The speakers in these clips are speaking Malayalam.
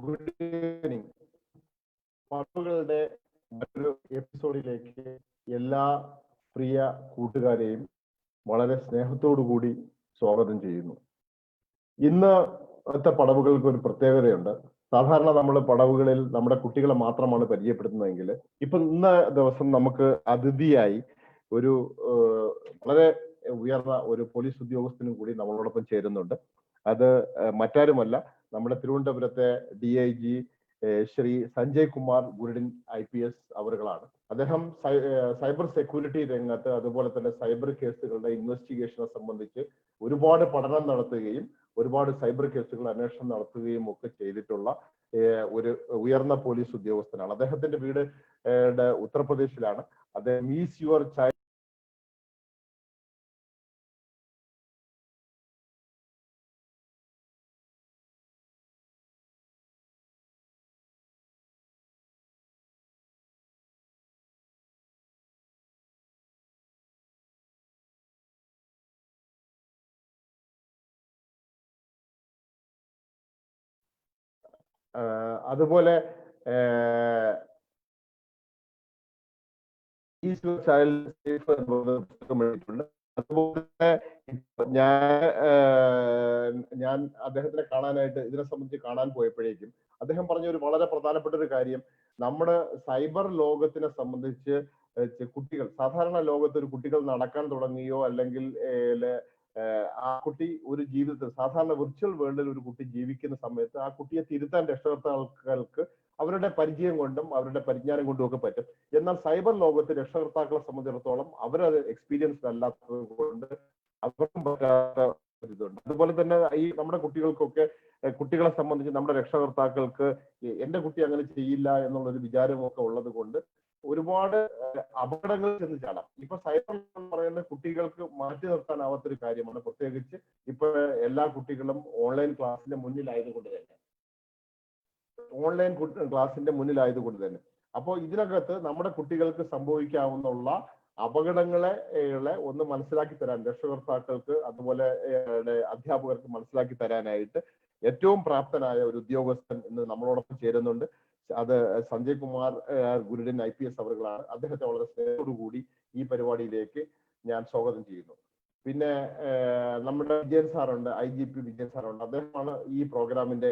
Good evening. പടവുകളുടെ മറ്റൊരു എപ്പിസോഡിലേക്ക് എല്ലാ പ്രിയ കൂട്ടുകാരെയും വളരെ സ്നേഹത്തോടു കൂടി സ്വാഗതം ചെയ്യുന്നു. ഇന്നത്തെ പടവുകൾക്ക് ഒരു പ്രത്യേകതയുണ്ട്. സാധാരണ നമ്മൾ പടവുകളിൽ നമ്മുടെ കുട്ടികളെ മാത്രമാണ് പരിചയപ്പെടുത്തുന്നതെങ്കിൽ ഇന്ന ദിവസം നമുക്ക് അതിഥിയായി ഒരു വളരെ ഉയർന്ന ഒരു പോലീസ് ഉദ്യോഗസ്ഥനും കൂടി നമ്മളോടൊപ്പം ചേരുന്നുണ്ട്. അത് മറ്റാരുമല്ല, നമ്മുടെ തിരുവനന്തപുരത്തെ DIG ശ്രീ സഞ്ജയ് കുമാർ ഗുരുഡിൻ IPS അവറുകളാണ്. അദ്ദേഹം സൈബർ സെക്യൂരിറ്റി രംഗത്ത് അതുപോലെ തന്നെ സൈബർ കേസുകളുടെ ഇൻവെസ്റ്റിഗേഷനെ സംബന്ധിച്ച് ഒരുപാട് പഠനം നടത്തുകയും ഒരുപാട് സൈബർ കേസുകൾ അന്വേഷണം നടത്തുകയും ഒക്കെ ചെയ്തിട്ടുള്ള ഒരു ഉയർന്ന പോലീസ് ഉദ്യോഗസ്ഥനാണ്. അദ്ദേഹത്തിന്റെ വീട് ഉത്തർപ്രദേശിലാണ്. അദ്ദേഹം ഈസ് യുവർ ചൈൽഡ് അതുപോലെ ചൈൽഡ് സേഫ് പുസ്തകം എഴുതിയിട്ടുണ്ട്. അതുപോലെ ഞാൻ അദ്ദേഹത്തിനെ കാണാനായിട്ട് ഇതിനെ സംബന്ധിച്ച് കാണാൻ പോയപ്പോഴേക്കും അദ്ദേഹം പറഞ്ഞ ഒരു വളരെ പ്രധാനപ്പെട്ട ഒരു കാര്യം, നമ്മുടെ സൈബർ ലോകത്തിനെ സംബന്ധിച്ച് കുട്ടികൾ സാധാരണ ലോകത്ത് ഒരു കുട്ടികൾ നടക്കാൻ തുടങ്ങിയോ അല്ലെങ്കിൽ ആ കുട്ടി ഒരു ജീവിതത്തിൽ സാധാരണ വിർച്വൽ വേൾഡിൽ ഒരു കുട്ടി ജീവിക്കുന്ന സമയത്ത് ആ കുട്ടിയെ തിരുത്താൻ രക്ഷകർത്താക്കൾക്ക് അവരുടെ പരിചയം കൊണ്ടും അവരുടെ പരിജ്ഞാനം കൊണ്ടും ഒക്കെ പറ്റും. എന്നാൽ സൈബർ ലോകത്ത് രക്ഷകർത്താക്കളെ സംബന്ധിച്ചിടത്തോളം അവരത് എക്സ്പീരിയൻസ്ഡ് അല്ലാത്തത് കൊണ്ട് അവർക്കും പറ്റാത്ത ഇതുണ്ട്. അതുപോലെ തന്നെ ഈ നമ്മുടെ കുട്ടികളെ സംബന്ധിച്ച് നമ്മുടെ രക്ഷകർത്താക്കൾക്ക് എന്റെ കുട്ടി അങ്ങനെ ചെയ്യില്ല എന്നുള്ളൊരു വിചാരമൊക്കെ ഉള്ളത് കൊണ്ട് ഒരുപാട് അപകടങ്ങൾ ചെന്ന് ചാടാം. ഇപ്പൊ സൈബർ എന്ന് പറയുന്ന കുട്ടികൾക്ക് മാറ്റി നിർത്താനാവാത്തൊരു കാര്യമാണ്. പ്രത്യേകിച്ച് ഇപ്പൊ എല്ലാ കുട്ടികളും ഓൺലൈൻ ക്ലാസ്സിന്റെ മുന്നിലായതുകൊണ്ട് തന്നെ അപ്പോൾ ഇതിനകത്ത് നമ്മുടെ കുട്ടികൾക്ക് സംഭവിക്കാവുന്ന അപകടങ്ങളെ ഒന്ന് മനസ്സിലാക്കി തരാൻ രക്ഷകർത്താക്കൾക്ക് അതുപോലെ അധ്യാപകർക്ക് മനസ്സിലാക്കി തരാനായിട്ട് ഏറ്റവും പ്രാപ്തനായ ഒരു ഉദ്യോഗസ്ഥൻ ഇന്ന് നമ്മളോടൊപ്പം ചേരുന്നുണ്ട്. അത് സഞ്ജയ് കുമാർ ഗുരുഡിൻ IPS അവറുകളാണ്. അദ്ദേഹത്തെ വളരെ സ്നേഹത്തോടുകൂടി ഈ പരിപാടിയിലേക്ക് ഞാൻ സ്വാഗതം ചെയ്യുന്നു. പിന്നെ നമ്മുടെ വിജയൻ സാറുണ്ട്, IGP വിജയൻ സാറുണ്ട്. അദ്ദേഹമാണ് ഈ പ്രോഗ്രാമിന്റെ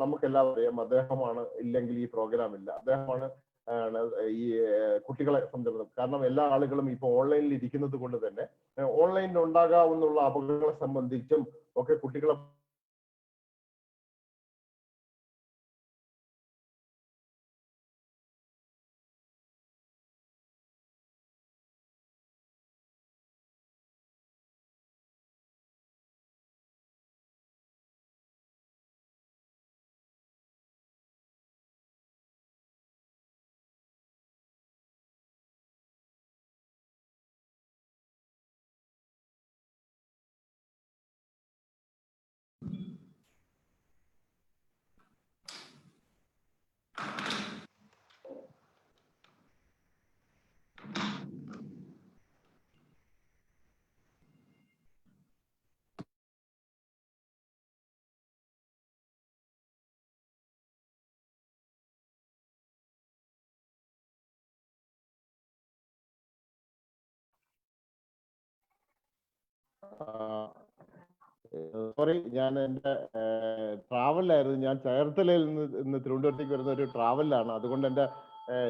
നമുക്കെല്ലാവരും അറിയാം. അദ്ദേഹമാണ് ഇല്ലെങ്കിൽ ഈ പ്രോഗ്രാം ഇല്ല. അദ്ദേഹമാണ് ഈ കുട്ടികളെ സംബന്ധിച്ചിടത്തോളം. കാരണം എല്ലാ ആളുകളും ഇപ്പൊ ഓൺലൈനിൽ ഇരിക്കുന്നത് കൊണ്ട് തന്നെ ഓൺലൈനിൽ ഉണ്ടാകാവുന്ന അപകടങ്ങളെ സംബന്ധിച്ചും ഒക്കെ കുട്ടികളെ സോറി, ഞാൻ എൻ്റെ ട്രാവലിലായിരുന്നു. ഞാൻ ചേർത്തലയിൽ നിന്ന് തിരുവനന്തപുരത്തേക്ക് വരുന്ന ഒരു ട്രാവലിലാണ്. അതുകൊണ്ട് എൻ്റെ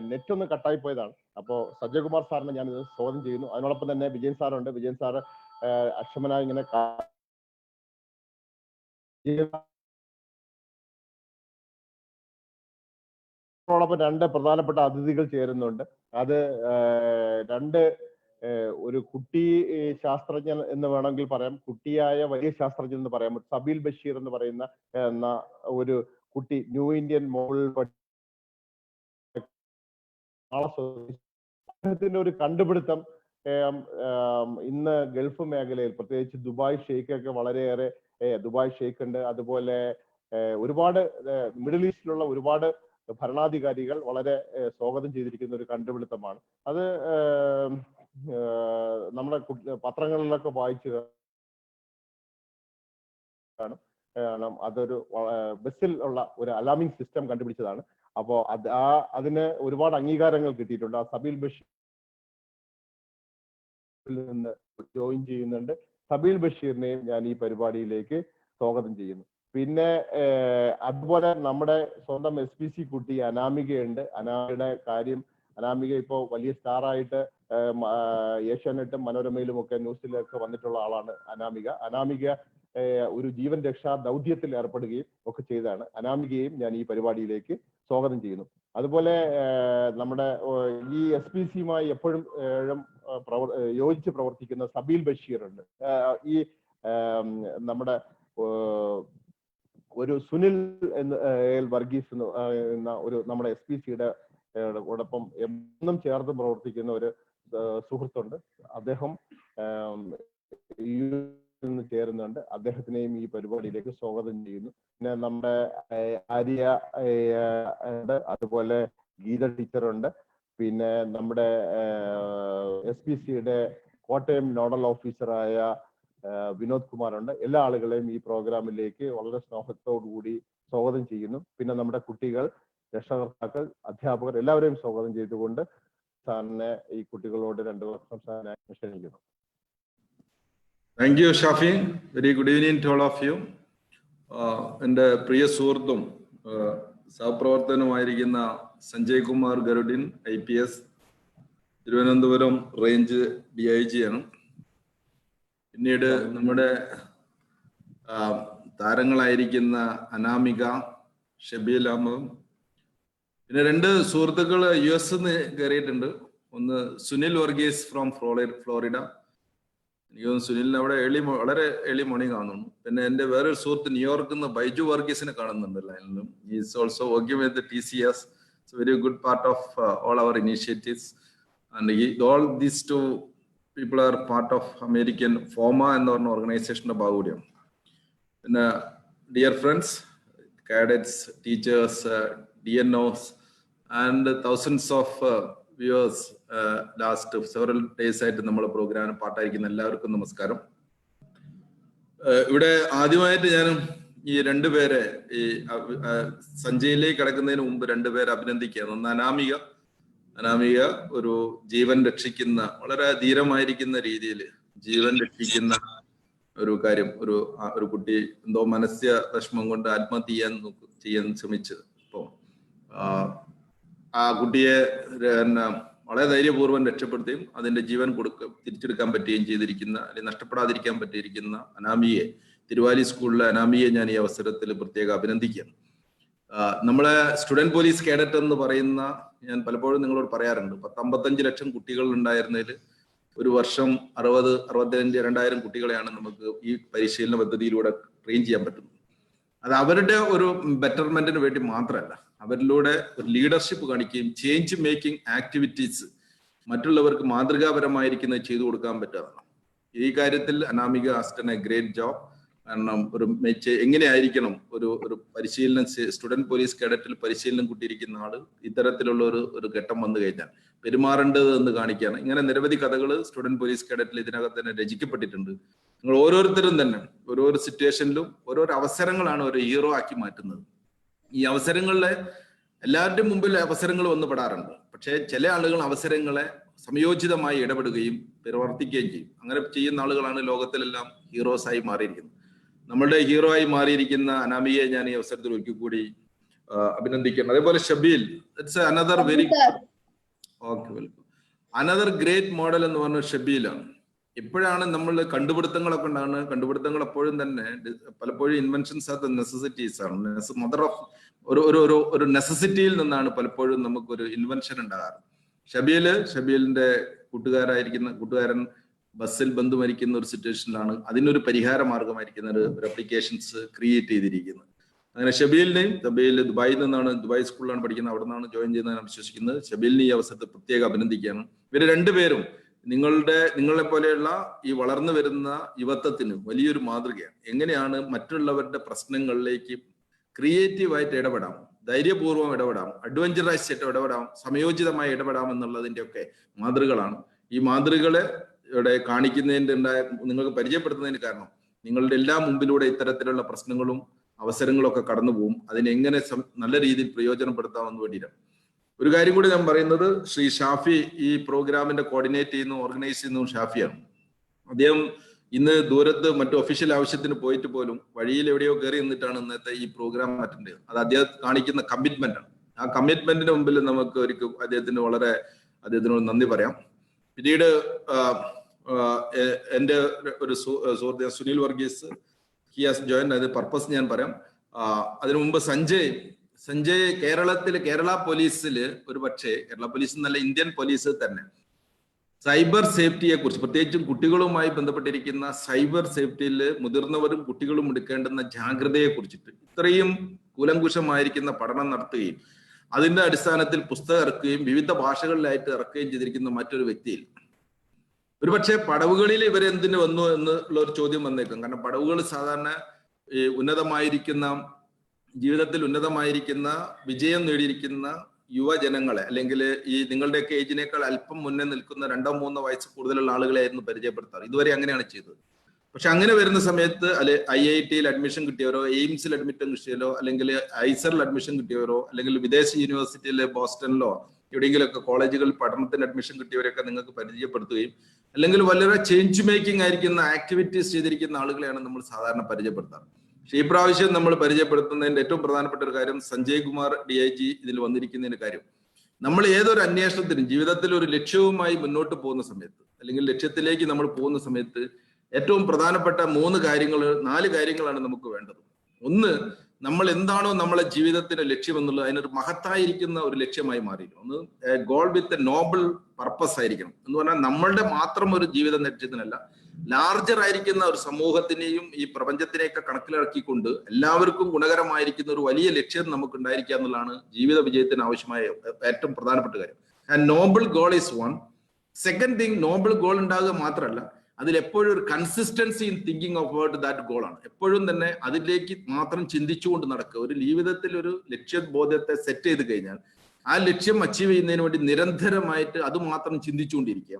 നെറ്റ് ഒന്ന് കട്ടായി പോയതാണ്. അപ്പോൾ സഞ്ജയ് കുമാർ സാറിനെ ഞാൻ ഇത് സ്വാഗതം ചെയ്യുന്നു. അതിനോടൊപ്പം തന്നെ വിജയൻ സാറുണ്ട്. വിജയൻ സാറ് അക്ഷമനായി ഇങ്ങനെ രണ്ട് പ്രധാനപ്പെട്ട അതിഥികൾ ചേരുന്നുണ്ട്. അത് ഒരു കുട്ടി ശാസ്ത്രജ്ഞൻ എന്ന് വേണമെങ്കിൽ പറയാം, കുട്ടിയായ വലിയ ശാസ്ത്രജ്ഞൻ എന്ന് പറയാം. സബീൽ ബഷീർ എന്ന് പറയുന്ന ഒരു കുട്ടി ന്യൂ ഇന്ത്യൻ മോഡൽ അദ്ദേഹത്തിന്റെ ഒരു കണ്ടുപിടുത്തം ഇന്ന് ഗൾഫ് മേഖലയിൽ പ്രത്യേകിച്ച് ദുബായ് ഷെയ്ഖൊക്കെ വളരെയേറെ ദുബായ് ഷെയ്ഖ് ഉണ്ട്. അതുപോലെ ഒരുപാട് മിഡിൽ ഈസ്റ്റിലുള്ള ഒരുപാട് ഭരണാധികാരികൾ വളരെ സ്വാഗതം ചെയ്തിരിക്കുന്ന ഒരു കണ്ടുപിടുത്തമാണ്. അത് നമ്മുടെ പത്രങ്ങളിലൊക്കെ വായിച്ചു കാണും. അതൊരു ബസ്സിൽ ഉള്ള ഒരു അലാമിംഗ് സിസ്റ്റം കണ്ടുപിടിച്ചതാണ്. അപ്പോൾ അതിന് ഒരുപാട് അംഗീകാരങ്ങൾ കിട്ടിയിട്ടുണ്ട്. ആ സബീൽ ബഷീർ നിന്ന് ജോയിൻ ചെയ്യുന്നുണ്ട്. സബീൽ ബഷീറിനെയും ഞാൻ ഈ പരിപാടിയിലേക്ക് സ്വാഗതം ചെയ്യുന്നു. പിന്നെ അതുപോലെ നമ്മുടെ സ്വന്തം SPC കുട്ടി അനാമികയുണ്ട്. അനാമികയുടെ കാര്യം, അനാമിക ഇപ്പോൾ വലിയ സ്റ്റാറായിട്ട് ഏഷ്യാനെറ്റും മനോരമയിലും ഒക്കെ ന്യൂസിലൊക്കെ വന്നിട്ടുള്ള ആളാണ് അനാമിക ഒരു ജീവൻ രക്ഷാ ദൗത്യത്തിൽ ഏർപ്പെടുകയും ഒക്കെ ചെയ്തതാണ്. അനാമികയെയും ഞാൻ ഈ പരിപാടിയിലേക്ക് സ്വാഗതം ചെയ്യുന്നു. അതുപോലെ നമ്മുടെ ഈ SPCയുമായി എപ്പോഴും യോജിച്ച് പ്രവർത്തിക്കുന്ന സബീൽ ബഷീർ ഉണ്ട്. ഈ നമ്മുടെ ഒരു സുനിൽ വർഗീസ് എന്ന ഒരു നമ്മുടെ SPCയുടെ ഓടൊപ്പം എന്നും ചേർന്ന് പ്രവർത്തിക്കുന്ന ഒരു സുഹൃത്തുണ്ട്. അദ്ദേഹം നിന്ന് ചേരുന്നുണ്ട്. അദ്ദേഹത്തിനെയും ഈ പരിപാടിയിലേക്ക് സ്വാഗതം ചെയ്യുന്നു. പിന്നെ നമ്മുടെ ആര്യ ഉണ്ട്, അതുപോലെ ഗീത ടീച്ചറുണ്ട്, പിന്നെ നമ്മുടെ SPCയുടെ കോട്ടയം നോഡൽ ഓഫീസറായ വിനോദ് കുമാറുണ്ട്. എല്ലാ ആളുകളെയും ഈ പ്രോഗ്രാമിലേക്ക് വളരെ സ്നേഹത്തോടുകൂടി സ്വാഗതം ചെയ്യുന്നു. പിന്നെ നമ്മുടെ കുട്ടികൾ, രക്ഷകർത്താക്കൾ, അധ്യാപകർ എല്ലാവരെയും സ്വാഗതം ചെയ്തുകൊണ്ട് സാറിനെ ഈ കുട്ടികളോട് 2 വർഷം സാറിനായി ക്ഷണിക്കുന്നു. Thank you Shafi. Very good evening to all of you. എൻ്റെ പ്രിയ സുഹൃത്തും സഹപ്രവർത്തകനുമായിരിക്കുന്ന Sanjay Kumar Garudin IPS, Thiruvananthapuram range DIG ആണ്. പിന്നീട് നമ്മുടെ താരങ്ങളായിരിക്കുന്ന അനാമിക, ഷബീൽ അഹമ്മദ്, പിന്നെ 2 സുഹൃത്തുക്കൾ US നിന്ന് കയറിയിട്ടുണ്ട്. ഒന്ന് സുനിൽ വർഗീസ് ഫ്രോം ഫ്ലോറിഡ. എനിക്ക് തോന്നുന്നു സുനിലിന് അവിടെ വളരെ ഏർലി മോർണിംഗ് ആണെന്നു. പിന്നെ എൻ്റെ വേറൊരു സുഹൃത്ത് ന്യൂയോർക്കിൽ നിന്ന് ബൈജു വർഗീസിനെ കാണുന്നുണ്ട് ലൈനിലും. Is also working with TCS. It's very good part of all our initiatives. And all these 2 people are part of American FOMA എന്ന് പറഞ്ഞ ഓർഗനൈസേഷന്റെ ഭാഗകൂടിയാണ്. പിന്നെ dear friends, cadets, teachers, DNOs and thousands of viewers last several days ആയിട്ട് നമ്മുടെ പ്രോഗ്രാമിന് പാട്ടായിരിക്കുന്ന എല്ലാവർക്കും നമസ്കാരം. ഇവിടെ ആദ്യമായിട്ട് ഞാൻ ഈ 2 പേരെ ഈ സഞ്ജയിലേക്ക് കടക്കുന്നതിന് മുമ്പ് 2 പേരെ അഭിനന്ദിക്കുകയാണ്. ഒന്ന് അനാമിക ഒരു ജീവൻ രക്ഷിക്കുന്ന, വളരെ ധീരമായിരിക്കുന്ന രീതിയിൽ ജീവൻ രക്ഷിക്കുന്ന ഒരു കാര്യം, ഒരു കുട്ടി എന്തോ മനസ്യ വിഷമം കൊണ്ട് ആത്മഹത്യ ചെയ്യാൻ ശ്രമിച്ചത്. അപ്പോൾ ആ കുട്ടിയെ വളരെ ധൈര്യപൂർവ്വം രക്ഷപ്പെടുത്തുകയും അതിന്റെ ജീവൻ തിരിച്ചെടുക്കാൻ പറ്റുകയും ചെയ്തിരിക്കുന്ന, അല്ലെങ്കിൽ നഷ്ടപ്പെടാതിരിക്കാൻ പറ്റിയിരിക്കുന്ന അനാമിയെ, തിരുവാലി സ്കൂളിലെ അനാമിയെ ഞാൻ ഈ അവസരത്തിൽ പ്രത്യേകം അഭിനന്ദിക്കുകയാണ്. നമ്മളെ സ്റ്റുഡന്റ് പോലീസ് കേഡറ്റ് എന്ന് പറയുന്ന, ഞാൻ പലപ്പോഴും നിങ്ങളോട് പറയാറുണ്ട്, 55 ലക്ഷം കുട്ടികൾ ഉണ്ടായിരുന്നതിൽ ഒരു വർഷം 65,000 കുട്ടികളെയാണ് നമുക്ക് ഈ പരിശീലന പദ്ധതിയിലൂടെ ട്രെയിൻ ചെയ്യാൻ പറ്റുന്നത്. അത് അവരുടെ ഒരു ബെറ്റർമെന്റിന് വേണ്ടി മാത്രമല്ല, അവരിലൂടെ ഒരു ലീഡർഷിപ്പ് കാണിക്കുകയും ചേഞ്ച് മേക്കിംഗ് ആക്ടിവിറ്റീസ് മറ്റുള്ളവർക്ക് മാതൃകാപരമായിരിക്കുന്നത് ചെയ്തു കൊടുക്കാൻ പറ്റാതാണ്. ഈ കാര്യത്തിൽ Anamika has done A great job. കാരണം എങ്ങനെയായിരിക്കണം ഒരു പരിശീലനം, സ്റ്റുഡന്റ് പോലീസ് കേഡറ്റിൽ പരിശീലനം കൂട്ടിയിരിക്കുന്ന ആള് ഇത്തരത്തിലുള്ള ഒരു ഘട്ടം വന്നു കഴിഞ്ഞാൽ പെരുമാറേണ്ടത് എന്ന് കാണിക്കുകയാണ്. ഇങ്ങനെ നിരവധി കഥകൾ സ്റ്റുഡന്റ് പോലീസ് കേഡറ്റിൽ ഇതിനകത്ത് തന്നെ രചിക്കപ്പെട്ടിട്ടുണ്ട്. നിങ്ങൾ ഓരോരുത്തരും തന്നെ ഓരോരോ സിറ്റുവേഷനിലും ഓരോരോ അവസരങ്ങളാണ് ഒരു ഹീറോ ആക്കി മാറ്റുന്നത്. ഈ അവസരങ്ങളിലെ എല്ലാവരുടെയും മുമ്പിൽ അവസരങ്ങൾ വന്നു പെടാറുണ്ട്. പക്ഷേ ചില ആളുകൾ അവസരങ്ങളെ സംയോജിതമായി ഇടപെടുകയും പ്രവർത്തിക്കുകയും ചെയ്യും. അങ്ങനെ ചെയ്യുന്ന ആളുകളാണ് ലോകത്തിലെല്ലാം ഹീറോസായി മാറിയിരിക്കുന്നത്. നമ്മളുടെ ഹീറോ ആയി മാറിയിരിക്കുന്ന അനാമിയെ ഞാൻ ഈ അവസരത്തിൽ ഒരിക്കൽ കൂടി അഭിനന്ദിക്കണം. അതേപോലെ Shabeel, it's another very okay welcome. Another great model എന്ന് പറഞ്ഞ ഷബീലാണ്. ഇപ്പോഴാണ് നമ്മൾ കണ്ടുപിടുത്തങ്ങളൊക്കെ ഉണ്ടാകുന്നത്. കണ്ടുപിടുത്തങ്ങൾ എപ്പോഴും തന്നെ പലപ്പോഴും ഇൻവെൻഷൻസ് ആർ ദ നെസസിറ്റീസ് ആണ്. മദർ ഓഫ് ഒരു നെസസിറ്റിയിൽ നിന്നാണ് പലപ്പോഴും നമുക്കൊരു ഇൻവെൻഷൻ ഉണ്ടാകാറ്. ഷബീലിന്റെ കൂട്ടുകാരൻ ബസ്സിൽ ബന്ധു മരിക്കുന്ന ഒരു സിറ്റുവേഷനിലാണ് അതിനൊരു പരിഹാര മാർഗമായിരിക്കുന്ന ഒരു അപ്ലിക്കേഷൻസ് ക്രിയേറ്റ് ചെയ്തിരിക്കുന്നത്. അങ്ങനെ ഷബീൽ ദുബായിൽ നിന്നാണ്, ദുബായ് സ്കൂളിലാണ് പഠിക്കുന്നത്, അവിടെ നിന്നാണ് ജോയിൻ ചെയ്യുന്നതാണ് വിശ്വസിക്കുന്നത്. ഷബീലിനെ ഈ അവസരത്തിൽ പ്രത്യേകം അഭിനന്ദിക്കുകയാണ്. ഇവര് 2 പേരും നിങ്ങളെ പോലെയുള്ള ഈ വളർന്നു വരുന്ന യുവത്വത്തിന് വലിയൊരു മാതൃകയാണ്. എങ്ങനെയാണ് മറ്റുള്ളവരുടെ പ്രശ്നങ്ങളിലേക്ക് ക്രിയേറ്റീവായിട്ട് ഇടപെടാം, ധൈര്യപൂർവ്വം ഇടപെടാം, അഡ്വഞ്ചറസ് ആയിട്ട് ഇടപെടാം, സമയോചിതമായി ഇടപെടാം എന്നുള്ളതിന്റെ ഒക്കെ മാതൃകളാണ്. ഈ മാതൃകളെ ഇവിടെ കാണിക്കുന്നതിന്റെ നിങ്ങൾക്ക് പരിചയപ്പെടുത്തുന്നതിന് കാരണം നിങ്ങളുടെ എല്ലാം മുമ്പിലൂടെ ഇത്തരത്തിലുള്ള പ്രശ്നങ്ങളും അവസരങ്ങളും ഒക്കെ കടന്നു പോകും. അതിനെങ്ങനെ നല്ല രീതിയിൽ പ്രയോജനപ്പെടുത്താമെന്ന് വേണ്ടിയിട്ടാണ്. ഒരു കാര്യം കൂടി ഞാൻ പറയുന്നത്, ശ്രീ ഷാഫി ഈ പ്രോഗ്രാമിന്റെ കോർഡിനേറ്റ് ചെയ്യുന്നു, ഓർഗനൈസ് ചെയ്യുന്നു ഷാഫിയാണ്. അദ്ദേഹം ഇന്ന് ദൂരത്ത് മറ്റു ഒഫീഷ്യൽ ആവശ്യത്തിന് പോയിട്ട് പോലും വഴിയിൽ എവിടെയോ കയറി നിന്നിട്ടാണ് ഇന്നത്തെ ഈ പ്രോഗ്രാം അറ്റൻഡ് ചെയ്യുന്നത്. അത് അദ്ദേഹം കാണിക്കുന്ന കമ്മിറ്റ്മെന്റ് ആണ്. ആ കമ്മിറ്റ്മെന്റിന് മുമ്പിൽ നമുക്ക് ഒരിക്കലും അദ്ദേഹത്തിനോട് നന്ദി പറയാം. പിന്നീട് എൻ്റെ ഒരു സുഹൃത്ത് Sunil Varghese, he has join. അത് പർപ്പസ് ഞാൻ പറയാം. അതിനു മുമ്പ് സഞ്ജയ് കേരള പോലീസിൽ ഒരു പക്ഷേ കേരള പോലീസ് എന്നല്ല, ഇന്ത്യൻ പോലീസ് തന്നെ സൈബർ സേഫ്റ്റിയെ കുറിച്ച്, പ്രത്യേകിച്ചും കുട്ടികളുമായി ബന്ധപ്പെട്ടിരിക്കുന്ന സൈബർ സേഫ്റ്റിയിൽ മുതിർന്നവരും കുട്ടികളും എടുക്കേണ്ടുന്ന ജാഗ്രതയെ കുറിച്ചിട്ട് ഇത്രയും കൂലങ്കുഷമായിരിക്കുന്ന പഠനം നടത്തുകയും അതിന്റെ അടിസ്ഥാനത്തിൽ പുസ്തകം ഇറക്കുകയും വിവിധ ഭാഷകളിലായിട്ട് ഇറക്കുകയും ചെയ്തിരിക്കുന്ന മറ്റൊരു വ്യക്തിയിൽ ഒരുപക്ഷെ പടവുകളിൽ ഇവരെന്തിനു വന്നു എന്നുള്ള ഒരു ചോദ്യം വന്നേക്കും. കാരണം പടവുകൾ സാധാരണ ജീവിതത്തിൽ ഉന്നതമായിരിക്കുന്ന വിജയം നേടിയിരിക്കുന്ന യുവജനങ്ങളെ, അല്ലെങ്കിൽ ഈ നിങ്ങളുടെയൊക്കെ ഏജിനേക്കാൾ അല്പം മുന്നേ നിൽക്കുന്ന 2-3 വയസ്സ് കൂടുതലുള്ള ആളുകളെയായിരുന്നു പരിചയപ്പെടുത്താറ്. ഇതുവരെ അങ്ങനെയാണ് ചെയ്തത്. പക്ഷെ അങ്ങനെ വരുന്ന സമയത്ത് IIT-യിൽ അഡ്മിഷൻ കിട്ടിയവരോ, എയിംസിൽ അഡ്മിഷൻ കിട്ടിയവരോ, അല്ലെങ്കിൽ ഐസറിൽ അഡ്മിഷൻ കിട്ടിയവരോ, അല്ലെങ്കിൽ വിദേശ യൂണിവേഴ്സിറ്റിയിലെ ബോസ്റ്റണിലോ എവിടെയെങ്കിലുമൊക്കെ കോളേജുകളിൽ പഠനത്തിന് അഡ്മിഷൻ കിട്ടിയവരൊക്കെ നിങ്ങൾക്ക് പരിചയപ്പെടുത്തുകയും, അല്ലെങ്കിൽ വളരെ ചേഞ്ച് മേക്കിംഗ് ആയിരിക്കുന്ന ആക്ടിവിറ്റീസ് ചെയ്തിരിക്കുന്ന ആളുകളെയാണ് നമ്മൾ സാധാരണ പരിചയപ്പെടുത്താറ്. പക്ഷെ ഈ പ്രാവശ്യം നമ്മൾ പരിചയപ്പെടുത്തുന്നതിന്റെ ഏറ്റവും പ്രധാനപ്പെട്ട ഒരു കാര്യം, സഞ്ജയ് കുമാർ DIG ഇതിൽ വന്നിരിക്കുന്നതിന്റെ കാര്യം, നമ്മൾ ഏതൊരു അന്വേഷണത്തിനും ജീവിതത്തിൽ ഒരു ലക്ഷ്യവുമായി മുന്നോട്ട് പോകുന്ന സമയത്ത്, അല്ലെങ്കിൽ ലക്ഷ്യത്തിലേക്ക് നമ്മൾ പോകുന്ന സമയത്ത് ഏറ്റവും പ്രധാനപ്പെട്ട 4 കാര്യങ്ങളാണ് നമുക്ക് വേണ്ടത്. ഒന്ന്, നമ്മൾ എന്താണോ നമ്മളെ ജീവിതത്തിന്റെ ലക്ഷ്യം എന്നുള്ളത് അതിനൊരു മഹത്തായിരിക്കുന്ന ഒരു ലക്ഷ്യമായി മാറിയിരിക്കണം. ഒന്ന്, goal with a Noble purpose ആയിരിക്കണം. എന്ന് പറഞ്ഞാൽ നമ്മളുടെ മാത്രം ഒരു ജീവിത ലക്ഷ്യത്തിനല്ല, ലാർജർ ആയിരിക്കുന്ന ഒരു സമൂഹത്തിനെയും ഈ പ്രപഞ്ചത്തിനെയൊക്കെ കണക്കിലിറക്കിക്കൊണ്ട് എല്ലാവർക്കും ഗുണകരമായിരിക്കുന്ന ഒരു വലിയ ലക്ഷ്യം നമുക്ക് ഉണ്ടായിരിക്കുക എന്നുള്ളതാണ് ജീവിത വിജയത്തിന് ആവശ്യമായ ഏറ്റവും പ്രധാനപ്പെട്ട കാര്യം. And Noble goal is one. Second thing, Noble goal ഉണ്ടാകുക മാത്രമല്ല, അതിൽ എപ്പോഴും ഒരു consistency in thinking about that goal ആണ്. എപ്പോഴും തന്നെ അതിലേക്ക് മാത്രം ചിന്തിച്ചുകൊണ്ട് നടക്കുക. ഒരു ജീവിതത്തിൽ ഒരു ലക്ഷ്യബോധത്തെ സെറ്റ് ചെയ്ത് കഴിഞ്ഞാൽ ആ ലക്ഷ്യം അച്ചീവ് ചെയ്യുന്നതിന് വേണ്ടി നിരന്തരമായിട്ട് അത് മാത്രം ചിന്തിച്ചുകൊണ്ടിരിക്കുക.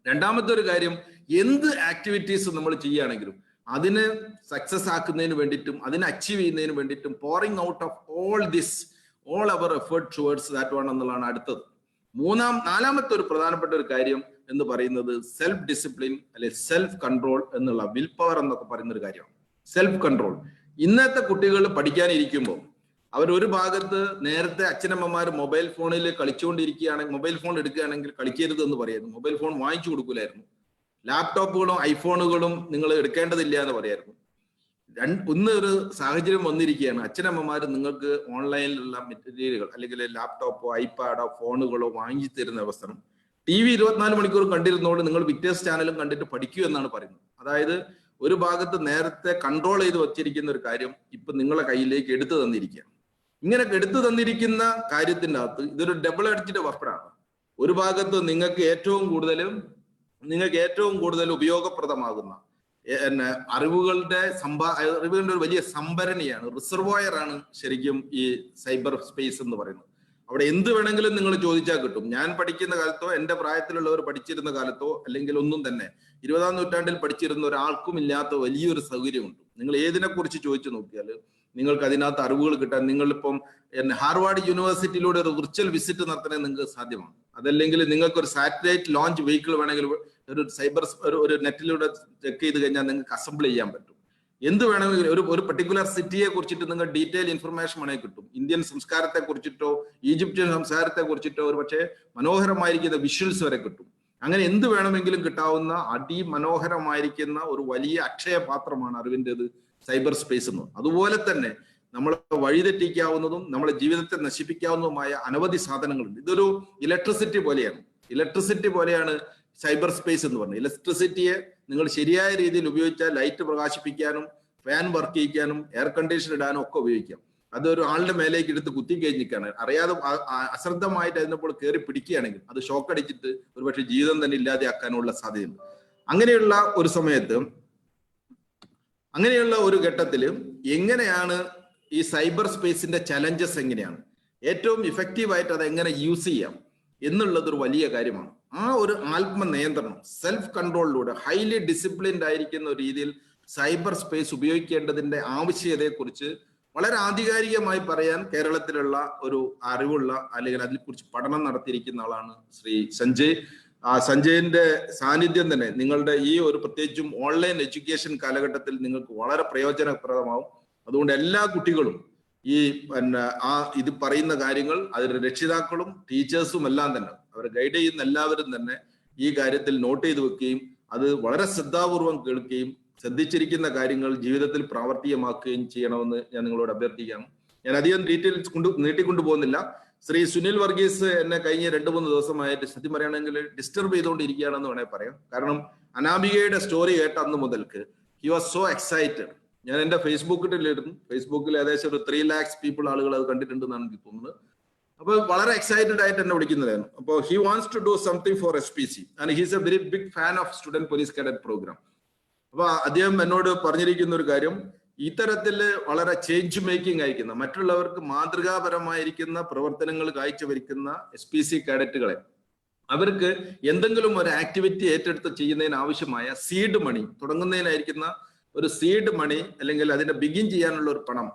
രണ്ടാമത്തെ ഒരു കാര്യം, എന്ത് ആക്ടിവിറ്റീസ് നമ്മൾ ചെയ്യുകയാണെങ്കിലും അതിനെ സക്സസ് ആക്കുന്നതിന് വേണ്ടിയിട്ടും അതിനെ അച്ചീവ് ചെയ്യുന്നതിന് വേണ്ടിയിട്ടും pouring out of all their effort towards that one എന്നുള്ളതാണ് അടുത്തത്. നാലാമത്തെ ഒരു പ്രധാനപ്പെട്ട ഒരു കാര്യം എന്ന് പറയുന്നത് സെൽഫ് ഡിസിപ്ലിൻ, അല്ലെ സെൽഫ് കൺട്രോൾ എന്നുള്ള വിൽ പവർ എന്നൊക്കെ പറയുന്ന ഒരു കാര്യമാണ്. Self control. ഇന്നത്തെ കുട്ടികൾ പഠിക്കാനിരിക്കുമ്പോൾ അവർ ഒരു ഭാഗത്ത് നേരത്തെ അച്ഛനമ്മമാർ മൊബൈൽ ഫോണിൽ കളിച്ചുകൊണ്ടിരിക്കുകയാണെങ്കിൽ, മൊബൈൽ ഫോൺ എടുക്കുകയാണെങ്കിൽ കളിക്കരുത് എന്ന് പറയുന്നു, മൊബൈൽ ഫോൺ വാങ്ങിച്ചു കൊടുക്കൂലായിരുന്നു. ലാപ്ടോപ്പുകളും ഐഫോണുകളും നിങ്ങൾ എടുക്കേണ്ടതില്ല എന്ന് പറയായിരുന്നു. ഒന്ന് ഒരു സാഹചര്യം വന്നിരിക്കുകയാണ്, അച്ഛനമ്മമാർ നിങ്ങൾക്ക് ഓൺലൈനിലുള്ള മെറ്റീരിയലുകൾ അല്ലെങ്കിൽ ലാപ്ടോപ്പോ ഐപാഡോ ഫോണുകളോ വാങ്ങി തരുന്ന അവസരം TV 24 മണിക്കൂർ കണ്ടിരുന്നോണ്ട് നിങ്ങൾ വിക്ടേഴ്സ് ചാനലും കണ്ടിട്ട് പഠിക്കൂ എന്നാണ് പറയുന്നത്. അതായത് ഒരു ഭാഗത്ത് നേരത്തെ കൺട്രോൾ ചെയ്ത് വച്ചിരിക്കുന്ന ഒരു കാര്യം ഇപ്പൊ നിങ്ങളെ കയ്യിലേക്ക് എടുത്തു തന്നിരിക്കുകയാണ്. ഇങ്ങനെ എടുത്തു തന്നിരിക്കുന്ന കാര്യത്തിന്റെ അകത്ത് ഇതൊരു ഡബിൾ എഡ്ജ്ഡ് വെപ്പണാണ്. ഒരു ഭാഗത്ത് നിങ്ങൾക്ക് ഏറ്റവും കൂടുതൽ ഉപയോഗപ്രദമാകുന്ന അറിവുകളുടെ ഒരു വലിയ സംഭരണിയാണ്, റിസർവോയർ ആണ് ശരിക്കും ഈ സൈബർ സ്പേസ് എന്ന് പറയുന്നത്. അവിടെ എന്ത് വേണമെങ്കിലും നിങ്ങൾ ചോദിച്ചാൽ കിട്ടും. ഞാൻ പഠിക്കുന്ന കാലത്തോ എന്റെ പ്രായത്തിലുള്ളവർ പഠിച്ചിരുന്ന കാലത്തോ അല്ലെങ്കിൽ ഒന്നും തന്നെ 20-ാം നൂറ്റാണ്ടിൽ പഠിച്ചിരുന്ന ഒരാൾക്കും ഇല്ലാത്ത വലിയൊരു സൗകര്യമുണ്ട്. നിങ്ങൾ ഏതിനെ കുറിച്ച് ചോദിച്ചു നോക്കിയാൽ നിങ്ങൾക്ക് അതിനകത്ത് അറിവുകൾ കിട്ടാൻ, നിങ്ങളിപ്പം ഹാർവാർഡ് യൂണിവേഴ്സിറ്റിയിലൂടെ ഒരു വിർച്വൽ വിസിറ്റ് നടത്തണേ നിങ്ങൾക്ക് സാധ്യമാണ്. അതല്ലെങ്കിൽ നിങ്ങൾക്ക് ഒരു സാറ്റലൈറ്റ് ലോഞ്ച് വെഹിക്കിൾ വേണമെങ്കിൽ ഒരു നെറ്റിലൂടെ ചെക്ക് ചെയ്ത് കഴിഞ്ഞാൽ നിങ്ങൾക്ക് അസംബിൾ ചെയ്യാൻ പറ്റും. എന്ത് വേണമെങ്കിലും ഒരു പർട്ടിക്കുലർ സിറ്റിയെ കുറിച്ചിട്ട് നിങ്ങൾ ഡീറ്റെയിൽ ഇൻഫർമേഷൻ വേണമെങ്കിൽ കിട്ടും. ഇന്ത്യൻ സംസ്കാരത്തെ കുറിച്ചിട്ടോ ഈജിപ്ഷ്യൻ സംസ്കാരത്തെ കുറിച്ചിട്ടോ ഒരു പക്ഷേ മനോഹരമായിരിക്കുന്ന വിഷ്വൽസ് വരെ കിട്ടും. അങ്ങനെ എന്ത് വേണമെങ്കിലും കിട്ടാവുന്ന അതിമനോഹരമായിരിക്കുന്ന ഒരു വലിയ അക്ഷയപാത്രമാണ് അറിവിൻ്റെത് സൈബർ സ്പേസ് എന്ന്. അതുപോലെ തന്നെ നമ്മളെ വഴിതെറ്റിക്കാവുന്നതും നമ്മളെ ജീവിതത്തെ നശിപ്പിക്കാവുന്നതുമായ അനവധി സാധനങ്ങളുണ്ട്. ഇതൊരു ഇലക്ട്രിസിറ്റി പോലെയാണ് സൈബർ സ്പേസ് എന്ന് പറഞ്ഞത്. ഇലക്ട്രിസിറ്റിയെ നിങ്ങൾ ശരിയായ രീതിയിൽ ഉപയോഗിച്ചാൽ ലൈറ്റ് പ്രകാശിപ്പിക്കാനും ഫാൻ വർക്ക് ചെയ്യിക്കാനും എയർ കണ്ടീഷൻ ഇടാനും ഒക്കെ ഉപയോഗിക്കാം. അതൊരു ആളുടെ മേലേക്ക് എടുത്ത് കുത്തിക്കഴിഞ്ഞിരിക്കുകയാണ്, അറിയാതെ അശ്രദ്ധമായിട്ട് അതിനപ്പോൾ കയറി പിടിക്കുകയാണെങ്കിൽ അത് ഷോക്ക് അടിച്ചിട്ട് ഒരുപക്ഷെ ജീവിതം തന്നെ ഇല്ലാതെയാക്കാനുള്ള സാധ്യതയുണ്ട്. അങ്ങനെയുള്ള ഒരു സമയത്ത്, അങ്ങനെയുള്ള ഒരു ഘട്ടത്തിൽ എങ്ങനെയാണ് ഈ സൈബർ സ്പേസിന്റെ ചലഞ്ചസ് എങ്ങനെയാണ് ഏറ്റവും ഇഫക്റ്റീവായിട്ട് അത് എങ്ങനെ യൂസ് ചെയ്യാം എന്നുള്ളത് ഒരു വലിയ കാര്യമാണ്. ആ ഒരു ആത്മനിയന്ത്രണം, സെൽഫ് കൺട്രോളിലൂടെ ഹൈലി ഡിസിപ്ലിൻഡ് ആയിരിക്കുന്ന ഒരു രീതിയിൽ സൈബർ സ്പേസ് ഉപയോഗിക്കേണ്ടതിന്റെ ആവശ്യകതയെക്കുറിച്ച് വളരെ ആധികാരികമായി പറയാൻ കേരളത്തിലുള്ള ഒരു അറിവുള്ള അല്ലെങ്കിൽ അതിനെക്കുറിച്ച് പഠനം നടത്തിയിരിക്കുന്ന ആളാണ് ശ്രീ സഞ്ജയ്. സഞ്ജയിന്റെ സാന്നിധ്യം തന്നെ നിങ്ങളുടെ ഈ ഒരു പ്രത്യേകിച്ചും ഓൺലൈൻ എഡ്യൂക്കേഷൻ കാലഘട്ടത്തിൽ നിങ്ങൾക്ക് വളരെ പ്രയോജനപ്രദമാവും. അതുകൊണ്ട് എല്ലാ കുട്ടികളും ഈ ഇത് പറയുന്ന കാര്യങ്ങൾ അതിന്റെ രക്ഷിതാക്കളും ടീച്ചേഴ്സും എല്ലാം തന്നെ അവരെ ഗൈഡ് ചെയ്യുന്ന എല്ലാവരും തന്നെ ഈ കാര്യത്തിൽ നോട്ട് ചെയ്ത് വെക്കുകയും അത് വളരെ ശ്രദ്ധാപൂർവം കേൾക്കുകയും ശ്രദ്ധിച്ചിരിക്കുന്ന കാര്യങ്ങൾ ജീവിതത്തിൽ പ്രാവർത്തികമാക്കുകയും ചെയ്യണമെന്ന് ഞാൻ നിങ്ങളോട് അഭ്യർത്ഥിക്കുകയാണ്. ഞാൻ അധികം ഡീറ്റെയിൽസ് നീട്ടിക്കൊണ്ടു പോകുന്നില്ല. ശ്രീ സുനിൽ വർഗീസ് എന്നെ കഴിഞ്ഞ 2-3 ദിവസമായിട്ട് സത്യം പറയുകയാണെങ്കിൽ ഡിസ്റ്റർബ് ചെയ്തുകൊണ്ടിരിക്കുകയാണെന്ന് വേണമെങ്കിൽ പറയാം. കാരണം അനാമികയുടെ സ്റ്റോറി കേട്ട അന്ന് മുതൽക്ക് ഹി വാസ് സോ എക്സൈറ്റഡ്. ഞാൻ എന്റെ ഫേസ്ബുക്കിലിരുന്നു. ഫേസ്ബുക്കിൽ ഏകദേശം ഒരു 3 lakhs പീപ്പിൾ ആളുകൾ അത് കണ്ടിട്ടുണ്ടെന്നാണ് എനിക്ക് തോന്നുന്നത്. അപ്പൊ വളരെ എക്സൈറ്റഡ് ആയിട്ട് എന്നെ വിളിക്കുന്നതായിരുന്നു. അപ്പോൾ he wants to do something for SPC and he's a very big fan of student police cadet programme. അപ്പൊ അദ്ദേഹം എന്നോട് പറഞ്ഞിരിക്കുന്ന ഒരു കാര്യം, ഇത്തരത്തില് വളരെ ചേഞ്ച് മേക്കിംഗ് അയക്കുന്ന മറ്റുള്ളവർക്ക് മാതൃകാപരമായിരിക്കുന്ന പ്രവർത്തനങ്ങൾ കാഴ്ചവെക്കുന്ന SPC കാഡറ്റുകളെ അവർക്ക് എന്തെങ്കിലും ഒരു ആക്ടിവിറ്റി ഏറ്റെടുത്ത് ചെയ്യുന്നതിന് ആവശ്യമായ സീഡ് മണി, തുടങ്ങുന്നതിനായിരിക്കുന്ന ഒരു സീഡ് മണി അല്ലെങ്കിൽ അതിന്റെ ബിഗിൻ ചെയ്യാനുള്ള ഒരു പണം,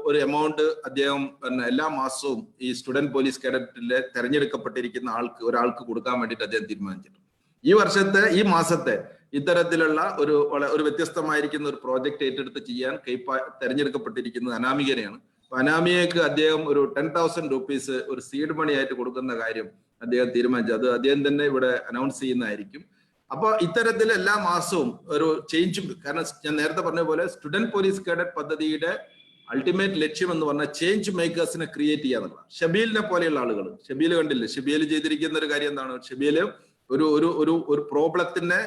ഒരു എമൗണ്ട് അദ്ദേഹം എല്ലാ മാസവും ഈ സ്റ്റുഡന്റ് പോലീസ് കാഡറ്റിലെ തെരഞ്ഞെടുക്കപ്പെട്ടിരിക്കുന്ന ഒരാൾക്ക് കൊടുക്കാൻ വേണ്ടിയിട്ട് അദ്ദേഹം തീരുമാനിച്ചിട്ടുണ്ട്. ഈ മാസത്തെ ഇത്തരത്തിലുള്ള ഒരു വ്യത്യസ്തമായിരിക്കുന്ന ഒരു പ്രോജക്റ്റ് ഏറ്റെടുത്ത് ചെയ്യാൻ തെരഞ്ഞെടുക്കപ്പെട്ടിരിക്കുന്നത് അനാമികനെയാണ്. അപ്പൊ അനാമികക്ക് അദ്ദേഹം ഒരു 10,000 rupees ഒരു സീഡ് മണി ആയിട്ട് കൊടുക്കുന്ന കാര്യം അദ്ദേഹം തീരുമാനിച്ചു. അത് അദ്ദേഹം തന്നെ ഇവിടെ അനൗൺസ് ചെയ്യുന്നതായിരിക്കും. അപ്പൊ ഇത്തരത്തിൽ എല്ലാ മാസവും ഒരു ചേഞ്ച്, കാരണം ഞാൻ നേരത്തെ പറഞ്ഞ പോലെ സ്റ്റുഡന്റ് പോലീസ് കാഡറ്റ് പദ്ധതിയുടെ അൾട്ടിമേറ്റ് ലക്ഷ്യം എന്ന് പറഞ്ഞാൽ ചേഞ്ച് മേക്കേഴ്സിനെ ക്രിയേറ്റ് ചെയ്യാന്നുള്ള. ഷബീലിനെ പോലെയുള്ള ആളുകൾ, ഷബീൽ കണ്ടില്ലേ, ഷബീൽ ചെയ്തിരിക്കുന്ന ഒരു കാര്യം എന്താണ്, ഷബീല് ഒരു പ്രോബ്ലത്തിന്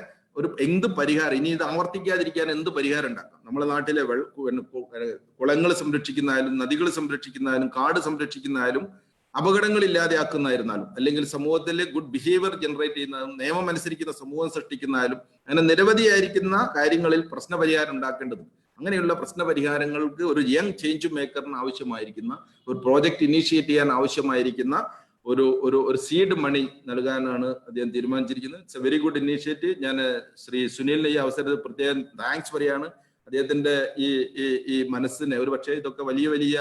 എന്ത് പരിഹാരം, ഇനി ഇത് ആവർത്തിക്കാതിരിക്കാൻ എന്ത് പരിഹാരം ഉണ്ടാക്കാം. നമ്മുടെ നാട്ടിലെ കുളങ്ങൾ സംരക്ഷിക്കുന്നതായാലും നദികൾ സംരക്ഷിക്കുന്നതായാലും കാട് സംരക്ഷിക്കുന്നതായാലും അപകടങ്ങൾ ഇല്ലാതെയാക്കുന്നതായിരുന്നാലും അല്ലെങ്കിൽ സമൂഹത്തിലെ ഗുഡ് ബിഹേവിയർ ജനറേറ്റ് ചെയ്യുന്നതും നിയമം അനുസരിക്കുന്ന സമൂഹം സൃഷ്ടിക്കുന്നതായാലും അങ്ങനെ നിരവധിയായിരിക്കുന്ന കാര്യങ്ങളിൽ പ്രശ്നപരിഹാരം ഉണ്ടാക്കേണ്ടതും. അങ്ങനെയുള്ള പ്രശ്നപരിഹാരങ്ങൾക്ക് ഒരു യങ് ചേഞ്ച് മേക്കറിന് ആവശ്യമായിരിക്കുന്ന ഒരു പ്രോജക്റ്റ് ഇനീഷ്യേറ്റ് ചെയ്യാൻ ആവശ്യമായിരിക്കുന്ന ഒരു സീഡ് മണി നൽകാനാണ് അദ്ദേഹം തീരുമാനിച്ചിരിക്കുന്നത്. It's A very good initiative. ഞാൻ ശ്രീ സുനിലിന് ഈ അവസരത്തിൽ പ്രത്യേകം താങ്ക്സ് പറയാണ്. അദ്ദേഹത്തിന്റെ ഈ മനസ്സിനെ, ഒരു പക്ഷേ ഇതൊക്കെ വലിയ വലിയ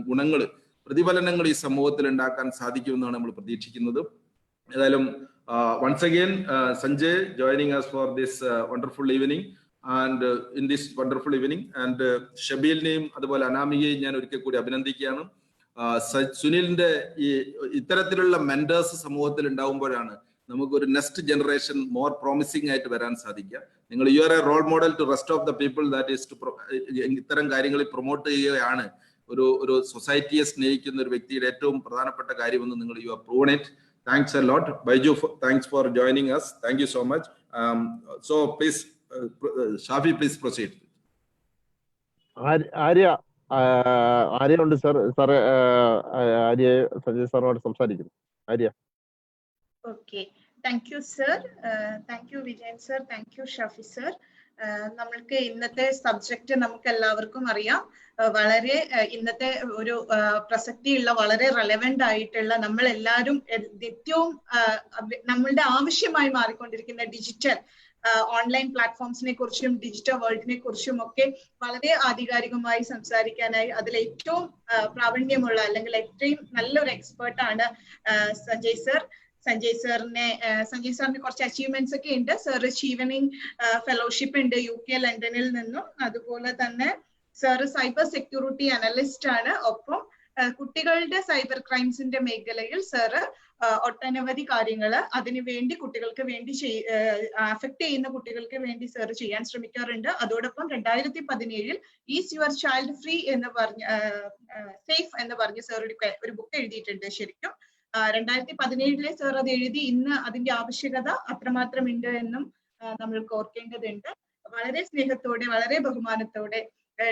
ഗുണങ്ങൾ, പ്രതിഫലനങ്ങൾ ഈ സമൂഹത്തിൽ ഉണ്ടാക്കാൻ സാധിക്കുമെന്നാണ് നമ്മൾ പ്രതീക്ഷിക്കുന്നത്. ഏതായാലും once again Sanjay joining us for this wonderful evening and ഷബീലിനെയും അതുപോലെ അനാമികയെയും ഞാൻ ഒരിക്കൽ കൂടി അഭിനന്ദിക്കുകയാണ്. സുനിലിന്റെ ഇത്തരത്തിലുള്ള മെന്റേഴ്സ് സമൂഹത്തിൽ ഉണ്ടാവുമ്പോഴാണ് നമുക്കൊരു നെക്സ്റ്റ് ജനറേഷൻ മോർ പ്രോമിസിംഗ് ആയിട്ട് വരാൻ സാധിക്കുക. നിങ്ങൾ you are a role model to rest of the people, that is to ഇത്തരം കാര്യങ്ങളിൽ പ്രൊമോട്ട് ചെയ്യുകയാണ് ഒരു സൊസൈറ്റിയെ സ്നേഹിക്കുന്ന ഒരു വ്യക്തിയുടെ ഏറ്റവും പ്രധാനപ്പെട്ട കാര്യമെന്ന് നിങ്ങൾ you R proven it. Thanks a lot. Baiju, thanks for joining us. Thank you so much. So please Shafi, please proceed. Arya ഉണ്ട് സാർ. സാറ് ആര്യ സഞ്ജയ് സാറിനോട് സംസാരിക്കുന്നു. Arya. Okay, thank you sir. Thank you Vijayan sir. Thank you Shafi sir. നമ്മൾക്ക് ഇന്നത്തെ സബ്ജക്റ്റ് നമുക്ക് എല്ലാവർക്കും അറിയാം. വളരെ ഇന്നത്തെ ഒരു പ്രസക്തിയുള്ള വളരെ റെലവെന്റ് ആയിട്ടുള്ള നമ്മൾ എല്ലാവരും നിത്യവും നമ്മളുടെ ആവശ്യമായി മാറിക്കൊണ്ടിരിക്കുന്ന ഡിജിറ്റൽ ഓൺലൈൻ പ്ലാറ്റ്ഫോംസിനെ കുറിച്ചും ഡിജിറ്റൽ വേൾഡിനെ കുറിച്ചും ഒക്കെ വളരെ ആധികാരികമായി സംസാരിക്കാനായി അതിൽ ഏറ്റവും പ്രാവീണ്യമുള്ള അല്ലെങ്കിൽ ഏറ്റവും നല്ലൊരു എക്സ്പേർട്ടാണ് സഞ്ജയ് സർ. സഞ്ജയ് സാറിന് കുറച്ച് അച്ചീവ്മെന്റ്സ് ഒക്കെ ഉണ്ട്. സർ ചീവനിങ് ഫെലോഷിപ്പ് ഉണ്ട് UK ലണ്ടനിൽ നിന്നും. അതുപോലെ തന്നെ സർ സൈബർ സെക്യൂരിറ്റി അനലിസ്റ്റ് ആണ്. ഒപ്പം കുട്ടികളുടെ സൈബർ ക്രൈംസിന്റെ മേഖലയിൽ സർ ഒട്ടനവധി കാര്യങ്ങൾ അതിനുവേണ്ടി കുട്ടികൾക്ക് വേണ്ടി അഫക്ട് ചെയ്യുന്ന കുട്ടികൾക്ക് വേണ്ടി സർ ചെയ്യാൻ ശ്രമിക്കാറുണ്ട്. അതോടൊപ്പം 2017 ഈസ് യുവർ ചൈൽഡ് ഫ്രീ എന്ന് പറഞ്ഞ സേഫ് എന്ന് പറഞ്ഞ് സർ ഒരു ബുക്ക് എഴുതിയിട്ടുണ്ട്. ശരിക്കും 2017 സർ അത് എഴുതി. ഇന്ന് അതിന്റെ ആവശ്യകത അത്രമാത്രം ഉണ്ട് എന്നും നമ്മൾക്ക് ഓർക്കേണ്ടതുണ്ട്. വളരെ സ്നേഹത്തോടെ വളരെ ബഹുമാനത്തോടെ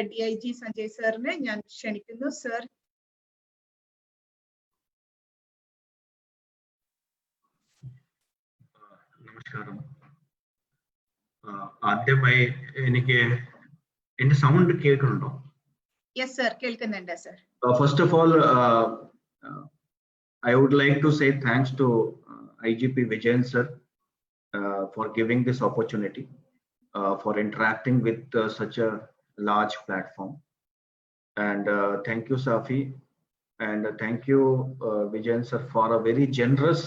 DIG സഞ്ജയ് സാറിനെ ഞാൻ ക്ഷണിക്കുന്നു. സർ. നമസ്കാരം. ആദ്യമായി എനിക്ക് എന്റെ സൗണ്ട് കേൾക്കുന്നുണ്ടോ? യെസ് സർ, കേൾക്കുന്നുണ്ട് sir. First of all I would like to say thanks to IGP Vijayan sir for giving this opportunity. for interacting with such a large platform. And thank you, Safi. And thank you, Vijayan sir, for a very generous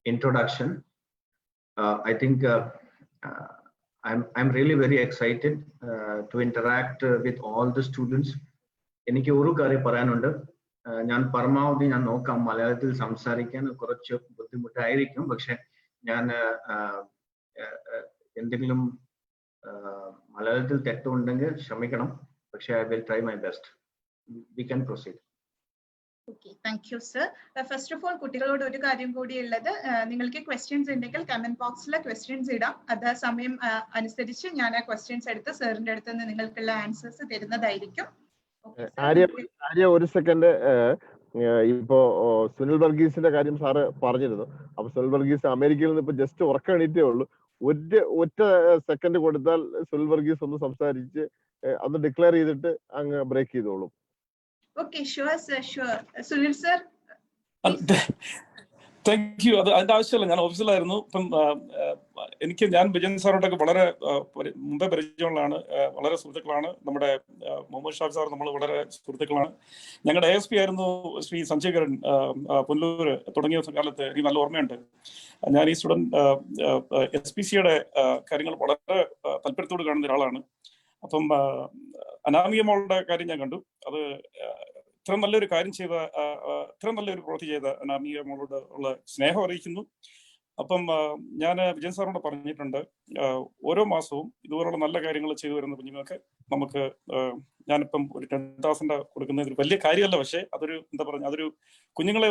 introduction. I think I'm really very excited to interact with all the students. എനിക്ക് ഒരു കാര്യം പറയാനുണ്ട്. ഞാൻ പരമാവധി ഞാൻ നോക്കാം മലയാളത്തിൽ സംസാരിക്കാൻ കുറച്ച് ബുദ്ധിമുട്ടായിരിക്കും. പക്ഷെ ഞാൻ എന്തെങ്കിലും മലയാളത്തിൽ തെറ്റുണ്ടെങ്കിൽ ക്ഷമിക്കണം. പക്ഷെ I will try my best. We can proceed. Okay, thank you, sir. First of all, കുട്ടികളോട് ഒരു കാര്യം കൂടി ഉള്ളത്, നിങ്ങൾക്ക് ക്വസ്റ്റ്യൻസ് ഉണ്ടെങ്കിൽ കമന്റ് ബോക്സിൽ ക്വസ്റ്റ്യൻസ് ഇടാം. അത് സമയം അനുസരിച്ച് ഞാൻ ആ ക്വസ്റ്റ്യൻസ് എടുത്ത് സാറിന്റെ അടുത്ത് നിന്ന് നിങ്ങൾക്കുള്ള ആൻസേഴ്സ് തരുന്നതായിരിക്കും. ആര്യ ഒരു സെക്കൻഡ്. ഇപ്പോ സുനിൽ വർഗീസിന്റെ കാര്യം സാറ് പറഞ്ഞിരുന്നു. അപ്പൊ സുനിൽ വർഗീസ് അമേരിക്കയിൽ നിന്ന് ഇപ്പൊ ജസ്റ്റ് ഉറക്കം എണീറ്റേ ഉള്ളൂ. ഒറ്റ സെക്കൻഡ് കൊടുത്താൽ സുനിൽ വർഗീസ് ഒന്ന് സംസാരിച്ച് അത് ഡിക്ലെയർ ചെയ്തിട്ട് അങ്ങ് ബ്രേക്ക് ചെയ്തോളും. Okay, sure, sir, sure. Sunil sir. Thank you. അതിന്റെ ആവശ്യമില്ല, ഞാൻ ഓഫീസിലായിരുന്നു. ഇപ്പം ഞാൻ വിജയൻ സാറോടൊക്കെ വളരെ മുമ്പേ പരിചയമുള്ളതാണ്, വളരെ സുഹൃത്തുക്കളാണ്. നമ്മുടെ മുഹമ്മദ് ഷാഫി സാർ നമ്മൾ വളരെ സുഹൃത്തുക്കളാണ്. ഞങ്ങളുടെ ASP ആയിരുന്നു ശ്രീ സഞ്ജയകരൻ പുല്ലൂർ തുടങ്ങിയ കാലത്ത് എനിക്ക് നല്ല ഓർമ്മയുണ്ട്. ഞാൻ ഈ സ്റ്റുഡന്റ് SPCയുടെ കാര്യങ്ങൾ വളരെ താല്പര്യത്തോട് കാണുന്ന ഒരാളാണ്. അപ്പം അനാമിക മോളുടെ കാര്യം ഞാൻ കണ്ടു. അത് ഇത്രയും നല്ലൊരു കാര്യം ചെയ്ത, ഇത്രയും നല്ലൊരു പ്രവൃത്തി ചെയ്ത അനാമിക മോളോട് ഉള്ള സ്നേഹം അറിയിക്കുന്നു. അപ്പം ഞാൻ വിജയൻ സാറിനോട് പറഞ്ഞിട്ടുണ്ട്, ഓരോ മാസവും ഇതുപോലുള്ള നല്ല കാര്യങ്ങൾ ചെയ്തു വരുന്ന കുഞ്ഞുങ്ങൾക്ക് നമുക്ക് ഞാനിപ്പം ഒരു 10,000 കൊടുക്കുന്നത് ഒരു വലിയ കാര്യമല്ല. പക്ഷേ അതൊരു അതൊരു കുഞ്ഞുങ്ങളെ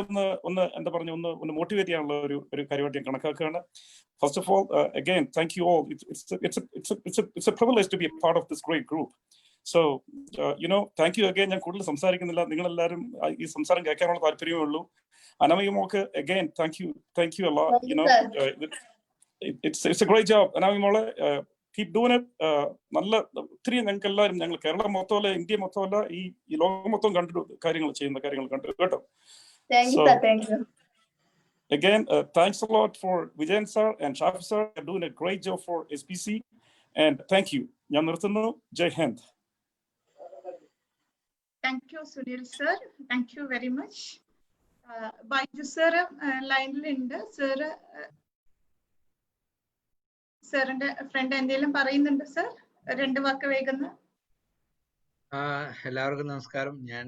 ഒന്ന് മോട്ടിവേറ്റ് ചെയ്യാനുള്ള ഒരു കാര്യമായിട്ട് ഞാൻ കണക്കാക്കുകയാണ്. First of all, again, thank you all. It's a privilege to be a part of this great group. So, thank you again. ഞാൻ കൂടുതൽ സംസാരിക്കുന്നില്ല. നിങ്ങളെല്ലാവരും ഈ സംസാരം കേൾക്കാനുള്ള താല്പര്യമേ ഉള്ളൂ. അനാമിക മോൾക്ക് again, thank you a lot. It's a great job. Anamika മോളെ keep doing it. നല്ല ഒത്തിരി ഞങ്ങൾക്ക് എല്ലാവരും, ഞങ്ങൾ കേരളം മൊത്തമല്ല, ഇന്ത്യ മൊത്തമല്ല, ഈ ലോകം മൊത്തം കണ്ടു ചെയ്യുന്ന കാര്യങ്ങൾ കണ്ടു കേട്ടോ. Thank you, sir. Thank you. Again, thanks a lot for Vijayan sir and Shafi sir. They're doing a great job for SPC. And thank you. ഞാൻ നിർത്തുന്നു. Jai Hind. Thank you, Sunil sir. Thank you very much. Baiju sir ലൈനിലുണ്ട്. സാറിന്റെ ഫ്രണ്ട് എന്തെങ്കിലും പറയുന്നുണ്ട് സർ? 2 വാക്ക് വേഗം. എല്ലാവർക്കും നമസ്കാരം. ഞാൻ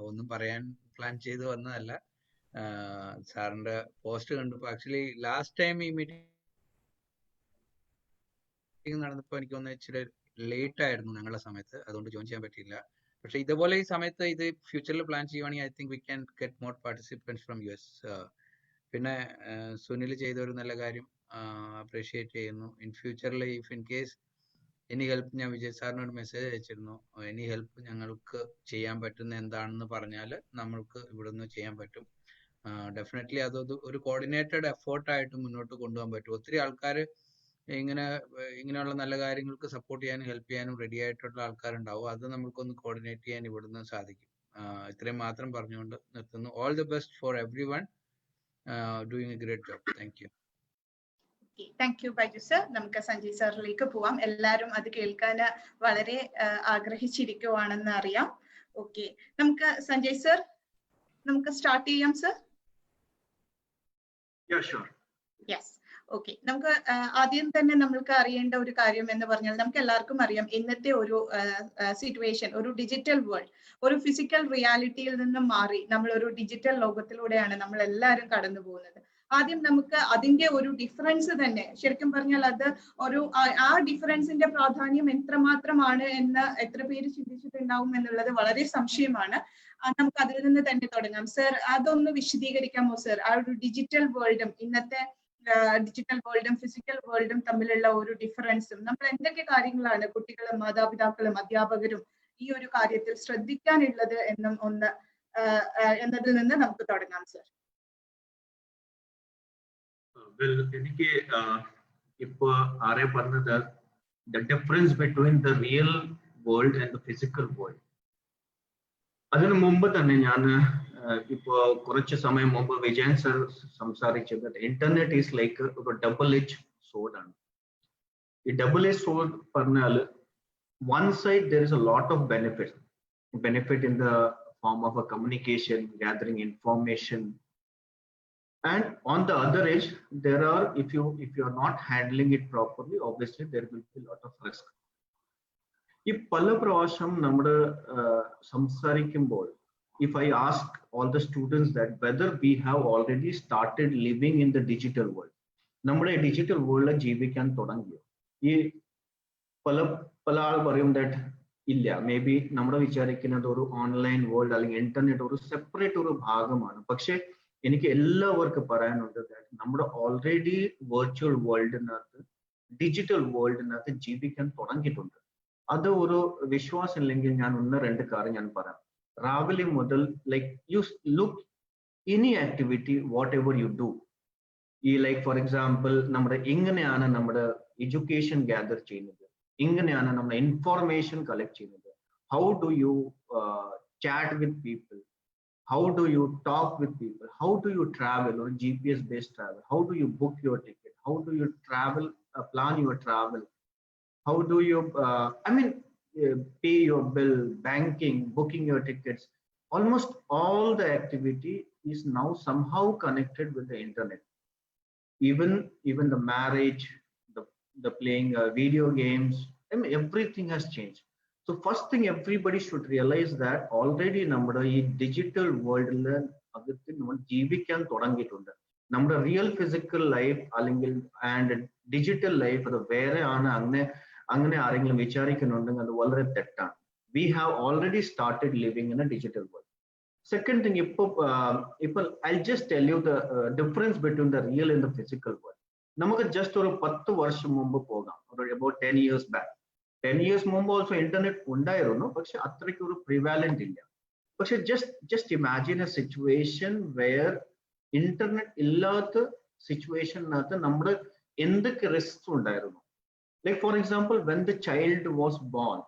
ഒന്നും പറയാൻ പ്ലാൻ ചെയ്ത് വന്നതല്ല. സാറിന്റെ പോസ്റ്റ് കണ്ടപ്പോ ആക്ച്വലി ലാസ്റ്റ് ടൈം ഈ മീറ്റിംഗ് നടന്നപ്പോ എനിക്ക് ഒന്ന് ഇച്ചിരി ലേറ്റ് ആയിരുന്നു ഞങ്ങളുടെ സമയത്ത്, അതുകൊണ്ട് ജോയിൻ ചെയ്യാൻ പറ്റിയില്ല. പക്ഷെ ഇതുപോലെ ഈ സമയത്ത് ഇത് ഫ്യൂച്ചറിൽ പ്ലാൻ ചെയ്യുവാണെങ്കിൽ I think we can get more participants from US. പിന്നെ സുനിൽ ചെയ്ത ഒരു നല്ല കാര്യം അപ്രീഷിയേറ്റ് ചെയ്യുന്നു. ഇൻ ഫ്യൂച്ചറിൽ if in case any help, ഞാൻ വിജയ് സാറിനോട് മെസ്സേജ് അയച്ചിരുന്നു, എനി ഹെൽപ്പ് ഞങ്ങൾക്ക് ചെയ്യാൻ പറ്റുന്ന എന്താണെന്ന് പറഞ്ഞാൽ നമ്മൾക്ക് ഇവിടുന്ന് ചെയ്യാൻ പറ്റും. ഡെഫിനറ്റ്ലി ഒരു കോർഡിനേറ്റഡ് എഫേർട്ടായിട്ട് മുന്നോട്ട് കൊണ്ടുപോകാൻ പറ്റും. ഒത്തിരി ആൾക്കാർ ഇങ്ങനെയുള്ള നല്ല കാര്യങ്ങൾക്ക് സപ്പോർട്ട് ചെയ്യാനും ഹെൽപ്പ് ചെയ്യാനും റെഡി ആയിട്ടുള്ള ആൾക്കാരുണ്ടാവും. അത് നമുക്കൊന്ന് കോർഡിനേറ്റ് ചെയ്യാൻ ഇവിടുന്ന് സാധിക്കും. ഇത്രയും മാത്രം പറഞ്ഞുകൊണ്ട് നിർത്തുന്നു. All the best for every one doing A great job. Thank you. Thank you Baiju sir. നമുക്ക് സഞ്ജയ് സാറിലേക്ക് പോവാം. എല്ലാവരും അത് കേൾക്കാൻ വളരെ ആഗ്രഹിച്ചിരിക്കുവാണെന്ന് അറിയാം. ഓക്കെ, നമുക്ക് സഞ്ജയ് സർ നമുക്ക് സ്റ്റാർട്ട് ചെയ്യാം സർ. Yes, okay. നമുക്ക് ആദ്യം തന്നെ നമ്മൾക്ക് അറിയേണ്ട ഒരു കാര്യം എന്ന് പറഞ്ഞാൽ, നമുക്ക് എല്ലാവർക്കും അറിയാം ഇന്നത്തെ ഒരു സിറ്റുവേഷൻ, ഒരു ഡിജിറ്റൽ വേൾഡ്, ഒരു ഫിസിക്കൽ റിയാലിറ്റിയിൽ നിന്നും മാറി നമ്മൾ ഒരു ഡിജിറ്റൽ ലോകത്തിലൂടെയാണ് നമ്മൾ എല്ലാവരും കടന്നു പോകുന്നത്. ആദ്യം നമുക്ക് അതിന്റെ ഒരു ഡിഫറൻസ് തന്നെ ശരിക്കും പറഞ്ഞാൽ അത് ആ ഡിഫറൻസിന്റെ പ്രാധാന്യം എത്രമാത്രമാണ് എന്ന് എത്ര പേര് ചിന്തിച്ചിട്ടുണ്ടാവും എന്നുള്ളത് വളരെ സംശയമാണ്. നമുക്ക് അതിൽ നിന്ന് തന്നെ തുടങ്ങാം. സർ, അതൊന്ന് വിശദീകരിക്കാമോ സർ? ആ ഒരു ഡിജിറ്റൽ വേൾഡും ഇന്നത്തെ ഡിജിറ്റൽ വേൾഡും ഫിസിക്കൽ വേൾഡും തമ്മിലുള്ള ഒരു ഡിഫറൻസും നമ്മൾ എന്തൊക്കെ കാര്യങ്ങളാണ് കുട്ടികളും മാതാപിതാക്കളും അധ്യാപകരും ഈ ഒരു കാര്യത്തിൽ ശ്രദ്ധിക്കാനുള്ളത് എന്നതിൽ നിന്ന് നമുക്ക് തുടങ്ങാം സർ. എനിക്ക് ഇപ്പൊ ആരെ പറഞ്ഞത് the difference between the real world and the physical world. അതിനു മുമ്പ് തന്നെ ഞാൻ ഇപ്പോ കുറച്ച് സമയം മുമ്പ് വിജയൻ സർ സംസാരിച്ചത് ഇന്റർനെറ്റ് ഈസ് ലൈക്ക് ഒരു ഡബിൾ എഡ്ജ് സോർഡ് ആണ്. ഈ double-edged sword പറഞ്ഞാൽ one side there is a lot of benefit in the form of a communication, gathering information, and on the other edge there are, if you are not handling it properly, obviously there will be a lot of risk. ഈ പല പ്രാവശ്യം നമ്മുടെ സംസാരിക്കുമ്പോൾ, if I ask all the students that whether we have already started living in the digital world, നമ്മുടെ digital world ജീവിക്കാൻ തുടങ്ങിയോ, ഈ പല ആൾ പറയും that ഇല്ല, മേ ബി നമ്മൾ വിചാരിക്കുന്നത് ഒരു ഓൺലൈൻ വേൾഡ് അല്ലെങ്കിൽ ഇന്റർനെറ്റ് ഒരു സെപ്പറേറ്റ് ഒരു ഭാഗമാണ്. പക്ഷെ എനിക്ക് എല്ലാവർക്കും പറയാനുണ്ട് that നമ്മുടെ ഓൾറെഡി വെർച്വൽ വേൾഡിനകത്ത്, ഡിജിറ്റൽ വേൾഡിനകത്ത് ജീവിക്കാൻ തുടങ്ങിയിട്ടുണ്ട്. അത് ഒരു വിശ്വാസം ഇല്ലെങ്കിൽ ഞാൻ 1-2 കാര്യം ഞാൻ പറയാം. രാവിലെ മുതൽ like you look any activity what ever you do, ഈ ലൈക്ക് ഫോർ എക്സാമ്പിൾ നമ്മുടെ എങ്ങനെയാണ് നമ്മുടെ എഡ്യൂക്കേഷൻ ഗ്യാദർ ചെയ്യുന്നത്, എങ്ങനെയാണ് നമ്മുടെ ഇൻഫോർമേഷൻ കളക്ട് ചെയ്യുന്നത്, how do you chat with people, how do you talk with people, how do you travel or GPS based travel, how do you book your ticket, how do you travel, plan your travel, how do you pay your bill, banking, booking your tickets. Almost all the activity is now somehow connected with the internet. Even the marriage, the playing video games, everything has changed. So first thing everybody should realize that already നമ്മുടെ ഈ ഡിജിറ്റൽ വേൾഡിൽ അകത്ത് നമ്മൾ ജീവിക്കാൻ തുടങ്ങിയിട്ടുണ്ട്. നമ്മുടെ റിയൽ ഫിസിക്കൽ ലൈഫ് അല്ലെങ്കിൽ ആൻഡ് ഡിജിറ്റൽ ലൈഫ് അത് വേറെ ആണ് അങ്ങനെ ആരെങ്കിലും വിചാരിക്കുന്നുണ്ടെങ്കിൽ അത് വളരെ തെറ്റാണ്. We have already started living in a digital world. Second thing, ഇപ്പോൾ I'll just tell you the difference between the real and the physical world. നമുക്ക് ജസ്റ്റ് ഒരു 10 വർഷം മുമ്പ് പോകാം, about 10 years back. 10 years മുമ്പ് ഓൾസോ ഇന്റർനെറ്റ് ഉണ്ടായിരുന്നു, പക്ഷെ അത്രയ്ക്ക് ഒരു പ്രിവാലന്റ് ഇല്ല. പക്ഷെ just imagine A situation where internet ഇല്ലാത്ത സിറ്റുവേഷനകത്ത് നമ്മുടെ എന്തൊക്കെ റിസ്ക് ഉണ്ടായിരുന്നു. Like for example when the child was born,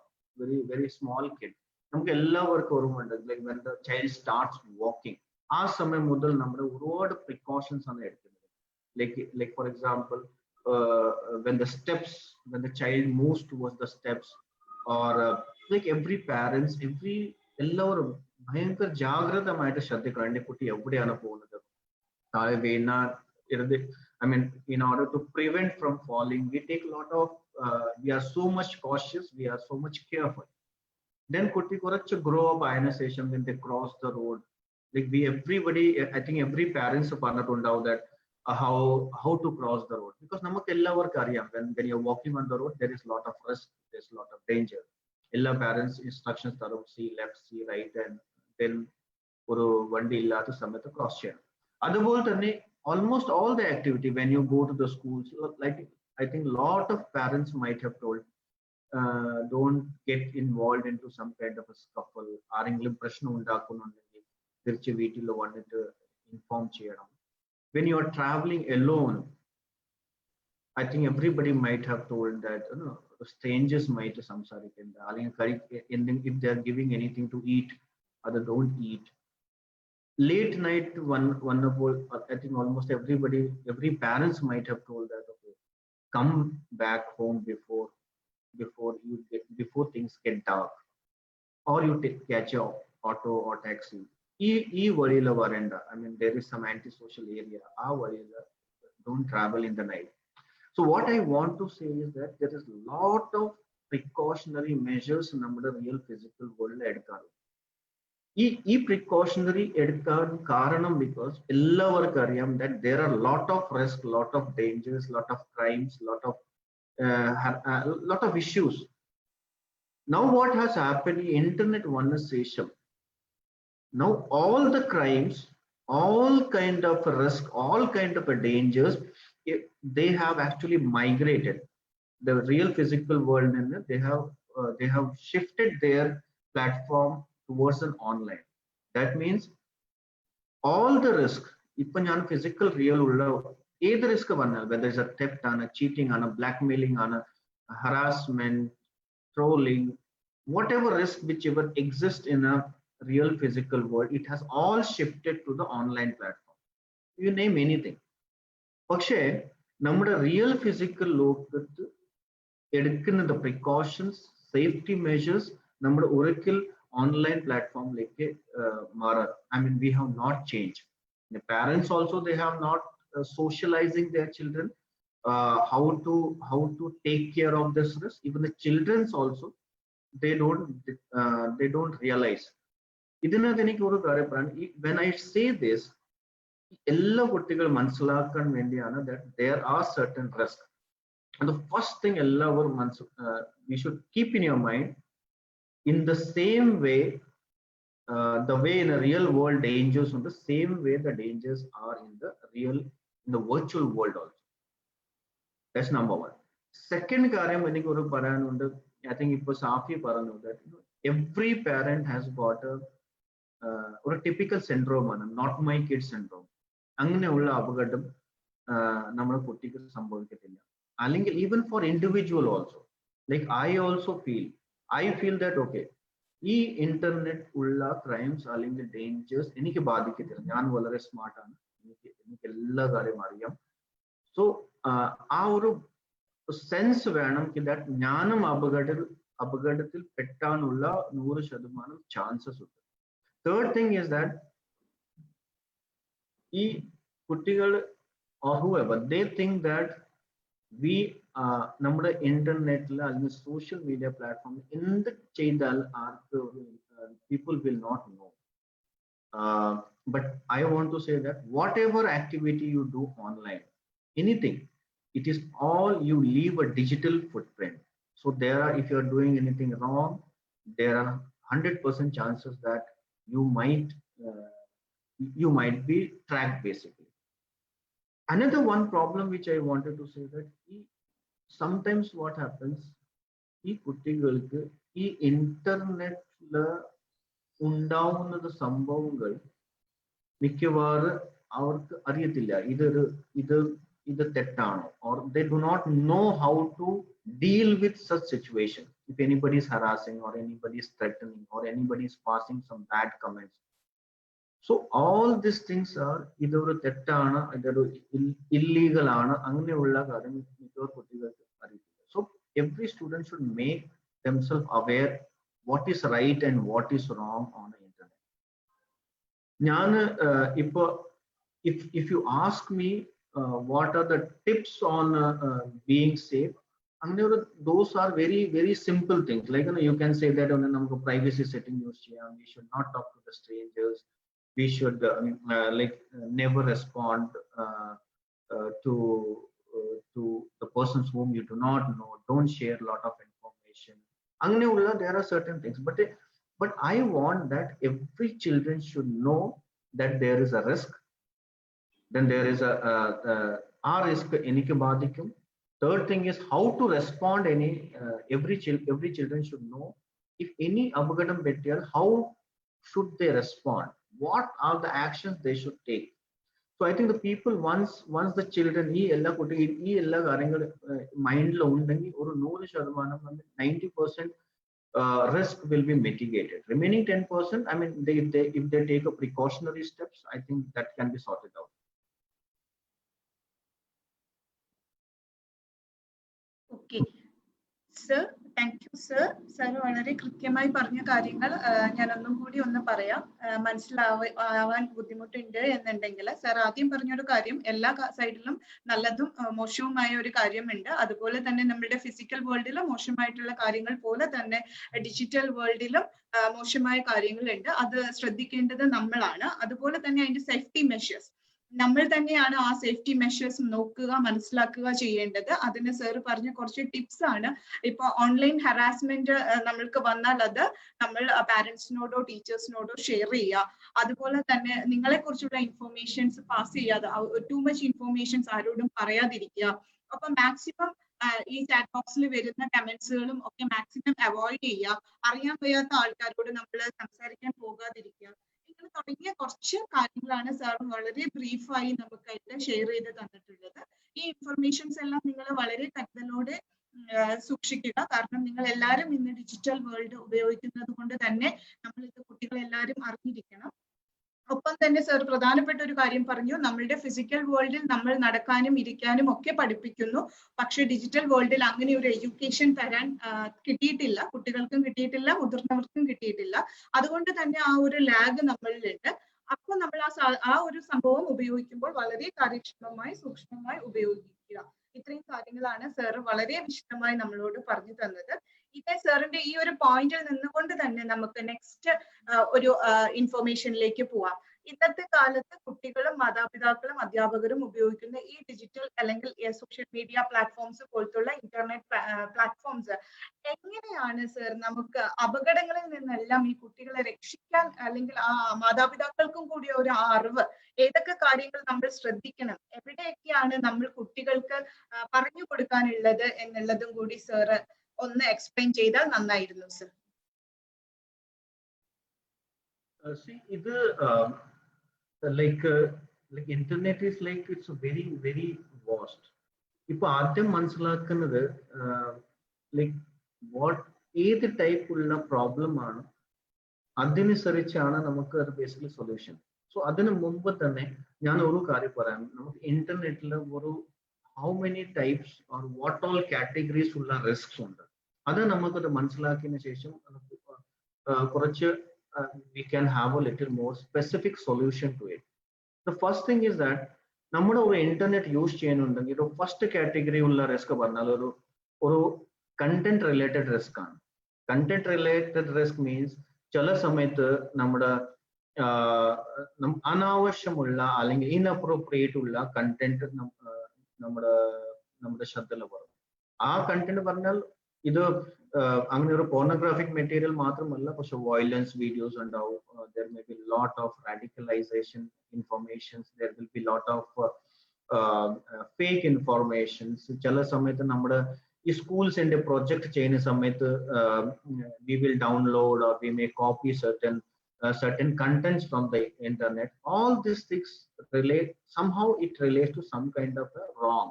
very small kid, നമുക്ക് എല്ലാവർക്കും ഓർമ്മയുണ്ട് like when the child starts walking, ആ സമയം മുതൽ നമ്മുടെ ഒരുപാട് പ്രിക്കോഷൻസ് ആണ് എടുക്കുന്നത്. Like for example when the child moves towards the steps, or like every parents, എല്ലാവരും ഭയങ്കര ജാഗ്രതമായിട്ട് ശ്രദ്ധിക്കണം എന്റെ കുട്ടി എവിടെയാണ് പോകുന്നത്, താഴെ വീണ in order to prevent from falling, we take a lot of we are so much cautious, we are so much careful. Then kutti korchu grow up ayana session when they cross the road, like everybody, I think every parents പറഞ്ഞിട്ടുണ്ടാവും that how to cross the road, because നമുക്ക് എല്ലാവർക്കും അറിയാം when you're walking on the road there is a lot of risk, there's a lot of danger. എല്ലാ parents instructions തരും, see left, see right, and then ഒരു വണ്ടി ഇല്ലാത്ത സമയത്ത് ക്രോസ് ചെയ്യണം. അതുപോലെ തന്നെ almost all the activity when you go to the schools, like I think a lot of parents might have told don't get involved into some kind of a scuffle, ആരെങ്കിലും പ്രശ്നം ഉണ്ടാക്കുന്നുണ്ടെങ്കിൽ തിരിച്ച് വീട്ടിൽ വന്നിട്ട് ഇൻഫോം ചെയ്യണം. When you are traveling alone, I think everybody might have told that strangers might samsarikenda, if they are giving anything to eat, other don't eat. Late night, one of all, I think almost every parents might have told that, okay, come back home before things get dark, or you catch a auto or taxi. ഈ വഴിയില വരണ്ട, there is some antisocial area, ആ വഴിയില don't travel in the night. So what I want to say is that there is a lot of precautionary measures നമ്മുടെ real physical world എടുക്കാറ്. ഈ precautionary എടുക്കാൻ കാരണം because എല്ലാവർക്കും അറിയാം that there are lot of risk, lot of dangers, lot of crimes, lot of issues. Now what has happened, internet വന്ന ശേഷം now all the crimes, all kind of risk, all kind of dangers, they have actually migrated the real physical world, and they have shifted their platform towards an online. That means all the risk, ipo njan physical real ulla ed risk vannal, whether it's a theft ana, cheating ana, blackmailing ana, harassment, trolling, whatever risk whichever exists in a real physical world, it has all shifted to the online platform. You name anything. പക്ഷേ നമ്മുടെ റിയൽ ഫിസിക്കൽ ലോകത്ത് എടുക്കുന്ന പ്രിക്കോഷൻസ് സേഫ്റ്റി മെഷേഴ്സ് നമ്മുടെ ഒരിക്കൽ ഓൺലൈൻ പ്ലാറ്റ്ഫോമിലേക്ക് മാറാം. I mean, we have not changed. The parents also, they have not socializing their children how to take care of this risk. Even the children's also, they don't realize. ഇതിനകത്ത് എനിക്ക് ഒരു കാര്യം പറയാൻ, when I say this, എല്ലാ കുട്ടികൾ മനസ്സിലാക്കാൻ വേണ്ടിയാണ് that there are certain risks. And the first thing എല്ലാവരും we should keep in your mind, in the same way, the way in a real world dangers, in the same way the dangers are in the virtual world also. That's number one. Second karyam enikku oru parayanundu, I think ipo Safi paranju that every parent has got a typical syndrome ആണ്, not my kid syndrome. അങ്ങനെയുള്ള അപകടം നമ്മുടെ കുട്ടിക്ക് സംഭവിക്കത്തില്ല. അല്ലെങ്കിൽ even for individual also, like I feel that okay, ഈ ഇന്റർനെറ്റ് ഉള്ള ക്രൈംസ് അല്ലെങ്കിൽ ഡേഞ്ചേഴ്സ് എനിക്ക് ബാധിക്കത്തില്ല, ഞാൻ വളരെ സ്മാർട്ട് ആണ്, എനിക്ക് എല്ലാ കാര്യം അറിയാം. സോ ആ ഒരു സെൻസ് വേണം ദാറ്റ് ഞാനും അപകടത്തിൽ പെട്ടാനുള്ള 100% ചാൻസസ് ഉണ്ട്. തേർഡ് തിങ് ഈസ് ദാറ്റ് ഈ കുട്ടികൾ or whoever, they think that we നമ്മുടെ ഇന്റർനെറ്റിൽ അല്ലെങ്കിൽ സോഷ്യൽ മീഡിയ പ്ലാറ്റ്ഫോമിൽ എന്ത് ചെയ്താൽ ആർക്ക് people will not know. But I want to say that whatever activity you do online, anything, it is all, you leave a digital footprint. So there are, if you are doing anything wrong, there are 100% chances that you might be tracked basically. Another one problem which I wanted to say that sometimes what happens, ഈ കുട്ടികൾക്ക് ഈ ഇന്റർനെറ്റില് ഉണ്ടാവുന്ന സംഭവങ്ങൾ മിക്കവാറും അവർക്ക് അറിയത്തില്ല ഇത് തെറ്റാണോ, or they do not know how to deal with such situation. If anybody is harassing or anybody is threatening or anybody is passing some bad comments, so all these things are ഇതൊരു തെറ്റാണ്, ഇതൊരു ഇല്ലീഗൽ ആണ്, അങ്ങനെയുള്ള കാര്യം മിക്കവാറും കുട്ടികൾക്ക് അറിയത്തില്ല. So every student should make themselves aware what is right and what is wrong on the internet. ഞാൻ ഇപ്പൊ if you ask me what are the tips on being safe, those are very very simple things. Like you can say that നമുക്ക് privacy setting use ചെയ്യാം, we should not talk to the strangers, we should never respond to the persons whom you do not know, don't share a lot of information. There are certain things, but I want that every children should know that there is a risk, then there is a risk enikku baadhikkum. Third thing is how to respond. Every children should know if any abagadam pettiyal, how should they respond, what are the actions they should take. So I think the people, once the children ee ella കാര്യങ്ങൾ മൈൻഡിൽ ഉണ്ടെങ്കിൽ ഒരു 100% 90% risk will be mitigated. Remaining 10%, I mean, if they take a precautionary steps, I think that can be sorted out. Okay, sir, thank you sir. Sir വളരെ കൃത്യമായി പറഞ്ഞ കാര്യങ്ങൾ ഞാൻ ഒന്നും കൂടി ഒന്ന് പറയാം, മനസ്സിലാവാൻ ബുദ്ധിമുട്ടുണ്ട് എന്നുണ്ടെങ്കിൽ. സർ ആദ്യം പറഞ്ഞൊരു കാര്യം, എല്ലാ സൈഡിലും നല്ലതും മോശവുമായ ഒരു കാര്യമുണ്ട്. അതുപോലെ തന്നെ നമ്മുടെ ഫിസിക്കൽ വേൾഡിലും മോശമായിട്ടുള്ള കാര്യങ്ങൾ പോലെ തന്നെ ഡിജിറ്റൽ വേൾഡിലും മോശമായ കാര്യങ്ങളുണ്ട്. അത് ശ്രദ്ധിക്കേണ്ടത് നമ്മളാണ്. അതുപോലെ തന്നെ അതിന്റെ സേഫ്റ്റി മെഷേഴ്സ് നമ്മൾ തന്നെയാണ് ആ സേഫ്റ്റി മെഷേഴ്സ് നോക്കുക, മനസ്സിലാക്കുക ചെയ്യേണ്ടത്. അതിന് സാർ പറഞ്ഞ കുറച്ച് ടിപ്സ് ആണ്. ഇപ്പൊ ഓൺലൈൻ ഹറാസ്മെന്റ് നമ്മൾക്ക് വന്നാൽ അത് നമ്മൾ പാരന്റ്സിനോടോ ടീച്ചേഴ്സിനോടോ ഷെയർ ചെയ്യുക. അതുപോലെ തന്നെ നിങ്ങളെ കുറിച്ചുള്ള ഇൻഫോർമേഷൻസ് പാസ് ചെയ്യാതെ, ടു മച്ച് ഇൻഫോർമേഷൻസ് ആരോടും പറയാതിരിക്കുക. അപ്പൊ മാക്സിമം ഈ ചാറ്റ് ബോക്സിൽ വരുന്ന കമന്റ്സുകളും ഒക്കെ മാക്സിമം അവോയ്ഡ് ചെയ്യുക. അറിയാൻ വയ്യാത്ത ആൾക്കാരോട് നമ്മൾ സംസാരിക്കാൻ പോകാതിരിക്കുക. ഇങ്ങനെ തുടങ്ങിയ കുറച്ച് കാര്യങ്ങളാണ് സാർ വളരെ ബ്രീഫായി നമുക്കായിട്ട് ഷെയർ ചെയ്ത് തന്നിട്ടുള്ളത്. ഈ ഇൻഫർമേഷൻസ് എല്ലാം നിങ്ങൾ വളരെ കരുതലോടെ സൂക്ഷിക്കുക. കാരണം നിങ്ങൾ എല്ലാവരും ഇന്ന് ഡിജിറ്റൽ വേൾഡ് ഉപയോഗിക്കുന്നത് കൊണ്ട് തന്നെ നമ്മൾ ഇത് കുട്ടികൾ എല്ലാവരും അറിഞ്ഞിരിക്കണം. ഒപ്പം തന്നെ സർ പ്രധാനപ്പെട്ട ഒരു കാര്യം പറഞ്ഞു, നമ്മളുടെ ഫിസിക്കൽ വേൾഡിൽ നമ്മൾ നടക്കാനും ഇരിക്കാനും ഒക്കെ പഠിപ്പിക്കുന്നു, പക്ഷെ ഡിജിറ്റൽ വേൾഡിൽ അങ്ങനെ ഒരു എഡ്യൂക്കേഷൻ തരാൻ കിട്ടിയിട്ടില്ല, കുട്ടികൾക്കും കിട്ടിയിട്ടില്ല, മുതിർന്നവർക്കും കിട്ടിയിട്ടില്ല. അതുകൊണ്ട് തന്നെ ആ ഒരു ലാഗ് നമ്മളിലുണ്ട്. അപ്പോൾ നമ്മൾ ആ ഒരു സംഭവം ഉപയോഗിക്കുമ്പോൾ വളരെ കാര്യക്ഷമമായി സൂക്ഷ്മമായി ഉപയോഗിക്കുക. ഇത്രയും കാര്യങ്ങളാണ് സാർ വളരെ വിശദമായി നമ്മളോട് പറഞ്ഞു തന്നത്. ഇതേ സാറിന്റെ ഈ ഒരു പോയിന്റിൽ നിന്നുകൊണ്ട് തന്നെ നമുക്ക് നെക്സ്റ്റ് ഒരു ഇൻഫർമേഷനിലേക്ക് പോവാം. ഇന്നത്തെ കാലത്ത് കുട്ടികളും മാതാപിതാക്കളും അധ്യാപകരും ഉപയോഗിക്കുന്ന ഈ ഡിജിറ്റൽ അല്ലെങ്കിൽ സോഷ്യൽ മീഡിയ പ്ലാറ്റ്ഫോംസ് പോലത്തുള്ള ഇന്റർനെറ്റ് പ്ലാറ്റ്ഫോംസ് എങ്ങനെയാണ് സർ നമുക്ക് അപകടങ്ങളിൽ നിന്നെല്ലാം ഈ കുട്ടികളെ രക്ഷിക്കാൻ, അല്ലെങ്കിൽ ആ മാതാപിതാക്കൾക്കും കൂടി ഒരു അറിവ്, ഏതൊക്കെ കാര്യങ്ങൾ നമ്മൾ ശ്രദ്ധിക്കണം, എവിടെയൊക്കെയാണ് നമ്മൾ കുട്ടികൾക്ക് പറഞ്ഞു കൊടുക്കാനുള്ളത് എന്നുള്ളതും കൂടി സർ ഒന്ന് എക്സ്പ്ലെയിൻ ചെയ്താൽ നന്നായിരുന്നു സർ. See, ഇത് like internet is like it's very very vast. ഇപ്പൊ ആദ്യം മനസ്സിലാക്കുന്നത് ലൈക്ക് ഏത് ടൈപ്പ് ഉള്ള പ്രോബ്ലം ആണ് അതനുസരിച്ചാണ് നമുക്ക് അത് ബേസിക്കലി സൊല്യൂഷൻ. സോ അതിന് മുമ്പ് തന്നെ ഞാൻ ഒരു കാര്യം പറയാം. നമുക്ക് ഇന്റർനെറ്റിൽ ഒരു how many types or what all categories ഉള്ള റിസ്ക്സ് ഉണ്ട്. അത് നമുക്കത് മനസ്സിലാക്കിയതിനു ശേഷം കുറച്ച് we can have a little more specific solution to it. The first thing is that നമ്മുടെ ഒരു ഇന്റർനെറ്റ് യൂസ് ചെയ്യുന്നുണ്ടെങ്കിൽ ഒരു ഫസ്റ്റ് കാറ്റഗറി ഉള്ള റിസ്ക് പറഞ്ഞാൽ ഒരു കണ്ടന്റ് റിലേറ്റഡ് റിസ്ക് ആണ്. കണ്ടന്റ് റിലേറ്റഡ് റിസ്ക് മീൻസ് ചില സമയത്ത് നമ്മുടെ അനാവശ്യമുള്ള അല്ലെങ്കിൽ ഇൻഅപ്രോപ്രിയേറ്റ് ഉള്ള കണ്ടന്റ് നമ്മുടെ ശ്രദ്ധയിൽ വരും. ആ കണ്ടന്റ് പറഞ്ഞാൽ ഇത് അങ്ങനെ ഒരു പോർണോഗ്രാഫിക് മെറ്റീരിയൽ മാത്രമല്ല, പക്ഷെ വയലൻസ് വീഡിയോസ് ഉണ്ടാവും. there may be lot of radicalization informations, there will be lot of fake informations. ചില സമയത്ത് നമ്മുടെ ഈ സ്കൂൾസിന്റെ പ്രൊജക്ട് ചെയ്യുന്ന സമയത്ത് we will download or we may copy certain contents from the internet. All these things relate somehow, it relates to some kind of a wrong.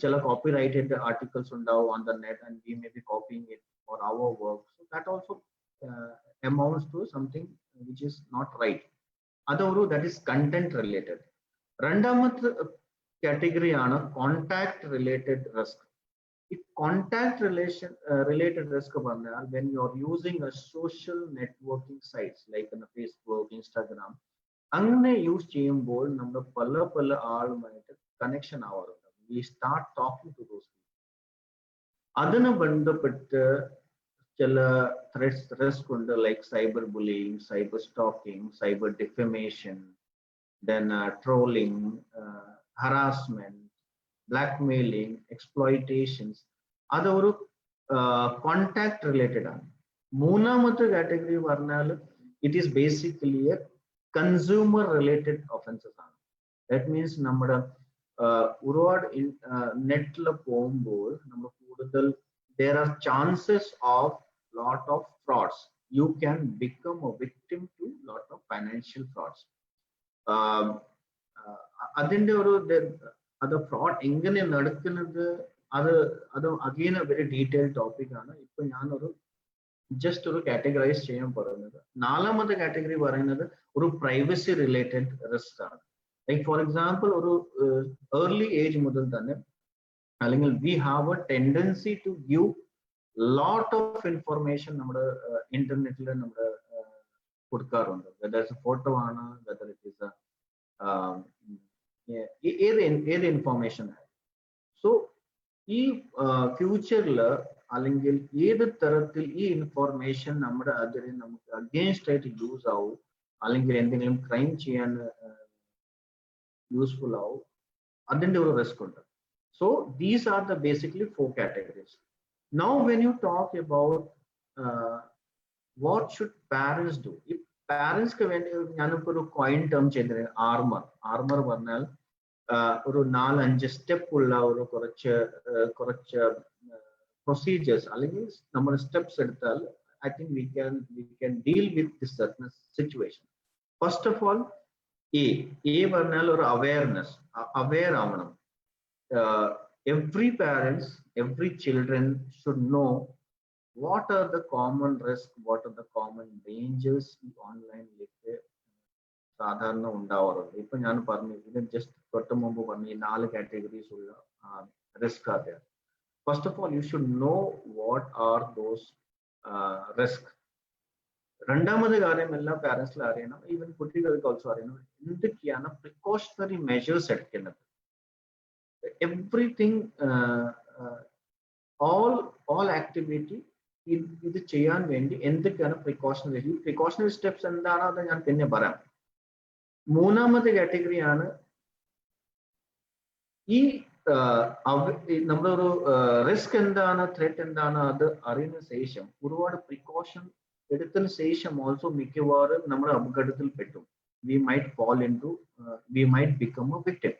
ചില copyrighted articles ഉണ്ടാവും on the net and we may be copying it for our work. So that also amounts to something which is not right. അതൊരു that is content related. രണ്ടാമത്തെ കാറ്റഗറി ആണ് contact related risk. ഈ contact related risk പറഞ്ഞാൽ when you are using a social networking sites like Facebook, Instagram, അങ്ങനെ യൂസ് ചെയ്യുമ്പോൾ നമ്മൾ പല ആളുമായിട്ട് connection ആവാറുണ്ട്. We start talking to those people. അതിന് ബന്ധപ്പെട്ട് ചില റിസ്ക് ഉണ്ട്, like cyber bullying, cyber stocking, cyber defamation, then trolling, harassment, blackmailing, exploitations. അതൊരു കോണ്ടാക്ട് റിലേറ്റഡ് ആണ്. മൂന്നാമത്തെ കാറ്റഗറി പറഞ്ഞാൽ it is basically A consumer related offences ആണ്. ദാറ്റ് മീൻസ് നമ്മുടെ ഒരുപാട് നെറ്റിൽ പോകുമ്പോൾ നമ്മൾ കൂടുതൽ there are chances of lot of frauds. You can become a victim to lot of financial frauds. അതിന്റെ ഒരു അത് ഫ്രോഡ് എങ്ങനെ നടക്കുന്നത് അത് again A very detailed topic ആണ്. ഇപ്പൊ ഞാനൊരു ജസ്റ്റ് ഒരു കാറ്റഗറൈസ് ചെയ്യാൻ പറയുന്നത്. നാലാമത്തെ കാറ്റഗറി പറയുന്നത് ഒരു പ്രൈവസി റിലേറ്റഡ് റിസ്ക് ആണ്. ലൈക്ക് ഫോർ എക്സാമ്പിൾ ഒരു ഏർലി ഏജ് മുതൽ തന്നെ അല്ലെങ്കിൽ we have a tendency to give lot of information നമ്മുടെ ഇന്റർനെറ്റിൽ നമ്മുടെ കൊടുക്കാറുണ്ട്. വെദർ ഇറ്റ്സ് ഫോട്ടോ ആണ്, വെദർ ഇറ്റ് ഈസ് ഏത് ഇൻഫർമേഷൻ ആണ്. സോ ഈ ഫ്യൂച്ചറിൽ അല്ലെങ്കിൽ ഏത് തരത്തിൽ ഈ ഇൻഫർമേഷൻ നമ്മുടെ അതിന് നമുക്ക് അഗെയിൻസ്റ്റ് ആയിട്ട് യൂസ് ആവും അല്ലെങ്കിൽ എന്തെങ്കിലും ക്രൈം ചെയ്യാൻ യൂസ്ഫുൾ ആവും, അതിന്റെ ഒരു റിസ്ക് ഉണ്ട്. So these are the basically 4 categories. Now when you talk about what should parents do, if parents ke vendi ഞാനിപ്പോ ഒരു കോയിൻ ടേം ചെയ്തത് ആർമർ പറഞ്ഞാൽ ഒരു 4-5 സ്റ്റെപ്പ് ഉള്ള ഒരു കുറച്ച് പ്രൊസീജിയേഴ്സ് അല്ലെങ്കിൽ നമ്മൾ സ്റ്റെപ്സ് എടുത്താൽ I think we can deal with this certain situation. First of all, A പറഞ്ഞാൽ ഒരു അവയർനെസ്, അവെയർ ആവണം. Every parents, every children should know what are the common risks, what are the common dangers online സാധാരണ ഉണ്ടാവാറുണ്ട്. ഇപ്പൊ ഞാൻ പറഞ്ഞു ഇത് ജസ്റ്റ് തൊട്ട് മുമ്പ് പറഞ്ഞു ഈ 4 കാറ്റഗറീസ് ഉള്ള റിസ്ക് ആണ്. First of all you should know what are those risk. രണ്ടാമത് കാര്യം എല്ലാ പാരന്റ്സിലും അറിയണം, ഈവൻ കുട്ടികൾക്ക് ഓൾസോ അറിയണം എന്തൊക്കെയാണ് പ്രിക്കോഷണറി മെഷേഴ്സ് എടുക്കുന്നത്. എവ്രിതിങ് ഓൾ ആക്ടിവിറ്റി ഇത് ചെയ്യാൻ വേണ്ടി എന്തൊക്കെയാണ് പ്രിക്കോഷണറി സ്റ്റെപ്സ് എന്താണോ അത് ഞാൻ പിന്നെ പറയാം. മൂന്നാമത്തെ കാറ്റഗറിയാണ് ഈ നമ്മുടെ ഒരു റിസ്ക് എന്താണ്, ത്രെറ്റ് എന്താണ് അത് അറിയുന്ന ശേഷം ഒരുപാട് പ്രിക്കോഷൻ എടുത്തതിന് ശേഷം ഓൾസോ മിക്കവാറും നമ്മുടെ അപകടത്തിൽ പെട്ടും. We might become a victim.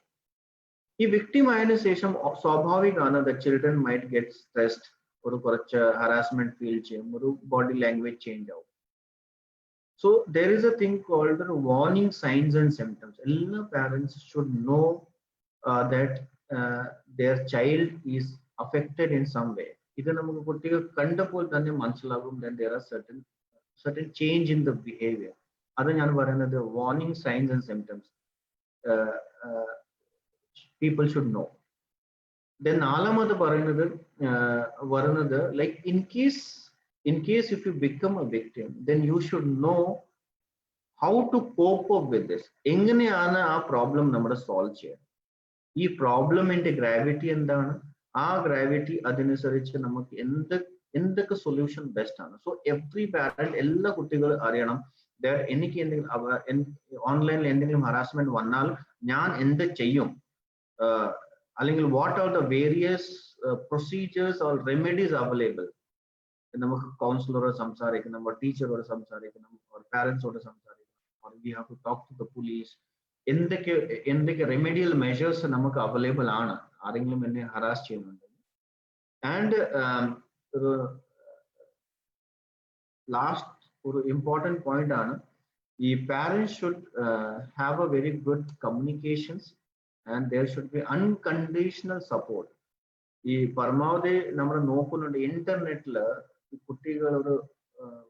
ഈ വിക്ടിം ആയതിനു ശേഷം സ്വാഭാവികമാണ് the children might get stressed, ഒരു കുറച്ച് ഹറാസ്മെന്റ് ഫീൽ ചെയ്യും, ഒരു ബോഡി ലാംഗ്വേജ് ചേഞ്ച് ആവും. So there is a thing called warning signs and symptoms. എല്ലാ parents should know that their child is affected in some way. ഇത് നമുക്ക് കുട്ടികൾ കണ്ടപ്പോൾ തന്നെ മനസ്സിലാകും that there are certain change in the behavior. അത് ഞാൻ പറയുന്നത് warning signs and symptoms people should know. Then നാലാമത് പറയുന്നത് like in case if you become a victim, then you should know how to cope up with this. എങ്ങനെയാണ് ആ പ്രോബ്ലം നമ്മുടെ സോൾവ് ചെയ്യുക, ഈ പ്രോബ്ലമിന്റെ ഗ്രാവിറ്റി എന്താണ്, ആ ഗ്രാവിറ്റി അതനുസരിച്ച് നമുക്ക് എന്തൊക്കെ സൊല്യൂഷൻ ബെസ്റ്റ് ആണ്. സോ എവ്രി പാരന്റ്, എല്ലാ കുട്ടികളും അറിയണം എനിക്ക് എന്തെങ്കിലും ഓൺലൈനിൽ എന്തെങ്കിലും ഹറാസ്മെന്റ് വന്നാൽ ഞാൻ എന്ത് ചെയ്യും, അല്ലെങ്കിൽ what are the various procedures or remedies available. നമുക്ക് കൗൺസിലറോട് സംസാരിക്കണം, ടീച്ചറോട് സംസാരിക്കണം, പാരന്റ്സോട് സംസാരിക്കണം, we have to talk to the police. എന്തൊക്കെ റെമഡിയൽ മെഷേഴ്സ് നമുക്ക് അവൈലബിൾ ആണ് ആരെങ്കിലും എന്നെ ഹറാസ് ചെയ്യുന്നുണ്ടെങ്കിൽ. ആൻഡ് ഒരു ലാസ്റ്റ് ഒരു ഇമ്പോർട്ടൻറ്റ് പോയിന്റ് ആണ്, ഈ parents should have A very good communications and there should be unconditional support. ഈ പരമാവധി നമ്മൾ നോക്കുന്നുണ്ട് ഇന്റർനെറ്റിൽ കുട്ടികൾ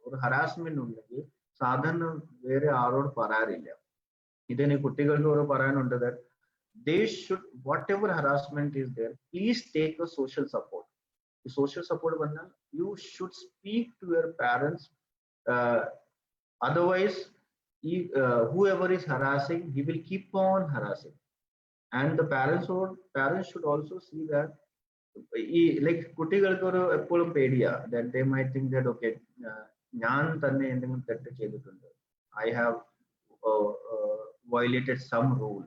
ഒരു ഹറാസ്മെന്റ് ഉണ്ടെങ്കിൽ സാധാരണ വേറെ ആരോട് പറയാറില്ല. ഇതിന് കുട്ടികൾക്ക് ഒരു പറയാനുണ്ട് that they should, whatever harassment is there, please take a social support. The social support പറഞ്ഞാൽ you should speak to your parents. Otherwise whoever is harassing, he will keep on harassing. And the parents should also see that like കുട്ടികൾക്ക് ഒരു എപ്പോഴും പേടിയാ that they might think that okay ഞാൻ തന്നെ എന്തെങ്കിലും തെറ്റ് ചെയ്തിട്ടുണ്ട്, I have violated some rule,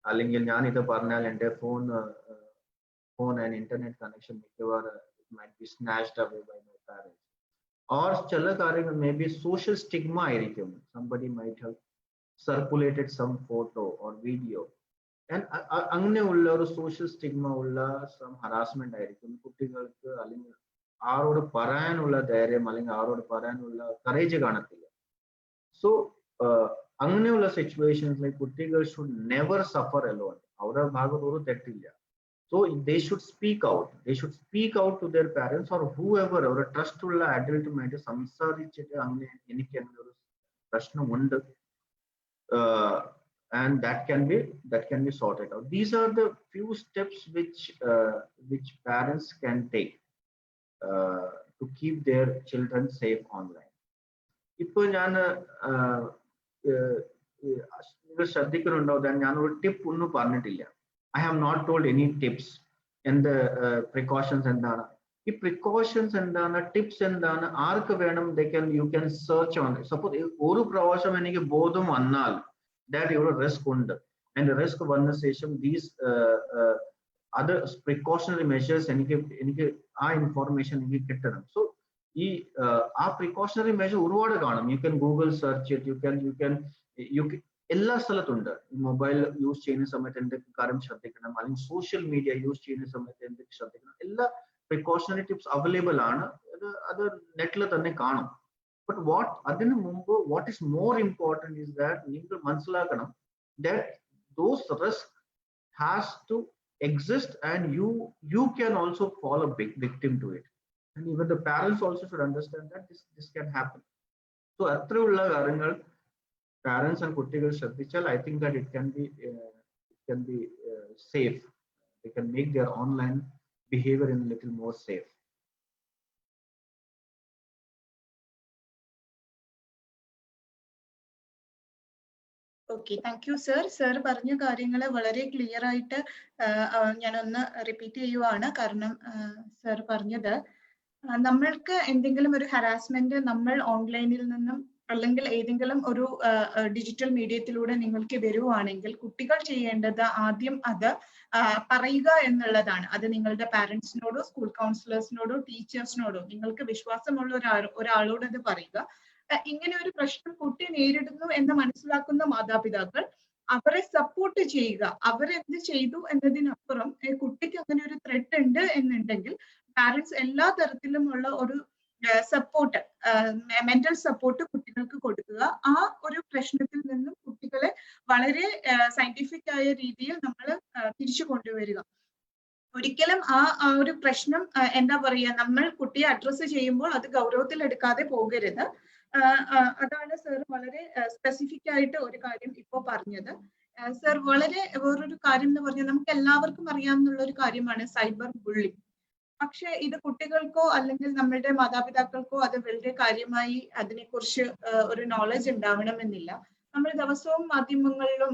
അല്ലെങ്കിൽ ഞാൻ ഇത് പറഞ്ഞാൽ എൻ്റെ ഫോൺ ആൻഡ് ഇന്റർനെറ്റ് കണക്ഷൻ മിക്കവാറും might be snatched away by my parents. Or ചില കാര്യങ്ങൾ മേ ബി സോഷ്യൽ സ്റ്റിഗ്മ ആയിരിക്കും, somebody might have circulated some photo or video, and അങ്ങനെയുള്ള ഒരു സോഷ്യൽ സ്റ്റിഗ്മ ഉള്ള സം ഹറാസ്മെന്റ് ആയിരിക്കും. കുട്ടികൾക്ക് അല്ലെങ്കിൽ ആരോട് പറയാനുള്ള ധൈര്യം അല്ലെങ്കിൽ ആരോട് പറയാനുള്ള കറേജ് കാണത്തില്ല. സോ അങ്ങനെയുള്ള സിറ്റുവേഷൻസിൽ കുട്ടികൾ ഷുഡ് നെവർ സഫർ അലോൺ. അവരുടെ ഭാഗത്ത് ഒരു തെറ്റില്ല. So they should speak out to their parents or whoever. ഒരു ട്രസ്റ്റ് ഉള്ള അഡൽട്ടുമായിട്ട് സംസാരിച്ചിട്ട് അങ്ങനെ എനിക്ക് അങ്ങനെ ഒരു പ്രശ്നമുണ്ട്, and that can be sorted out. These are the few steps which parents can take to keep their children safe online. ഇപ്പൊ ഞാൻ നിങ്ങൾ ശ്രദ്ധിക്കുന്നുണ്ടാവും, ഞാനൊരു ടിപ്പ് ഒന്നും പറഞ്ഞിട്ടില്ല. I have not told any tips. എന്ത് പ്രിക്കോഷൻസ് എന്താണ്, ഈ പ്രിക്കോഷൻസ് എന്താണ്, ടിപ്സ് എന്താണ്, ആർക്ക് വേണം you can search on. Suppose ഒരു പ്രാവശ്യം എനിക്ക് ബോധം വന്നാൽ that ഇവിടെ റിസ്ക് ഉണ്ട്, ആൻഡ് റിസ്ക് വന്ന ശേഷം ദീസ് അതർ പ്രിക്കോഷണറി മെഷേഴ്സ് എനിക്ക് ആ ഇൻഫോർമേഷൻ എനിക്ക് കിട്ടണം. സോ ഈ ആ പ്രിക്കോഷണറി മെഷർ ഒരുപാട് കാണും. You can Google search it, you can എല്ലാ സ്ഥലത്തുണ്ട്. മൊബൈൽ യൂസ് ചെയ്യുന്ന സമയത്ത് എന്തൊക്കെ കാര്യം ശ്രദ്ധിക്കണം, അല്ലെങ്കിൽ സോഷ്യൽ മീഡിയ യൂസ് ചെയ്യുന്ന സമയത്ത് എന്തൊക്കെ ശ്രദ്ധിക്കണം, എല്ലാ പ്രിക്കോഷണറി ടിപ്സ് അവൈലബിൾ ആണ്. അത് നെറ്റിൽ തന്നെ കാണും. But അതിനു മുമ്പ് what is more important is that നിങ്ങൾ മനസ്സിലാക്കണം that those risks has to exist and you can also fall a big victim to it, and even the parents also should understand that this can happen. So അത്രയുള്ള കാര്യങ്ങൾ parents and കുട്ടികൾ ശ്രദ്ധിച്ചാൽ I think that it can be safe. They can make their online behavior in a little more safe. Okay, thank you sir. Sir പറഞ്ഞ കാര്യങ്ങൾ വളരെ ക്ലിയർ ആയിട്ട് ഞാനൊന്ന് റിപ്പീറ്റ് ചെയ്യുവാണ്. കാരണം സർ പറഞ്ഞത് നമ്മൾക്ക് എന്തെങ്കിലും ഒരു ഹരാസ്മെന്റ് നമ്മൾ ഓൺലൈനിൽ നിന്നും അല്ലെങ്കിൽ ഏതെങ്കിലും ഒരു ഡിജിറ്റൽ മീഡിയത്തിലൂടെ നിങ്ങൾക്ക് വരുവാണെങ്കിൽ കുട്ടികൾ ചെയ്യേണ്ടത് ആദ്യം അത് പറയുക എന്നുള്ളതാണ്. അത് നിങ്ങളുടെ പാരന്റ്സിനോടോ സ്കൂൾ കൗൺസിലേഴ്സിനോടോ ടീച്ചേഴ്സിനോടോ നിങ്ങൾക്ക് വിശ്വാസമുള്ള ഒരാളോട് അത് പറയുക. ഇങ്ങനെ ഒരു പ്രശ്നം കുട്ടി നേരിടുന്നു എന്ന് മനസ്സിലാക്കുന്ന മാതാപിതാക്കൾ അവരെ സപ്പോർട്ട് ചെയ്യുക. അവരെന്ത് ചെയ്തു എന്നതിനപ്പുറം കുട്ടിക്ക് അങ്ങനെ ഒരു ത്രെറ്റ് ഉണ്ട് എന്നുണ്ടെങ്കിൽ പാരന്റ്സ് എല്ലാ തരത്തിലുമുള്ള ഒരു സപ്പോർട്ട്, മെന്റൽ സപ്പോർട്ട് കുട്ടികൾക്ക് കൊടുക്കുക. ആ ഒരു പ്രശ്നത്തിൽ നിന്നും കുട്ടികളെ വളരെ സയന്റിഫിക് ആയ രീതിയിൽ നമ്മൾ തിരിച്ചു കൊണ്ടുവരിക. ഒരിക്കലും ആ ഒരു പ്രശ്നം എന്താ പറയാ, നമ്മൾ കുട്ടിയെ അഡ്രസ്സ് ചെയ്യുമ്പോൾ അത് ഗൗരവത്തിൽ എടുക്കാതെ പോകരുത്. അതാണ് സർ വളരെ സ്പെസിഫിക് ആയിട്ട് ഒരു കാര്യം ഇപ്പോ പറഞ്ഞത്. സർ വളരെ വേറൊരു കാര്യം എന്ന് പറഞ്ഞാൽ നമുക്ക് എല്ലാവർക്കും അറിയാവുന്ന ഒരു കാര്യമാണ് സൈബർ ബുള്ളിങ്. പക്ഷെ ഇത് കുട്ടികൾക്കോ അല്ലെങ്കിൽ നമ്മളുടെ മാതാപിതാക്കൾക്കോ അത് വളരെ കാര്യമായി അതിനെക്കുറിച്ച് ഒരു നോളജ് ഉണ്ടാവണമെന്നില്ല. നമ്മൾ ദിവസവും മാധ്യമങ്ങളിലും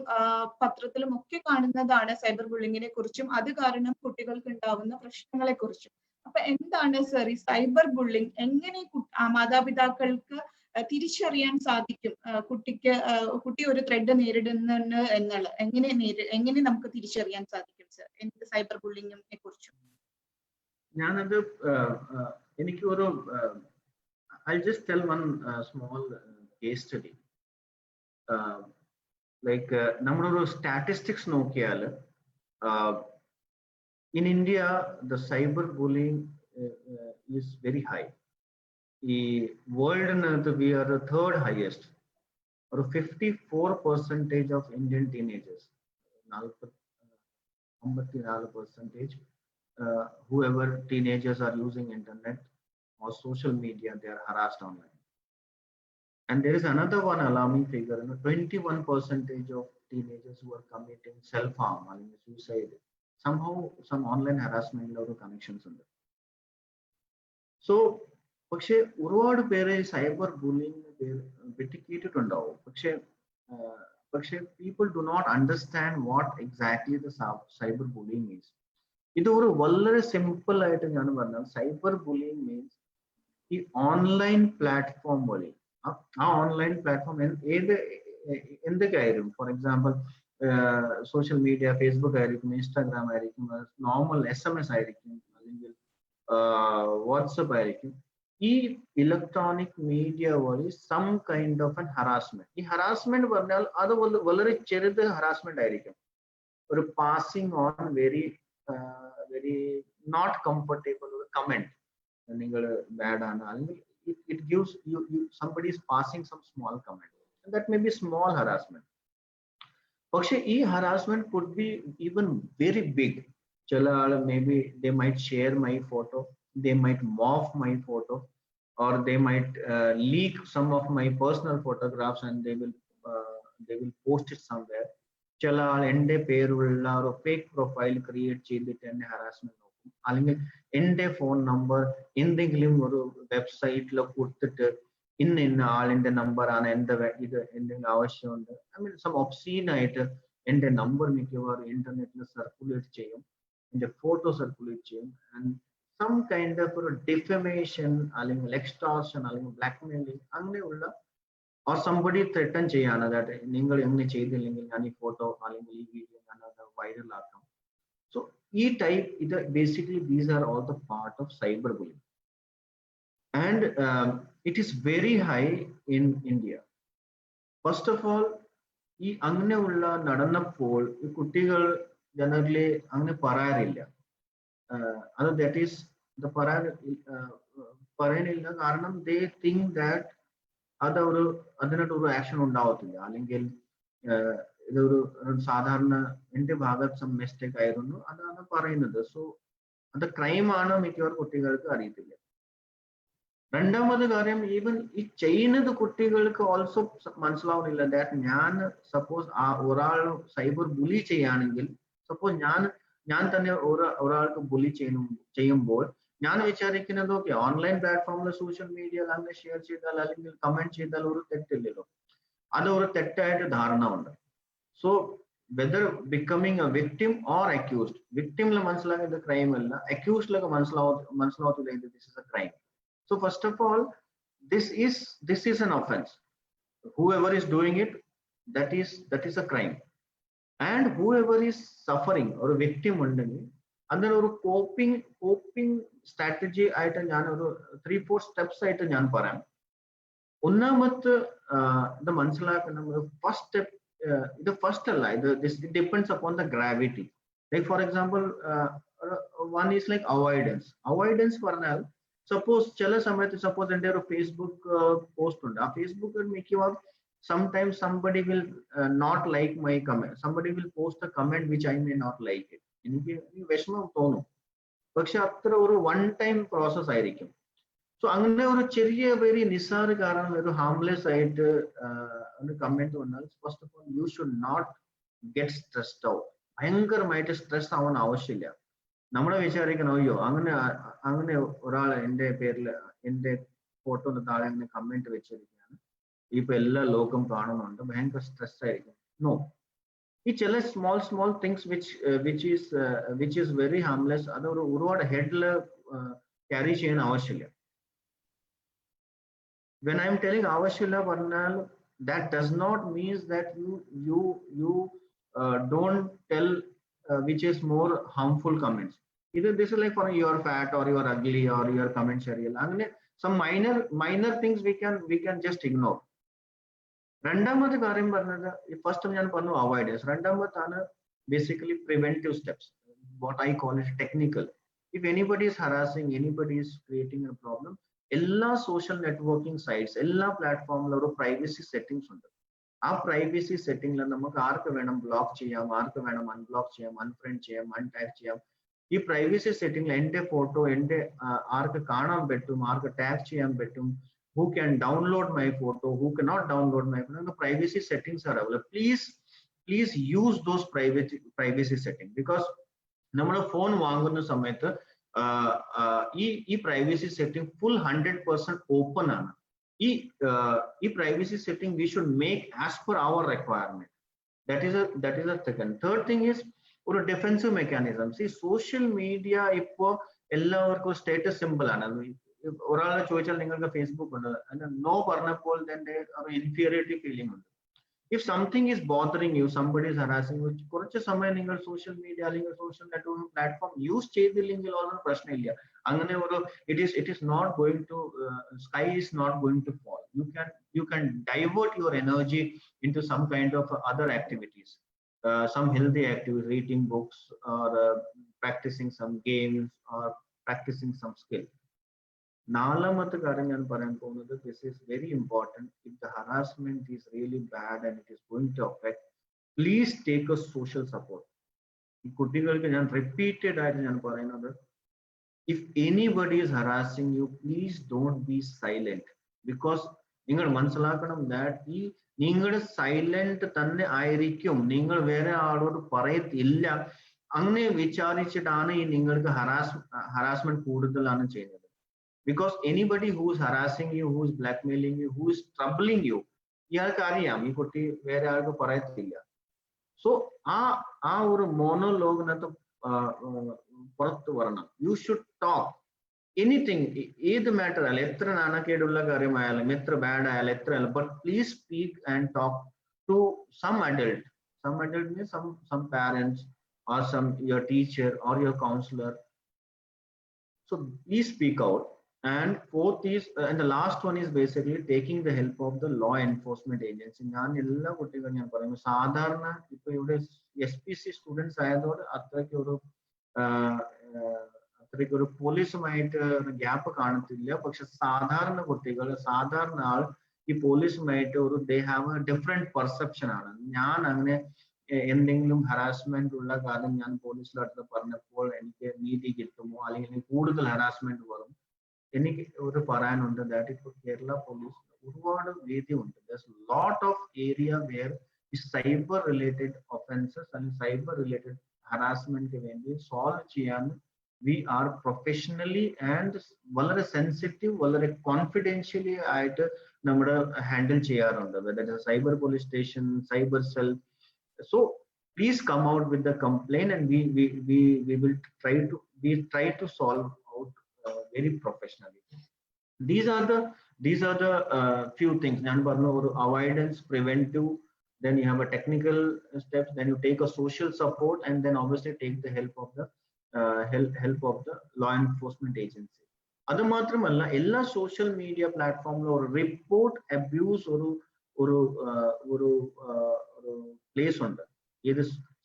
പത്രത്തിലും ഒക്കെ കാണുന്നതാണ് സൈബർ ബുള്ളിങ്ങിനെ കുറിച്ചും അത് കാരണം കുട്ടികൾക്ക് ഉണ്ടാവുന്ന പ്രശ്നങ്ങളെ കുറിച്ചും. അപ്പൊ എന്താണ് സർ ഈ സൈബർ ബുള്ളിങ്, എങ്ങനെ മാതാപിതാക്കൾക്ക് തിരിച്ചറിയാൻ സാധിക്കും കുട്ടി ഒരു ത്രെഡ് നേരിടുന്നുണ്ട് എന്നുള്ള എങ്ങനെ നമുക്ക് തിരിച്ചറിയാൻ സാധിക്കും സർ എന്ത് സൈബർ ബുള്ളിങ്ങിനെ കുറിച്ചും? ഞാനത് എനിക്ക് ഒരു I'll just tell one small case study. Like നമ്മളൊരു സ്റ്റാറ്റിസ്റ്റിക്സ് നോക്കിയാൽ in India the cyber bullying is very high. ഈ വേൾഡിനകത്ത് we are the third highest. ഒരു 54% of Indian teenagers, 54%, whoever teenagers are using internet or social media, they are harassed online. And there is another one alarming figure, 21% of teenagers who are committing self-harm, I mean suicide. Somehow some online harassment or connections ഉണ്ട്. So പക്ഷെ ഒരുപാട് പേര് സൈബർ ബുള്ളിങ് പെട്ടിക്കേറ്റിട്ടുണ്ടാവും. പക്ഷെ people do not understand what exactly the cyber bullying is. ഇത് ഒരു വളരെ സിമ്പിൾ ആയിട്ട് ഞാൻ പറഞ്ഞാൽ സൈബർ ബുള്ളിങ് മീൻസ് ഈ ഓൺലൈൻ പ്ലാറ്റ്ഫോം വഴി ആ ഓൺലൈൻ പ്ലാറ്റ്ഫോം എന്തൊക്കെ ആയിരിക്കും. For example social media, Facebook ആയിരിക്കും, ഇൻസ്റ്റാഗ്രാം ആയിരിക്കും, നോർമൽ SMS ആയിരിക്കും, അല്ലെങ്കിൽ വാട്സപ്പ് ആയിരിക്കും. ഈ ഇലക്ട്രോണിക് മീഡിയ വഴി some kind of an harassment. ഈ ഹറാസ്മെന്റ് പറഞ്ഞാൽ അത് വളരെ ചെറുത് ഹറാസ്മെന്റ് ആയിരിക്കും. ഒരു passing on very not comfortable with comment, നിങ്ങൾ ബാഡ് ആണ്, അല്ലെങ്കിൽ it gives you somebody is passing some small comment, and that may be small harassment. പക്ഷെ ഈ harassment could be even very big. ചില ആൾ maybe they might share my photo, they might morph my photo, or they might leak some of my personal photographs and they will post it somewhere. ചില ആൾ എൻ്റെ പേരുള്ള ഒരു ഫേക്ക് പ്രൊഫൈൽ ക്രിയേറ്റ് ചെയ്തിട്ട് എന്നെ ഹറാസ്മെന്റ് നോക്കും, അല്ലെങ്കിൽ എൻ്റെ ഫോൺ നമ്പർ എന്തെങ്കിലും ഒരു വെബ്സൈറ്റിൽ കൊടുത്തിട്ട് ഇന്ന ആളിന്റെ നമ്പറാണ് ഇത് എന്തെങ്കിലും ആവശ്യമുണ്ട്, ഐ മീൻ സം ഒബ്സീൻ ആയിട്ട് എൻ്റെ നമ്പർ മിക്കവാറും ഇന്റർനെറ്റിൽ സർക്കുലേറ്റ് ചെയ്യും, എൻ്റെ ഫോട്ടോ സർക്കുലേറ്റ് ചെയ്യും. ആൻഡ് സം കൈൻഡ് ഓഫ് ഒരു ഡിഫമേഷൻ അല്ലെങ്കിൽ എക്സ്ട്രോർഷൻ അല്ലെങ്കിൽ ബ്ലാക്ക്മെയിലിംഗ് അങ്ങനെയുള്ള or somebody threaten ചെയ്യാണ് that നിങ്ങൾ എങ്ങനെ ചെയ്തില്ലെങ്കിൽ ഞാൻ ഈ ഫോട്ടോ അല്ലെങ്കിൽ ഈ വീഡിയോ ഞാൻ അത് വൈറൽ ആക്കാം. സോ ഈ ടൈപ്പ് ഇത് basically these are all the part of cyber bullying and it is very high in India. First of all ഈ അങ്ങനെയുള്ള നടന്നപ്പോൾ ഈ കുട്ടികൾ ജനറലി അങ്ങനെ പറയാറില്ല. അത് ദാറ്റ് ഈസ് പറയാനില്ല കാരണം ദേ തിങ്ക് ദാറ്റ് അതിനൊരു ആക്ഷൻ ഉണ്ടാവത്തില്ല, അല്ലെങ്കിൽ ഇതൊരു സാധാരണ എൻ്റെ ഭാഗത്ത് സം മിസ്റ്റേക്ക് ആയിരുന്നു അതാണ് പറയുന്നത്. സോ അത് ക്രൈമാണ് മിക്കവാറും കുട്ടികൾക്ക് അറിയത്തില്ല. രണ്ടാമത് കാര്യം ഈവൻ ഈ ചെയ്യുന്നത് കുട്ടികൾക്ക് ഓൾസോ മനസ്സിലാവുന്നില്ല ദാറ്റ് ഞാൻ സപ്പോസ് ഒരാൾ സൈബർ ബുലി ചെയ്യുകയാണെങ്കിൽ സപ്പോസ് ഞാൻ തന്നെ ഒരാൾക്ക് ബുലി ചെയ്യുമ്പോൾ ഞാൻ വിചാരിക്കുന്നത് ഓക്കെ ഓൺലൈൻ പ്ലാറ്റ്ഫോമിൽ സോഷ്യൽ മീഡിയയിൽ അങ്ങനെ ഷെയർ ചെയ്താൽ അല്ലെങ്കിൽ കമന്റ് ചെയ്താൽ ഒരു തെറ്റില്ലല്ലോ. അത് ഒരു തെറ്റായിട്ട് ധാരണ ഉണ്ട്. So whether becoming a victim or accused, വിക്ടിമിൽ മനസ്സിലാക്കുന്നത് ക്രൈം അല്ല, അക്യൂസ്ഡിലൊക്കെ മനസ്സിലാവത്തില്ല ഇത് this is a crime. So first of all, this is an offense. Whoever is doing it, that is a crime. And whoever is suffering or a victim ഉണ്ടെങ്കിൽ അതിന് ഒരു കോപ്പിംഗ് സ്ട്രാറ്റജി ആയിട്ട് ഞാൻ ഒരു 3-4 സ്റ്റെപ്സ് ആയിട്ട് ഞാൻ പറയാം. ഒന്നാമത്തെ ഇത് മനസ്സിലാക്കുന്ന ഫസ്റ്റ് സ്റ്റെപ്പ്, ഇത് ഫസ്റ്റ് അല്ല, ഇത് depends upon the gravity. Like for example one is like avoidance പറഞ്ഞാൽ സപ്പോസ് ചില സമയത്ത് സപ്പോസ് എൻ്റെ ഒരു ഫേസ്ബുക്ക് പോസ്റ്റ് ഉണ്ട്, ആ ഫേസ്ബുക്കിൽ മിക്കവാറും sometimes somebody will not like my comment, somebody will post a comment which I may not like it. എനിക്ക് വിഷമം തോന്നും, പക്ഷെ അത്ര ഒരു വൺ ടൈം പ്രോസസ് ആയിരിക്കും. സോ അങ്ങനെ ഒരു ചെറിയ വെരി നിസ്സാര കാരണം ഒരു ഹാംലെസ് ആയിട്ട് ഒരു കമന്റ് വന്നാൽ first of all you should not get stressed out. ഭയങ്കരമായിട്ട് സ്ട്രെസ് ആവാൻ ആവശ്യമില്ല. നമ്മളെ വിചാരിക്കണം അയ്യോ അങ്ങനെ ഒരാൾ എൻ്റെ പേരിൽ എൻ്റെ ഫോട്ടോന്റെ താഴെ അങ്ങനെ കമന്റ് വെച്ചിരിക്കുകയാണ്, ഇപ്പൊ എല്ലാ ലോകം കാണുന്നുണ്ട്, ഭയങ്കര സ്ട്രെസ് ആയിരിക്കും. നോ, ഈ ചില small things which is very harmless, അത് ഒരുപാട് ഹെഡില് ക്യാരി ചെയ്യാൻ ആവശ്യമില്ല. വെൻ ഐ എം ടെലിംഗ് ആവശ്യമില്ല പറഞ്ഞാൽ that does not mean that you don't tell which is more harmful comments. Either this is like for you are fat or you are ugly or your comments are real. And some minor things we can just ignore. രണ്ടാമത്തെ കാര്യം പറഞ്ഞത് ഫസ്റ്റ് ഞാൻ പറഞ്ഞു അവോയ്ഡൻസ്. രണ്ടാമത്താണ് basically preventive steps, what I call it technical. If anybody is harassing, anybody is creating a problem, എല്ലാ സോഷ്യൽ നെറ്റ്വർക്കിംഗ് സൈറ്റ്സ്, എല്ലാ പ്ലാറ്റ്ഫോമിലും ഒരു പ്രൈവസി സെറ്റിംഗ്സ് ഉണ്ട്. ആ പ്രൈവസി സെറ്റിംഗിൽ നമുക്ക് ആർക്ക് വേണം ബ്ലോക്ക് ചെയ്യാം, ആർക്ക് വേണം അൺബ്ലോക്ക് ചെയ്യാം, അൺഫ്രണ്ട് ചെയ്യാം, അൺടാഗ് ചെയ്യാം. ഈ പ്രൈവസി സെറ്റിംഗിൽ എൻ്റെ ഫോട്ടോ ആർക്ക് കാണാൻ പറ്റും, ആർക്ക് ടാഗ് ചെയ്യാൻ പറ്റും, who can download my photo, who cannot download my photo. The privacy settings are available. Please use those privacy settings, because നമ്മുടെ ഫോൺ വാങ്ങുന്ന സമയത്ത് ഈ പ്രൈവസി സെറ്റിംഗ് ഫുൾ 100% ഓപ്പൺ ആണ്. ഈ privacy setting we should make as per our requirement. That is a second. Third thing is ഒരു ഡിഫെൻസീവ് മെക്കാനിസം. സോഷ്യൽ മീഡിയ ഇപ്പോ എല്ലാവർക്കും സ്റ്റേറ്റസ് സിമ്പിൾ ആണ്. ഒരാളെ ചോദിച്ചാൽ നിങ്ങൾക്ക് ഫേസ്ബുക്ക് ഉണ്ട്, നോ പറഞ്ഞപ്പോൾ തന്നെ ഒരു ഇൻഫീരിയോറിറ്റി ഫീലിംഗ് ഉണ്ട്. If something is bothering you, somebody is harassing, കുറച്ച് സമയം നിങ്ങൾ സോഷ്യൽ മീഡിയ അല്ലെങ്കിൽ സോഷ്യൽ നെറ്റ്വർക്കിംഗ് പ്ലാറ്റ്ഫോം യൂസ് ചെയ്തില്ലെങ്കിൽ ഒന്നും പ്രശ്നമില്ല. അങ്ങനെ ഒരു it is not going to sky is not going to fall. You can divert your energy into some kind of other activities, some healthy activities, reading books or practicing some games or practicing some skill. നാലാമത്തെ കാര്യം ഞാൻ പറയാൻ പോകുന്നത്, this is very important. If the harassment is really bad and it is going to affect, please take a social support. ഈ കുട്ടികൾക്ക് ഞാൻ റിപ്പീറ്റഡ് ആയിട്ട് ഞാൻ പറയുന്നത്, if anybody is harassing you, please don't be silent. Because നിങ്ങൾ മനസ്സിലാക്കണം ദാറ്റ് നിങ്ങളുടെ സൈലന്റ് തന്നെ ആയിരിക്കും, നിങ്ങൾ വേറെ ആളോട് പറയത്തില്ല. അങ്ങനെ വിചാരിച്ചിട്ടാണ് നിങ്ങൾക്ക് ഹറാസ്മെന്റ് കൂടുതലാണ് ചെയ്യുന്നത്. Because anybody who is harassing you, who is blackmailing you, who is troubling you, ഇയാൾക്ക് അറിയാം ഈ കുട്ടി വേറെ ആൾക്ക് പറയത്തില്ല. സോ ആ ഒരു മോണോലോഗിനകത്ത് പുറത്തു വരണം. യു ഷുഡ് ടോക്ക് എനിത്തിങ്, ഏത് മാറ്റർ ആയാലും, എത്ര നാണക്കേടുള്ള കാര്യമായാലും, എത്ര ബാഡ് ആയാലും, എത്ര ആയാലും, but please speak and talk to some adult. Some adult means some parents or your teacher or your counselor. So please speak out. And fourth is, and the last one is basically taking the help of the law enforcement agency. ഞാൻ എല്ലാ കുട്ടികളും ഞാൻ പറയുന്നു, സാധാരണ ഇപ്പൊ ഇവിടെ SPC സ്റ്റുഡൻസ് ആയതോടെ അത്രയ്ക്ക് ഒരു പോലീസുമായിട്ട് ഒരു ഗ്യാപ്പ് കാണത്തില്ല. പക്ഷെ സാധാരണ കുട്ടികൾ, സാധാരണ ആൾ ഈ പോലീസുമായിട്ട് they have a different perception ആണ്. ഞാൻ അങ്ങനെ എന്തെങ്കിലും ഹറാസ്മെന്റ് ഉള്ള കാര്യം ഞാൻ പോലീസിന്റെ അടുത്ത് പറഞ്ഞപ്പോൾ എനിക്ക് നീതി കിട്ടുമോ, അല്ലെങ്കിൽ കൂടുതൽ ഹറാസ്മെന്റ് വരും. എനിക്ക് ഒരു പറയാനുണ്ട് ദാറ്റ് ഇപ്പോൾ കേരള പോലീസ് ഒരുപാട് വേദിയുണ്ട്. there's a lot of area where cyber related offences അല്ലെങ്കിൽ സൈബർ റിലേറ്റഡ് ഹറാസ്മെന്റ് വേണ്ടി സോൾവ് ചെയ്യാൻ വി ആർ പ്രൊഫഷണലി ആൻഡ് വളരെ സെൻസിറ്റീവ് വളരെ കോൺഫിഡൻഷ്യലി ആയിട്ട് നമ്മുടെ ഹാൻഡിൽ ചെയ്യാറുണ്ട്. Cyber police station, cyber cell. So please come out with the complaint and we will try to solve out very professionally. These are the few things. Avoidance, preventive, then you have a technical steps, then you take a social support, and then obviously take the help of the law enforcement agency. Adu matramalla ella social media platform lo report abuse oru place undu.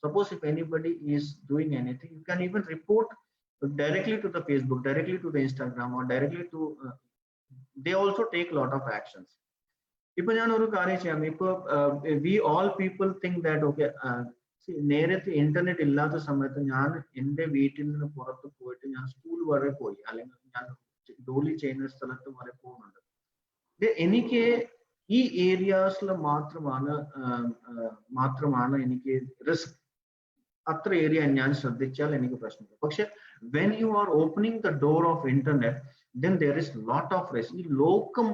Suppose if anybody is doing anything, you can even report directly to the Facebook, directly to the Instagram, or directly to they also take a lot of actions. Ipo njan oru karyam cheyam. Ipo we all people think that okay, നേരത്തെ ഇന്റർനെറ്റ് ഇല്ലാത്ത സമയത്ത് ഞാൻ എൻ്റെ വീട്ടിൽ നിന്ന് പുറത്ത് പോയിട്ട് ഞാൻ സ്കൂൾ വരെ പോയി, അല്ലെങ്കിൽ ഞാൻ ജോലി ചെയ്യുന്ന സ്ഥലത്ത് വരെ പോകുന്നുണ്ട്. എനിക്ക് ഈ ഏരിയാസിൽ മാത്രമാണ് എനിക്ക് റിസ്ക്. അത്ര ഏരിയ ഞാൻ ശ്രദ്ധിച്ചാൽ എനിക്ക് പ്രശ്നമില്ല. പക്ഷെ when you are opening the door of internet, then there is lot of risk. ഈ ലോകം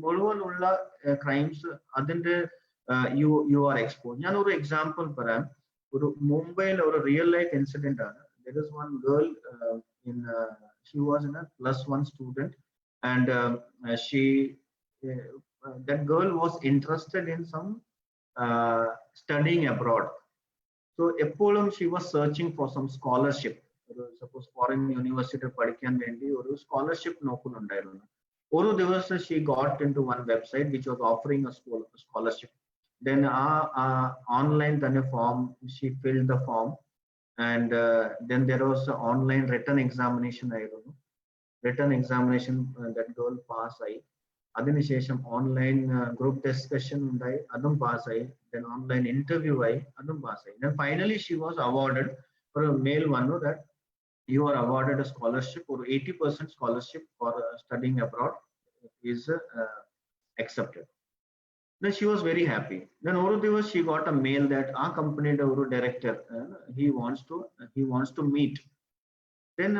മുഴുവനുള്ള ക്രൈംസ് അതിന്റെ you are exposed. ഞാൻ ഒരു എക്സാമ്പിൾ പറയാം. ഒരു മുംബൈയിൽ ഒരു റിയൽ ലൈഫ് ഇൻസിഡന്റ് ആണ്. there is one girl she was in a +1 student, and that girl was interested in some studying abroad. So eppolum she was searching for some scholarship. Suppose foreign university പഠിക്കാൻ വേണ്ടി ഒരു scholarship നോക്കുന്നുണ്ടായിരുന്നു. ഒരു ദിവസം she got into one website which was offering a scholarship. Then online form, she filled the form, and then there was an online written examination. Written examination, that girl pass ആയി. അതിനുശേഷം ഓൺലൈൻ ഗ്രൂപ്പ് ഡിസ്കഷൻ ഉണ്ടായി, അതും പാസ്സായി. then online interview ആയി, അതും പാസ്സായി. then finally she was awarded. ഒരു മെയിൽ വന്നു that you are awarded a scholarship, or 80% scholarship for studying abroad is accepted. Then she was very happy. Then oru divas she got a mail that our company oru director he wants to meet. Then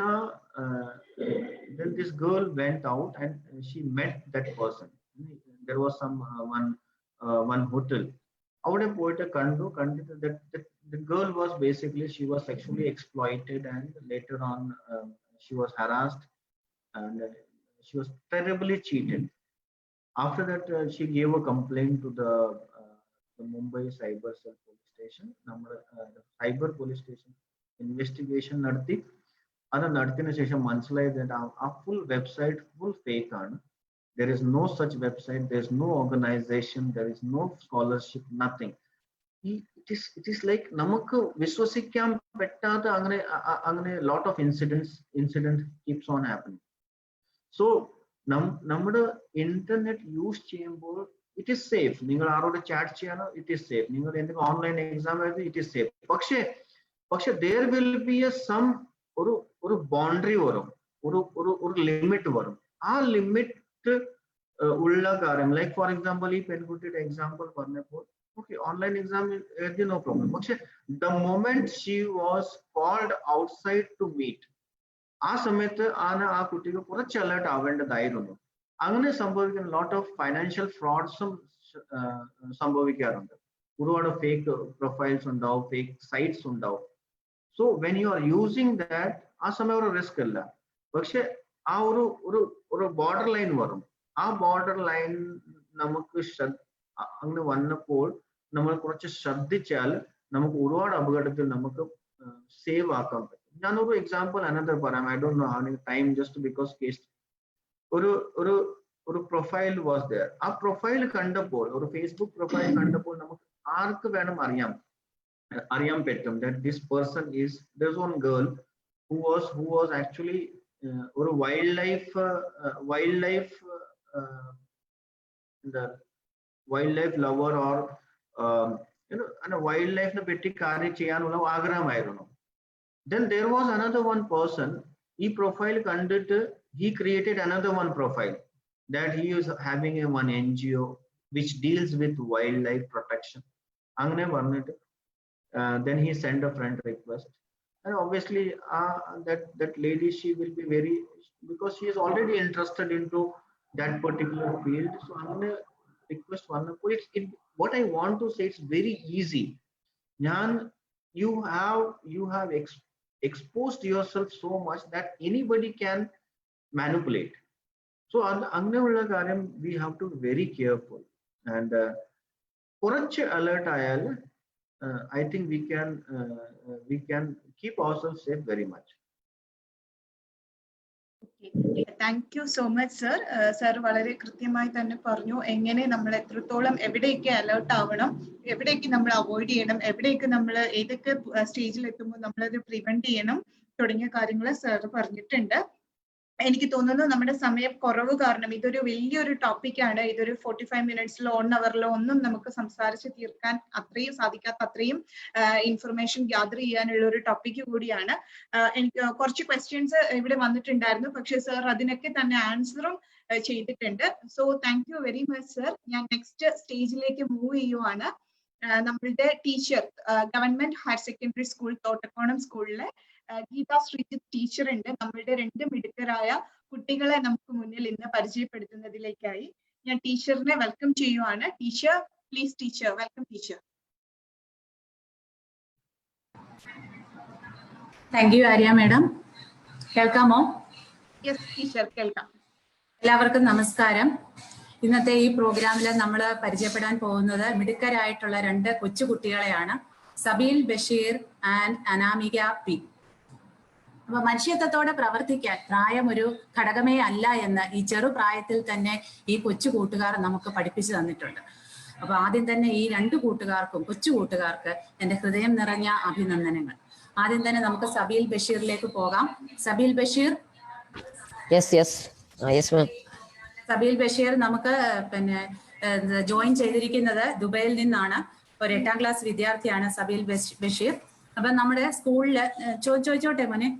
this girl went out and she met that person. There was some one hotel. Avade poite kandu that the girl was basically, she was sexually exploited, and later on she was harassed, and she was terribly cheated. After that she gave a complaint to the Mumbai Cyber Cell Police Station. Cyber Police Station investigation നടത്തി. അത് നടത്തിയതിനു ശേഷം മനസ്സിലായത് ആ ഫുൾ വെബ്സൈറ്റ് ഫുൾ ഫേക്ക് ആണ്. there is no such website, there is no organization, there is no scholarship, nothing. It is like നമുക്ക് വിശ്വസിക്കാൻ പറ്റാത്ത അങ്ങനെ lot of incident keeps on happening. So നമ്മുടെ ഇന്റർനെറ്റ് യൂസ് ചെയ്യുമ്പോൾ ഇറ്റ് ഈസ് സേഫ്. നിങ്ങൾ ആരോട് ചാറ്റ് ചെയ്യാനോ ഇറ്റ് ഈസ് സേഫ്. നിങ്ങൾ എന്തെങ്കിലും ഓൺലൈൻ എക്സാം എഴുതി ഇറ്റ് ഈസ് സേഫ്. പക്ഷെ there will be ഒരു ബൗണ്ടറി വരും, ഒരു ലിമിറ്റ് വരും. ആ ലിമിറ്റ് ഉള്ള കാര്യം, ലൈക്ക് ഫോർ എക്സാമ്പിൾ ഈ പെൺകുട്ടിയുടെ എക്സാമ്പിൾ പറഞ്ഞപ്പോൾ ഓക്കെ ഓൺലൈൻ എക്സാം എഴുതി നോ പ്രോബ്ലം. പക്ഷെ the moment she was called outside to meet, ആ സമയത്ത് ആ കുട്ടിക്ക് കുറച്ച് അലേർട്ട് ആവേണ്ടതായിരുന്നു. അങ്ങനെ സംഭവിക്കുന്ന ലോട്ട് ഓഫ് ഫൈനാൻഷ്യൽ ഫ്രോഡ്സും സംഭവിക്കാറുണ്ട്. ഒരുപാട് ഫേക്ക് പ്രൊഫൈൽസ് ഉണ്ടാവും, ഫേക്ക് സൈറ്റ്സ് ഉണ്ടാവും. So when you are using that, ആ സമയം ഒരു റിസ്ക് അല്ല. പക്ഷെ ആ ഒരു ബോർഡർ ലൈൻ വരും. ആ ബോർഡർ ലൈൻ നമുക്ക് അങ്ങനെ വന്നപ്പോൾ നമ്മൾ കുറച്ച് ശ്രദ്ധിച്ചാൽ നമുക്ക് ഒരുപാട് അപകടത്തിൽ നമുക്ക് സേവ് ആക്കാൻ പറ്റും. ഞാനൊരു എക്സാമ്പിൾ അനന്തർ പറയാം. I don't know how many time, just because case ഒരു പ്രൊഫൈൽ വാസ് ദെയർ. ആ പ്രൊഫൈൽ കണ്ടപ്പോൾ, ഒരു ഫേസ്ബുക്ക് പ്രൊഫൈൽ കണ്ടപ്പോൾ നമുക്ക് ആർക്ക് വേണം അറിയാൻ പറ്റും that this person is, there's one girl who was actually ഒരു wildlife lover, or wildlife നെ പറ്റി കാര്യം ചെയ്യാനുള്ള ആഗ്രഹമായിരുന്നു. Then there was another one person, ഈ പ്രൊഫൈൽ കണ്ടിട്ട് he created another one profile that he is having a one NGO which deals with wildlife protection. അങ്ങനെ പറഞ്ഞിട്ട് then he sent a friend request, and obviously that lady, she will be very, because she is already interested into that particular field. So അങ്ങനെ request വന്നപ്പോൾ what I want to say, it's very easy. You have exposed yourself so much that anybody can manipulate. So അങ്ങനെയുള്ള കാര്യം we have to be very careful, and കുറച്ച് alert ആയാൽ I think we can keep ourselves safe very much. Thank you so much sir. Sir വളരെ കൃത്യമായി തന്നെ പറഞ്ഞു എങ്ങനെ നമ്മൾ എത്രത്തോളം എവിടെയൊക്കെ അലേർട്ട് ആവണം, എവിടെയൊക്കെ നമ്മൾ അവോയ്ഡ് ചെയ്യണം, എവിടെയൊക്കെ നമ്മൾ ഏതൊക്കെ സ്റ്റേജിൽ എത്തുമ്പോൾ നമ്മളത് പ്രിവെന്റ് ചെയ്യണം തുടങ്ങിയ കാര്യങ്ങൾ സർ പറഞ്ഞിട്ടുണ്ട്. എനിക്ക് തോന്നുന്നു നമ്മുടെ സമയം കുറവ് കാരണം ഇതൊരു വലിയൊരു ടോപ്പിക്കാണ്. ഇതൊരു 45 മിനിറ്റ്സിലോ 1 അവറിലോ ഒന്നും നമുക്ക് സംസാരിച്ച് തീർക്കാൻ അത്രയും സാധിക്കാത്ത അത്രയും ഇൻഫർമേഷൻ ഗ്യാദർ ചെയ്യാനുള്ള ഒരു ടോപ്പിക്ക് കൂടിയാണ്. എനിക്ക് കുറച്ച് ക്വസ്റ്റ്യൻസ് ഇവിടെ വന്നിട്ടുണ്ടായിരുന്നു, പക്ഷെ സർ അതിനൊക്കെ തന്നെ ആൻസറും ചെയ്തിട്ടുണ്ട്. So thank you very much sir. ഞാൻ നെക്സ്റ്റ് സ്റ്റേജിലേക്ക് മൂവ് ചെയ്യുവാണ്. നമ്മളുടെ teacher government higher secondary school Thottakkonam സ്കൂളിലെ ഗീത ശ്രീജിത്ത് ടീച്ചർ ഉണ്ട്. നമ്മളുടെ 2 മിടുക്കരായ കുട്ടികളെ നമുക്ക് മുന്നിൽ ഇന്ന് പരിചയപ്പെടുത്തുന്നതിലേക്കായി ഞാൻ ടീച്ചറിനെ വെൽക്കം ചെയ്യുവാണ്. Teacher please, teacher welcome. Teacher. Thank you Arya madam. കേൾക്കാമോ? യെസ് ടീച്ചർ, കേൾക്കാം. എല്ലാവർക്കും നമസ്കാരം. ഇന്നത്തെ ഈ പ്രോഗ്രാമിൽ നമ്മൾ പരിചയപ്പെടാൻ പോകുന്നത് മിടുക്കരായിട്ടുള്ള 2 കൊച്ചുകുട്ടികളെയാണ്, സബീൽ ബഷീർ ആൻഡ് അനാമിക പി. അപ്പൊ മനുഷ്യത്വത്തോടെ പ്രവർത്തിക്കാൻ പ്രായം ഒരു ഘടകമേ അല്ല എന്ന് ഈ ചെറുപ്രായത്തിൽ തന്നെ ഈ കൊച്ചു കൂട്ടുകാർ നമുക്ക് പഠിപ്പിച്ചു തന്നിട്ടുണ്ട്. അപ്പൊ ആദ്യം തന്നെ ഈ 2 കൂട്ടുകാർക്കും, കൊച്ചു കൂട്ടുകാർക്ക് എന്റെ ഹൃദയം നിറഞ്ഞ അഭിനന്ദനങ്ങൾ. ആദ്യം തന്നെ നമുക്ക് സബീൽ ബഷീറിലേക്ക് പോകാം. സബീൽ ബഷീർ. സബീൽ ബഷീർ നമുക്ക് ജോയിൻ ചെയ്തിരിക്കുന്നത് ദുബൈയിൽ നിന്നാണ്. ഒരു 8ാം ക്ലാസ് വിദ്യാർത്ഥിയാണ് സബീൽ ബഷീർ. അപ്പൊ നമ്മുടെ സ്കൂളില് ചോദിച്ചോട്ടെ മോനെ?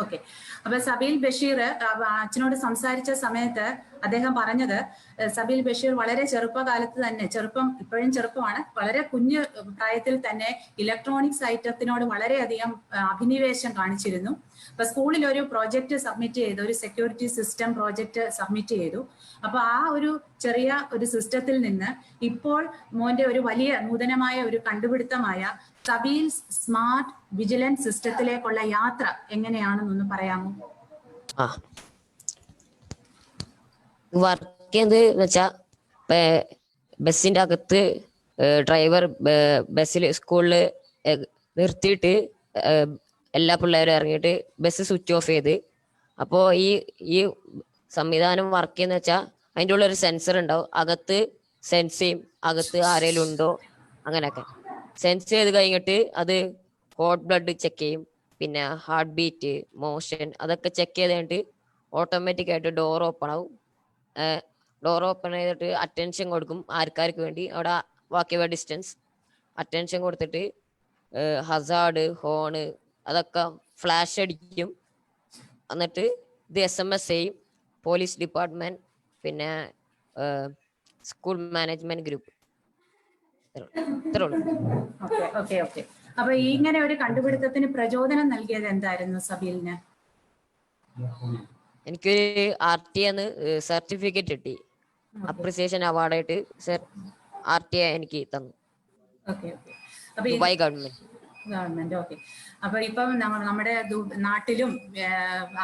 ഓക്കെ. അപ്പൊ സബീൽ ബഷീർ അച്ഛനോട് സംസാരിച്ച സമയത്ത് അദ്ദേഹം പറഞ്ഞത്, സബീൽ ബഷീർ വളരെ ചെറുപ്പകാലത്ത് തന്നെ, ഇപ്പോഴും ചെറുപ്പമാണ്, വളരെ കുഞ്ഞു പ്രായത്തിൽ തന്നെ ഇലക്ട്രോണിക്സ് ഐറ്റത്തിനോട് വളരെയധികം അഭിനിവേശം കാണിച്ചിരുന്നു. അപ്പൊ സ്കൂളിൽ ഒരു പ്രോജക്റ്റ് സബ്മിറ്റ് ചെയ്തു, ഒരു സെക്യൂരിറ്റി സിസ്റ്റം പ്രോജക്റ്റ് സബ്മിറ്റ് ചെയ്തു. അപ്പൊ ആ ഒരു ചെറിയ ഒരു സിസ്റ്റത്തിൽ നിന്ന് ഇപ്പോൾ മോന്റെ ഒരു വലിയ നൂതനമായ ഒരു കണ്ടുപിടുത്തമായ സബീൽ സ്മാർട്ട് വിജിലൻസ് സിസ്റ്റത്തിലേക്കുള്ള യാത്ര എങ്ങനെയാണെന്നൊന്ന് പറയാമോ? വർക്ക് ചെയ്യുന്നത് വെച്ചാ ബസ്സിന്റെ അകത്ത് ഡ്രൈവർ ബസ്സിൽ സ്കൂളില് നിർത്തിയിട്ട് എല്ലാ പിള്ളേരും ഇറങ്ങിയിട്ട് ബസ് സ്വിച്ച് ഓഫ് ചെയ്ത്, അപ്പോൾ ഈ സംവിധാനം വർക്ക് ചെയ്യുന്ന വെച്ചാൽ അതിൻ്റെ ഉള്ള ഒരു സെൻസർ ഉണ്ടാവും, അകത്ത് സെൻസ് ചെയ്യും അകത്ത് ആരെങ്കിലും ഉണ്ടോ, അങ്ങനെയൊക്കെ സെൻസ് ചെയ്ത് കഴിഞ്ഞിട്ട് അത് ഹോട്ട് ബ്ലഡ് ചെക്ക് ചെയ്യും, പിന്നെ ഹാർട്ട് ബീറ്റ്, മോഷൻ, അതൊക്കെ ചെക്ക് ചെയ്ത് കഴിഞ്ഞിട്ട് ഓട്ടോമാറ്റിക് ആയിട്ട് ഡോർ ഓപ്പൺ ആവും. ഡോർ ഓപ്പൺ ചെയ്തിട്ട് അറ്റൻഷൻ കൊടുക്കും ആർക്കാർക്ക് വേണ്ടി, അവിടെ വാക്കിയ ഡിസ്റ്റൻസ് അറ്റൻഷൻ കൊടുത്തിട്ട് ഹസാർഡ്, ഹോണ് അതൊക്കെ ഫ്ലാഷ് അടിക്കും. എന്നിട്ട് ഇത് SMS ചെയ്യും പോലീസ് ഡിപ്പാർട്ട്മെന്റ്, പിന്നെ സ്കൂൾ മാനേജ്മെന്റ് ഗ്രൂപ്പ്. അപ്പൊ ഇങ്ങനെ ഒരു കണ്ടുപിടുത്തത്തിന് പ്രചോദനം നൽകിയത് എന്തായിരുന്നു സബീലിന്? എനിക്കൊരു RTA സർട്ടിഫിക്കറ്റ് കിട്ടി, അപ്രിസിയേഷൻ അവാർഡായിട്ട് RTA എനിക്ക് തന്നു ദുബായ് ഗവൺമെന്റ്. ഓക്കെ. അപ്പൊ ഇപ്പം നമ്മുടെ നാട്ടിലും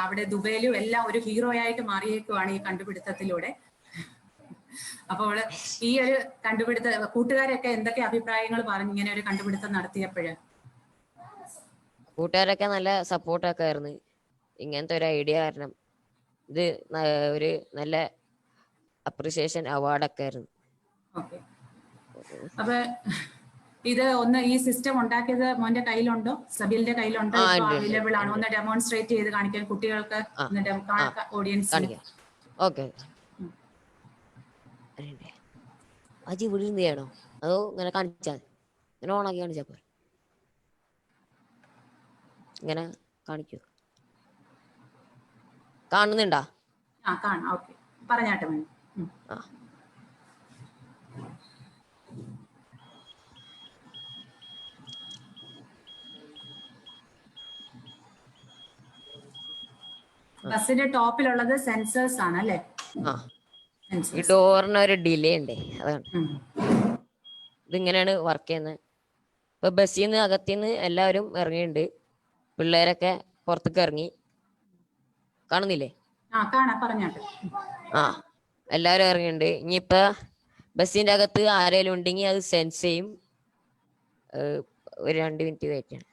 അവിടെ ദുബൈയിലും എല്ലാം ഒരു ഹീറോ ആയിട്ട് മാറിയേക്കുവാണ് ഈ കണ്ടുപിടുത്തത്തിലൂടെ. അപ്പോൾ ഈ ഒരു കൂട്ടുകാരൊക്കെ എന്തൊക്കെ അഭിപ്രായങ്ങൾ പറഞ്ഞു ഇങ്ങനെ ഒരു കണ്ടുപിടുത്തം നടത്തിയപ്പോഴ്? കൂട്ടുകാരൊക്കെ നല്ല സപ്പോർട്ടൊക്കെ ആയിരുന്നു. ഇങ്ങനത്തെ ഒരു ഐഡിയ കാരണം ഇത് ഒരു നല്ല അപ്രിസിയേഷൻ അവാർഡൊക്കെ ആയിരുന്നു. ഓക്കെ. അപ്പൊ ഇത് ഈ സിസ്റ്റം ഉണ്ടാക്കിയത് മോന്റെ കയ്യിലുണ്ടോ? സബീലിന്റെ കയ്യിലുണ്ടോ? അവൈലബിൾ ആണോ? ഒന്ന് ഡെമോൺസ്ട്രേറ്റ് ചെയ്ത് കാണിക്കാൻ കുട്ടികൾക്ക്, ഓഡിയൻസ്. ഓക്കെ. അജി വിടുന്ന ചെയ്യണോ അതോ ഇങ്ങനെ കാണിച്ചാൽ ഇങ്ങനെ ഓണാക്കി കാണിച്ചാൽ പോരെ? ഇങ്ങനെ കാണിക്കൂ. കാണുന്നുണ്ടാ? ആ കാണാം. ഓക്കെ, പറഞ്ഞാട്ടെ മോനെ. ആ. ബസ്സിന്റെ ടോപ്പിലുള്ളത് സെൻസേഴ്സ് ആണ് അല്ലേ? ആ, ഈ സെൻസേഴ്സ്. ഡോറിന് ഒരു ഡിലേ ഉണ്ട്, അതാണ്. ഇതിങ്ങനെയാണ് വർക്ക് ചെയ്യുന്നത്. ഇപ്പൊ ബസ്സിൽ നിന്ന് അകത്തിന്ന് എല്ലാവരും ഇറങ്ങിയിട്ടുണ്ട്. പിള്ളേരൊക്കെ പുറത്തേക്ക് ഇറങ്ങി. കാണുന്നില്ലേ? ആ കാണാം, പറഞ്ഞാട്ടെ. ആ, എല്ലാവരും ഇറങ്ങിയിട്ടുണ്ട്. ഇനിയിപ്പോ ബസ്സിന്റെ അകത്ത് ആരെങ്കിലും ഉണ്ടെങ്കിൽ അത് സെൻസ് ചെയ്യും. ഒരു 2 മിനിറ്റ് വെയിറ്റ് ചെയ്യണം.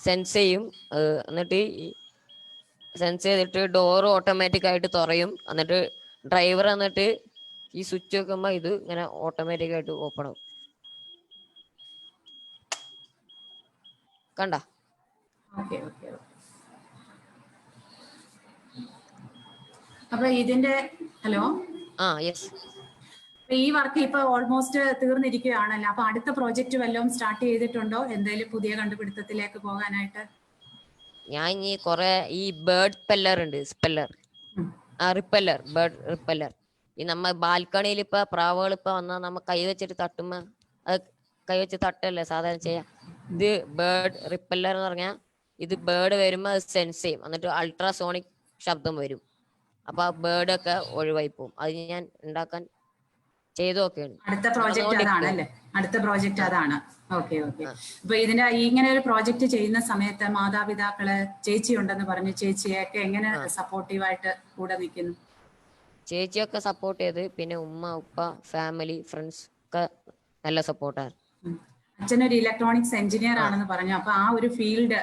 സെൻസ് ചെയ്യും. എന്നിട്ട് സെൻസ് ചെയ്തിട്ട് ഡോർ ഓട്ടോമാറ്റിക് ആയിട്ട് തുറയും. എന്നിട്ട് ഡ്രൈവർ എന്നിട്ട് ഈ സ്വിച്ച് വെക്കുമ്പോ ഇത് ഇങ്ങനെ ഓട്ടോമാറ്റിക് ആയിട്ട് ഓപ്പൺ ആവും. കണ്ട? Okay okay okay. അപ്പൊ ഇതിന്റെ ഹലോ. ആ, യെസ്. ഈ വർക്ക് ഇപ്പൊ ഓൾമോസ്റ്റ് തീർന്നിരിക്കുകയാണല്ലോ. അപ്പൊ അടുത്ത പ്രോജക്റ്റ് വല്ലതും സ്റ്റാർട്ട് ചെയ്തിട്ടുണ്ടോ, എന്തെങ്കിലും പുതിയ കണ്ടുപിടുത്തത്തിലേക്ക് പോകാനായിട്ട്? ഞാൻ ഇനി കൊറേ ഈ ബേർഡ് പെല്ലർ ഉണ്ട്, സ്പെല്ലർ, റിപ്പല്ലർ, ബേർഡ് റിപ്പല്ലർ. ഈ നമ്മ ബാൽക്കണിയിൽ ഇപ്പൊ പ്രാവുകൾ ഇപ്പൊ വന്നാൽ നമ്മ കൈ വെച്ചിട്ട് തട്ടുമ്പോ അത് കൈ വെച്ച് തട്ടല്ലേ സാധാരണ ചെയ്യാം. ഇത് ബേർഡ് റിപ്പല്ലർ എന്ന് പറഞ്ഞാൽ ഇത് ബേർഡ് വരുമ്പോ അത് സെൻസ് ചെയ്യും. എന്നിട്ട് അൾട്രാസോണിക് ശബ്ദം വരും. അപ്പൊ ആ ബേർഡ് ഒക്കെ ഒഴിവായി പോകും. അത് ഞാൻ ഉണ്ടാക്കാൻ ചെയ്തൊക്കെയാണ്. അടുത്ത പ്രോജക്റ്റ് അതാണ് അല്ലേ? അടുത്ത പ്രോജക്റ്റ് അതാണ്. Okay okay. അപ്പൊ ഇതിന്റെ ഇങ്ങനെ ഒരു പ്രോജക്റ്റ് ചെയ്യുന്ന സമയത്ത് മാതാപിതാക്കള്, ചേച്ചി ഉണ്ടെന്ന് പറഞ്ഞു, ചേച്ചിയൊക്കെ എങ്ങനെ സപ്പോർട്ടീവായിട്ട് കൂടെ നിൽക്കുന്നു? ചേച്ചിയൊക്കെ സപ്പോർട്ട് ചെയ്ത്, പിന്നെ ഉമ്മ, ഉപ്പ, ഫാമിലി, ഫ്രണ്ട്സ് ഒക്കെ നല്ല സപ്പോർട്ടാണ്. അച്ഛനൊരു ഇലക്ട്രോണിക്സ് എഞ്ചിനീയർ ആണെന്ന് പറഞ്ഞു. അപ്പൊ ആ ഒരു ഫീൽഡ്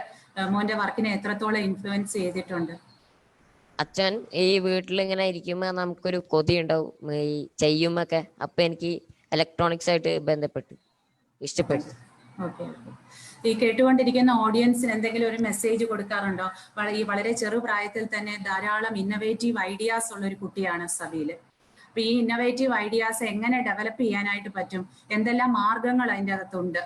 മോന്റെ വർക്കിനെ എത്രത്തോളം ഇൻഫ്ലുവൻസ് ചെയ്തിട്ടുണ്ട്? അച്ഛൻ ഈ വീട്ടിൽ ഇങ്ങനെ ഇരിക്കുമ്പോ നമുക്കൊരു കൊതി ഉണ്ടാവും ഈ ചെയ്യുമ്പൊക്കെ. അപ്പൊ എനിക്ക് ഇലക്ട്രോണിക്സ് ആയിട്ട് ബന്ധപ്പെട്ട് ഇഷ്ടപ്പെട്ടു. ഓക്കെ. ഈ കേട്ടുകൊണ്ടിരിക്കുന്ന ഓഡിയൻസിന് എന്തെങ്കിലും ഒരു മെസ്സേജ് കൊടുക്കാറുണ്ടോ? ഈ വളരെ ചെറുപ്രായത്തിൽ തന്നെ ധാരാളം ഇന്നവേറ്റീവ് ഐഡിയാസ് ഉള്ള ഒരു കുട്ടിയാണ് സബീൽ. അപ്പൊ ഈ ഇന്നവേറ്റീവ് ഐഡിയാസ് എങ്ങനെ ഡെവലപ്പ് ചെയ്യാനായിട്ട് പറ്റും? എന്തെല്ലാം മാർഗങ്ങൾ അതിൻ്റെ അകത്തുണ്ട്?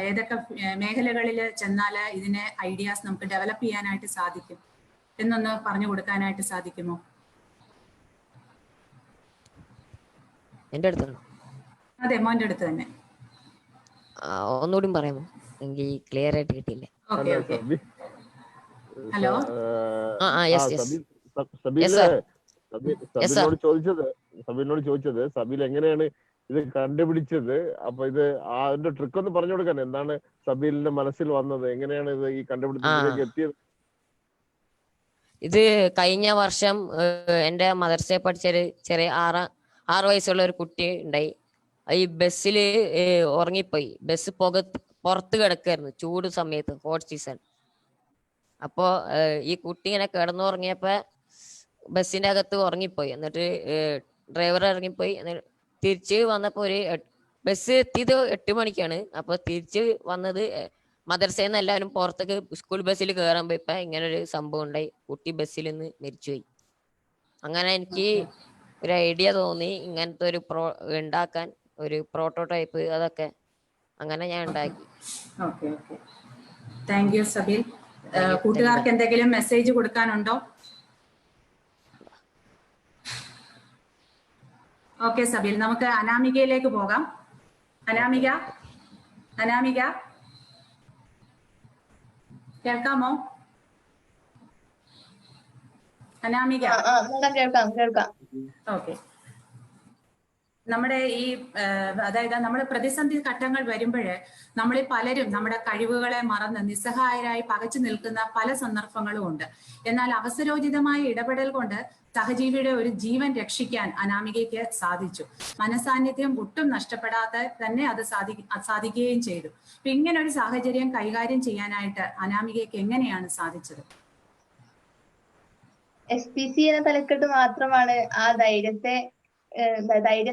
ഏതൊക്കെ മേഖലകളിൽ ചെന്നാൽ ഇതിനെ ഐഡിയാസ് നമുക്ക് ഡെവലപ്പ് ചെയ്യാനായിട്ട് സാധിക്കും എന്നൊന്ന് പറഞ്ഞു കൊടുക്കാനായിട്ട് സാധിക്കുമോ? എന്റെ അടുത്താണോ? അതെ, മോന്റെ അടുത്ത് തന്നെ. ഒന്നുകൂടി പറയാമോ? എനിക്ക് ക്ലിയർ ആയിട്ട് കിട്ടിയില്ല. ഹലോ. സബീലിനോട് ചോദിച്ചത് സബീൽ എങ്ങനെയാണ് ഇത് കണ്ടുപിടിച്ചത്? അപ്പൊ ഇത് അതിന്റെ ട്രിക്ക് ഒന്ന് പറഞ്ഞു കൊടുക്കാൻ. എന്താണ് സബീലിന്റെ മനസ്സിൽ വന്നത്? എങ്ങനെയാണ് ഇത് ഈ കണ്ടുപിടുത്തത്തിലേക്ക് എത്തിയത്? ഇത് കഴിഞ്ഞ വർഷം എന്റെ മദർസയെ പഠിച്ചൊരു ചെറിയ 6 വയസ്സുള്ള ഒരു കുട്ടി ഉണ്ടായി. ഈ ബസ്സിൽ ഉറങ്ങിപ്പോയി. ബസ് പുറത്ത് കിടക്കായിരുന്നു ചൂട് സമയത്ത്, ഹോട്ട് സീസൺ. അപ്പോ ഈ കുട്ടി ഇങ്ങനെ കിടന്നുറങ്ങിയപ്പോ ബസ്സിന്റെ അകത്ത് ഉറങ്ങിപ്പോയി. എന്നിട്ട് ഡ്രൈവർ ഇറങ്ങിപ്പോയി. തിരിച്ച് വന്നപ്പോ ബസ് എത്തിയത് 8 മണിക്കാണ്. അപ്പൊ തിരിച്ച് വന്നത് മദർസയിൽ നിന്ന് എല്ലാവരും പുറത്തേക്ക് സ്കൂൾ ബസ്സിൽ കയറാൻ പോയപ്പോ ഇങ്ങനെ ഒരു സംഭവം ഉണ്ടായി. കുട്ടി ബസ്സിൽ നിന്ന് മരിച്ചുപോയി. അങ്ങനെ എനിക്ക് ഒരു ഐഡിയ തോന്നി ഇങ്ങനത്തെ ഒരു ഉണ്ടാക്കാൻ, ഒരു പ്രോട്ടോടൈപ്പ്, അതൊക്കെ അങ്ങനെ ഞാൻ ഉണ്ടാക്കി. Okay okay. Thank you Sabeel. കൂട്ടുകാർക്ക് എന്തെങ്കിലും മെസ്സേജ് കൊടുക്കാനുണ്ടോ? ഓക്കെ സബീൽ, നമുക്ക് അനാമികയിലേക്ക് പോകാം. അനാമിക കേൾക്കാമോ? അനാമിക. കേൾക്കാം. ഓക്കെ. നമ്മുടെ ഈ അതായത് നമ്മുടെ പ്രതിസന്ധി ഘട്ടങ്ങൾ വരുമ്പോൾ നമ്മളിൽ പലരും നമ്മുടെ കഴിവുകളെ മറന്ന് നിസ്സഹായരായി പകച്ചു നിൽക്കുന്ന പല സന്ദർഭങ്ങളും ഉണ്ട്. എന്നാൽ അവസരോചിതമായ ഇടപെടൽ കൊണ്ട് സഹജീവിയുടെ ഒരു ജീവൻ രക്ഷിക്കാൻ അനാമികയ്ക്ക് സാധിച്ചു. മനസാന്നിധ്യം ഒട്ടും നഷ്ടപ്പെടാതെ തന്നെ അത് സാധിക്കുകയും ചെയ്തു. അപ്പൊ ഇങ്ങനെ ഒരു സാഹചര്യം കൈകാര്യം ചെയ്യാനായിട്ട് അനാമികയ്ക്ക് എങ്ങനെയാണ് സാധിച്ചത്? SPC എന്ന തലക്കെട്ട് മാത്രമാണ് ആ ധൈര്യം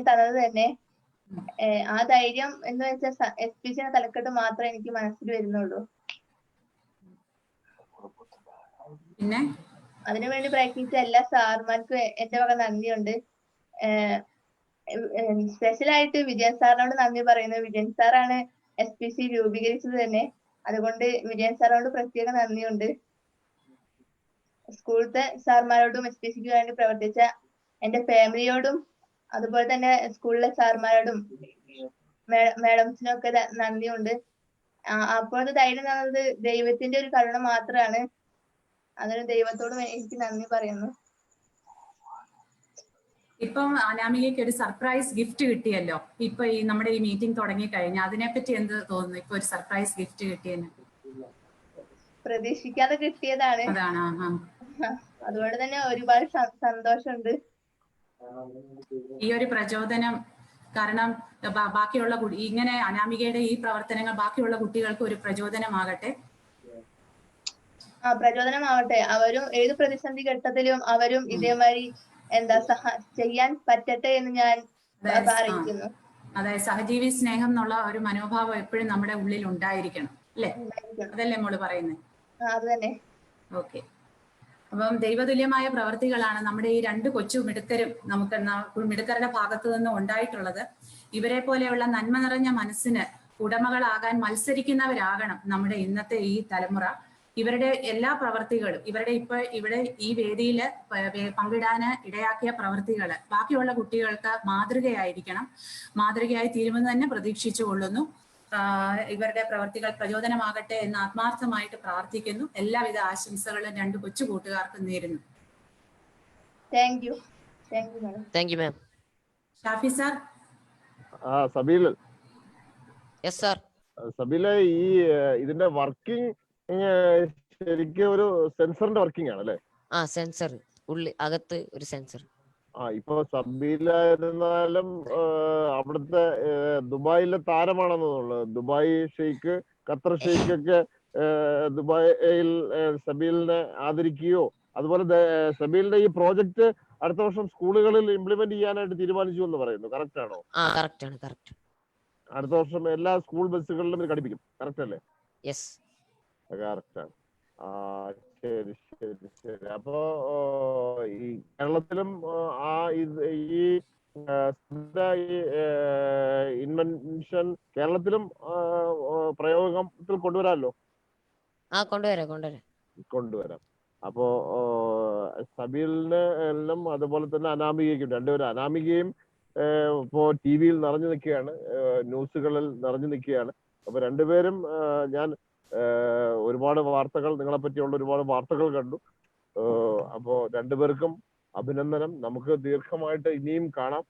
തന്നത് തന്നെ. ആ ധൈര്യം എന്ന് വെച്ചാൽ SPC എന്ന തലക്കെട്ട് മാത്രമേ എനിക്ക് മനസ്സിൽ വരുന്നുള്ളൂ. പിന്നെ അതിനുവേണ്ടി പ്രയത്നിച്ച എല്ലാ സാർമാർക്കും എന്റെ വക നന്ദിയുണ്ട്. സ്പെഷ്യലായിട്ട് വിജയൻ സാറിനോട് നന്ദി പറയുന്നു. വിജയൻ സാറാണ് SPC രൂപീകരിച്ചത് തന്നെ. അതുകൊണ്ട് വിജയൻ സാറിനോട് പ്രത്യേക നന്ദിയുണ്ട്. സ്കൂളത്തെ സാർമാരോടും SPCക്ക് വേണ്ടി പ്രവർത്തിച്ച എന്റെ ഫാമിലിയോടും അതുപോലെ തന്നെ സ്കൂളിലെ സാർമാരോടും മാഡംസിനും ഒക്കെ നന്ദിയുണ്ട്. അപ്പോഴത്തെ ധൈര്യം തന്നത് ദൈവത്തിന്റെ ഒരു കരുണ മാത്രമാണ്. അതിന് ദൈവത്തോടും എനിക്ക് നന്ദി പറയുന്നു. ഇപ്പം അനാമികയ്ക്ക് ഒരു സർപ്രൈസ് ഗിഫ്റ്റ് കിട്ടിയല്ലോ. ഇപ്പൊ ഈ നമ്മുടെ ഈ മീറ്റിംഗ് തുടങ്ങി കഴിഞ്ഞാൽ അതിനെപ്പറ്റി എന്ത് തോന്നുന്നു? ഇപ്പൊ ഒരു സർപ്രൈസ് ഗിഫ്റ്റ് കിട്ടിയെന്ന് പ്രതീക്ഷിക്കാതെ കിട്ടിയതാണ്. അതാണ്. അതുകൊണ്ട് തന്നെ ഒരുപാട് സന്തോഷമുണ്ട്. ഈ ഒരു പ്രചോദനം കാരണം ബാക്കിയുള്ള ഇങ്ങനെ അനാമികയുടെ ഈ പ്രവർത്തനങ്ങൾ ബാക്കിയുള്ള കുട്ടികൾക്ക് ഒരു പ്രചോദനമാകട്ടെ. പ്രചോദനമാവട്ടെ. അവരും ഏത് പ്രതിസന്ധി ഘട്ടത്തിലും അവരും ഇതേമാതിരി ചെയ്യാൻ പറ്റട്ടെ എന്ന് ഞാൻ അറിയിക്കുന്നു. അതായത് സഹജീവി സ്നേഹം എന്നുള്ള ഒരു മനോഭാവം എപ്പോഴും നമ്മുടെ ഉള്ളിൽ ഉണ്ടായിരിക്കണം, അല്ലേ? അതല്ലേ മോള് പറയുന്നത്? അത് തന്നെ. ഓക്കെ. അപ്പം ദൈവതുല്യമായ പ്രവർത്തികളാണ് നമ്മുടെ ഈ രണ്ട് കൊച്ചു മിടുക്കരും നമുക്ക് മിടുക്കരുടെ ഭാഗത്തു നിന്ന് ഉണ്ടായിട്ടുള്ളത്. ഇവരെ പോലെയുള്ള നന്മ നിറഞ്ഞ മനസ്സിന് ഉടമകളാകാൻ മത്സരിക്കുന്നവരാകണം നമ്മുടെ ഇന്നത്തെ ഈ തലമുറ. ഇവരുടെ എല്ലാ പ്രവർത്തികളും ഇവിടെ ഈ വേദിയിൽ പങ്കിടാൻ ഇടയാക്കിയ പ്രവർത്തികൾ ബാക്കിയുള്ള കുട്ടികൾക്ക് മാതൃകയായിരിക്കണം. മാതൃകയായി തീരുമെന്ന് തന്നെ പ്രതീക്ഷിച്ചു കൊള്ളുന്നു. ഇവരുടെ പ്രവർത്തികൾ പ്രചോദനമാകട്ടെ എന്ന് ആത്മാർത്ഥമായിട്ട് പ്രാർത്ഥിക്കുന്നു. എല്ലാവിധ ആശംസകളും രണ്ട് കൊച്ചു കൂട്ടുകാർക്കും നേരുന്നു. Thank you ma'am. Shafi sir. Sabeel. Yes sir. സബീലെ, ഈ ഇതിന്റെ വർക്കിംഗ് ശരിക്കും ഒരു സെൻസറിന്റെ വർക്കിംഗ് ആണ് അല്ലേ? സെൻസർ അകത്ത് ഒരു സെൻസർ. ഇപ്പൊ സബീലായിരുന്നാലും അവിടുത്തെ ദുബായിലെ താരമാണെന്നുള്ളത്. ദുബായ് ഷെയ്ഖ്, ഖത്തർ ഷെയ്ഖ് ഒക്കെ ദുബായിൽ സബീലിനെ ആദരിക്കുകയോ, അതുപോലെ സബീലിന്റെ ഈ പ്രോജക്റ്റ് അടുത്ത വർഷം സ്കൂളുകളിൽ ഇംപ്ലിമെന്റ് ചെയ്യാനായിട്ട് തീരുമാനിച്ചു എന്ന് പറയുന്നു. കറക്റ്റ് ആണോ? കറക്റ്റ് ആണ്. അടുത്ത വർഷം എല്ലാ സ്കൂൾ ബസ്സുകളിലും ഇത് ഘടിപ്പിക്കും. കറക്റ്റ് അല്ലേ? യെസ്, കറക്റ്റ് ആണ്. ശരി. അപ്പോ ഈ കേരളത്തിലും ഈ ഇൻവെൻഷൻ കേരളത്തിലും പ്രയോഗത്തിൽ കൊണ്ടുവരാമല്ലോ. കൊണ്ടുവരാം. അപ്പോ സബീലിന് എല്ലാം അതുപോലെ തന്നെ അനാമികയ്ക്കും രണ്ടുപേരും. അനാമികയും ഇപ്പോ TV-യിൽ നിറഞ്ഞു നിൽക്കുകയാണ്, ന്യൂസുകളിൽ നിറഞ്ഞു നിൽക്കുകയാണ്. അപ്പൊ രണ്ടുപേരും ഞാൻ ഒരുപാട് വാർത്തകൾ, നിങ്ങളെ പറ്റിയുള്ള ഒരുപാട് വാർത്തകൾ കണ്ടു. അപ്പോ രണ്ടുപേർക്കും അഭിനന്ദനം. നമുക്ക് ദീർഘമായിട്ട് ഇനിയും കാണാം.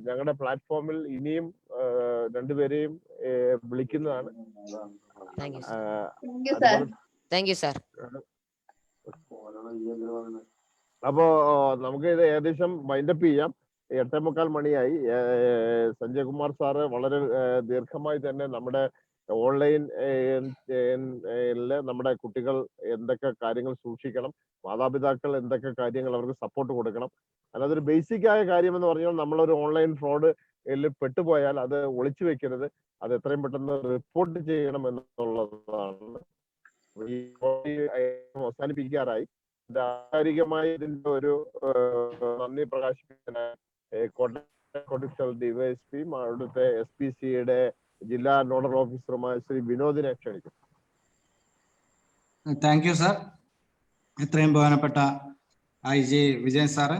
ഞങ്ങളുടെ പ്ലാറ്റ്ഫോമിൽ ഇനിയും രണ്ടുപേരെയും വിളിക്കുന്നതാണ്. അപ്പോ നമുക്ക് ഇത് ഏകദേശം വൈൻഡപ്പ് ചെയ്യാം. 8:45 മണിയായി. സഞ്ജയ് കുമാർ സാറ് വളരെ ദീർഘമായി തന്നെ നമ്മുടെ ഓൺലൈൻ നമ്മുടെ കുട്ടികൾ എന്തൊക്കെ കാര്യങ്ങൾ സൂക്ഷിക്കണം, മാതാപിതാക്കൾ എന്തൊക്കെ കാര്യങ്ങൾ അവർക്ക് സപ്പോർട്ട് കൊടുക്കണം, അല്ലാതൊരു ബേസിക് ആയ കാര്യം എന്ന് പറഞ്ഞാൽ നമ്മളൊരു ഓൺലൈൻ ഫ്രോഡ് പെട്ടുപോയാൽ അത് ഒളിച്ചു വെക്കരുത്, അത് എത്രയും പെട്ടെന്ന് റിപ്പോർട്ട് ചെയ്യണം എന്നുള്ളതാണ്. അവസാനിപ്പിക്കാറായി. ആധികാരികമായി ഇതിന്റെ ഒരു നന്ദി പ്രകാശിപ്പിക്കാനായി കോട്ടയം ഡിവൈഎസ്പി അവിടുത്തെ SPCയുടെ ജില്ലാ നോഡൽ ഓഫീസറുമായ ശ്രീ വിനോദിനെ ക്ഷണിക്കും. Thank you sir. ഇത്രയും ബഹുമാനപ്പെട്ട IG വിജയൻ സാറ്,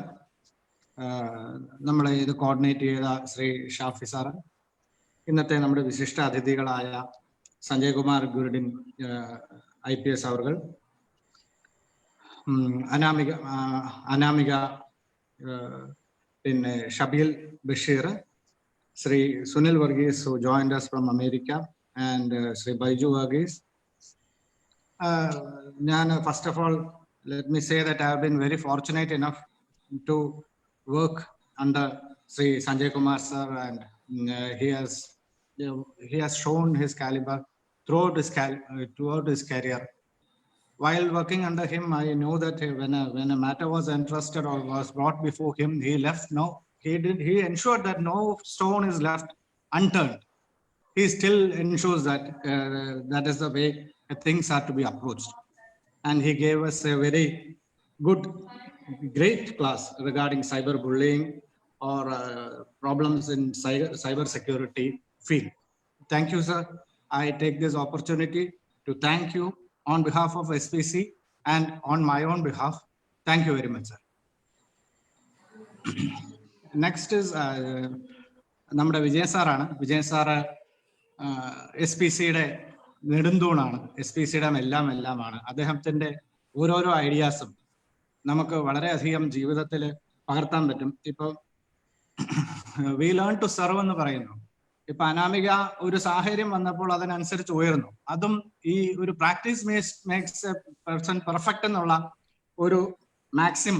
നമ്മളെ ഇത് കോർഡിനേറ്റ് ചെയ്ത ശ്രീ ഷാഫി സാറ്, ഇന്നത്തെ നമ്മുടെ വിശിഷ്ട അതിഥികളായ സഞ്ജയ് കുമാർ ഗുരുഡിൻ IPS അവർ, അനാമിക, പിന്നെ Shabeel Basheer, Sri Sunil Varghese, who joined us from America, and Sri Baiju Varghese. First of all, let me say that I have been very fortunate enough to work under Sri Sanjay Kumar sir, and he has shown his caliber throughout his career. While working under him, I know that when a matter was entrusted or was brought before him, he left he ensured that no stone is left unturned. He still ensures that that is the way things are to be approached. And he gave us a very great class regarding cyberbullying or problems in cyber security field. Thank you, sir. I take this opportunity to thank you on behalf of SPC and on my own behalf, thank you very much, sir. Next is നമ്മുടെ വിജയൻ സാറാണ്. വിജയൻ സാറ് SPCയുടെ നെടുന്തൂണാണ്. SPCയുടെ എല്ലാമാണ്. അദ്ദേഹത്തിന്റെ ഓരോരോ ഐഡിയാസും നമുക്ക് വളരെയധികം ജീവിതത്തിൽ പകർത്താൻ പറ്റും. ഇപ്പൊ വി ലേൺ ടു സെർവ് എന്ന് പറയുന്നു. ഇപ്പൊ അനാമിക ഒരു സാഹചര്യം വന്നപ്പോൾ അതിനനുസരിച്ച് ഉയർന്നു. അതും ഈ ഒരു practice makes A person perfect എന്നുള്ള ഒരു മാക്സിം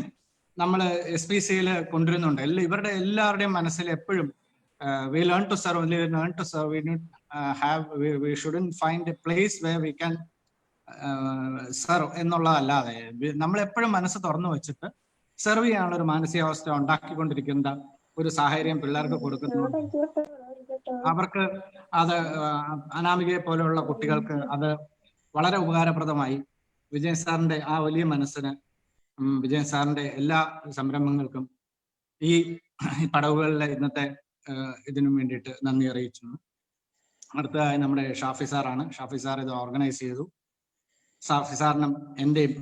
നമ്മൾ SPCയിൽ കൊണ്ടുവരുന്നുണ്ട്. ഇവരുടെ എല്ലാവരുടെയും മനസ്സിൽ എപ്പോഴും we learn to serve, we need we shouldn't find a place where we can serve എന്നുള്ളതല്ലാതെ നമ്മൾ എപ്പോഴും മനസ്സ് തുറന്നു വെച്ചിട്ട് സെർവ് ചെയ്യാനുള്ള ഒരു മാനസികാവസ്ഥ ഉണ്ടാക്കിക്കൊണ്ടിരിക്കുന്ന ഒരു സാഹചര്യം പിള്ളേർക്ക് കൊടുക്കുന്നു. അവർക്ക് അത് അനാമികയെ പോലെയുള്ള കുട്ടികൾക്ക് അത് വളരെ ഉപകാരപ്രദമായി. വിജയൻ സാറിന്റെ ആ വലിയ മനസ്സിന് വിജയൻ സാറിന്റെ എല്ലാ സംരംഭങ്ങൾക്കും ഈ പടവുകളിലെ ഇന്നത്തെ ഇതിനു വേണ്ടിയിട്ട് നന്ദി അറിയിച്ചു. അടുത്തതായി നമ്മുടെ ഷാഫി സാറാണ്. ഷാഫി സാർ ഇത് ഓർഗനൈസ് ചെയ്തു. ഷാഫി സാറിനും എന്റെയും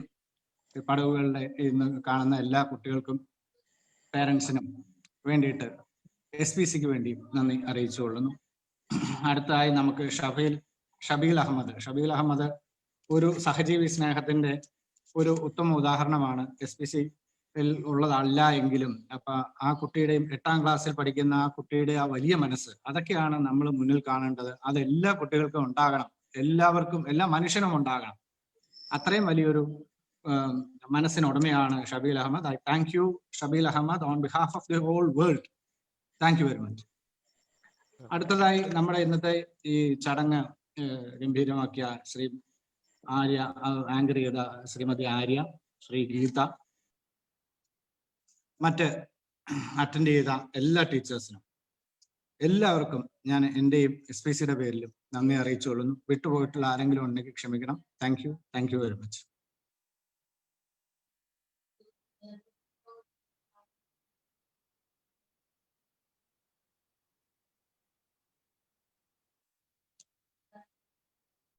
പടവുകളുടെ ഇന്ന് കാണുന്ന എല്ലാ കുട്ടികൾക്കും പേരൻസിനും വേണ്ടിയിട്ട് SPCക്ക് വേണ്ടി നന്ദി അറിയിച്ചുകൊള്ളുന്നു. അടുത്തതായി നമുക്ക് ഷബീൽ അഹമ്മദ് ഒരു സഹജീവി സ്നേഹത്തിന്റെ ഒരു ഉത്തമ ഉദാഹരണമാണ്. SPC ഉള്ളതല്ല എങ്കിലും അപ്പൊ ആ കുട്ടിയുടെയും 8ാം ക്ലാസ്സിൽ പഠിക്കുന്ന ആ കുട്ടിയുടെ ആ വലിയ മനസ്സ്, അതൊക്കെയാണ് നമ്മൾ മുന്നിൽ കാണേണ്ടത്. അത് എല്ലാ കുട്ടികൾക്കും ഉണ്ടാകണം, എല്ലാവർക്കും, എല്ലാ മനുഷ്യനും ഉണ്ടാകണം. അത്രയും വലിയൊരു മനസ്സിനുടമയാണ് Shabeel Ahmed. I thank you Shabeel Ahmed on behalf of the whole world. Thank you very much. അടുത്തതായി നമ്മുടെ ഇന്നത്തെ ഈ ചടങ്ങ് ഗംഭീരമാക്കിയ ശ്രീ ആര്യ, ആങ്കർ ചെയ്ത ശ്രീമതി ആര്യ, ശ്രീ ഗീത, മറ്റ് അറ്റൻഡ് ചെയ്ത എല്ലാ ടീച്ചേഴ്സിനും എല്ലാവർക്കും ഞാൻ എന്റെയും SPCയുടെ പേരിലും നന്ദി അറിയിച്ചുകൊള്ളുന്നു. വിട്ടുപോയിട്ടുള്ള ആരെങ്കിലും ഉണ്ടെങ്കിൽ ക്ഷമിക്കണം. Thank you very much.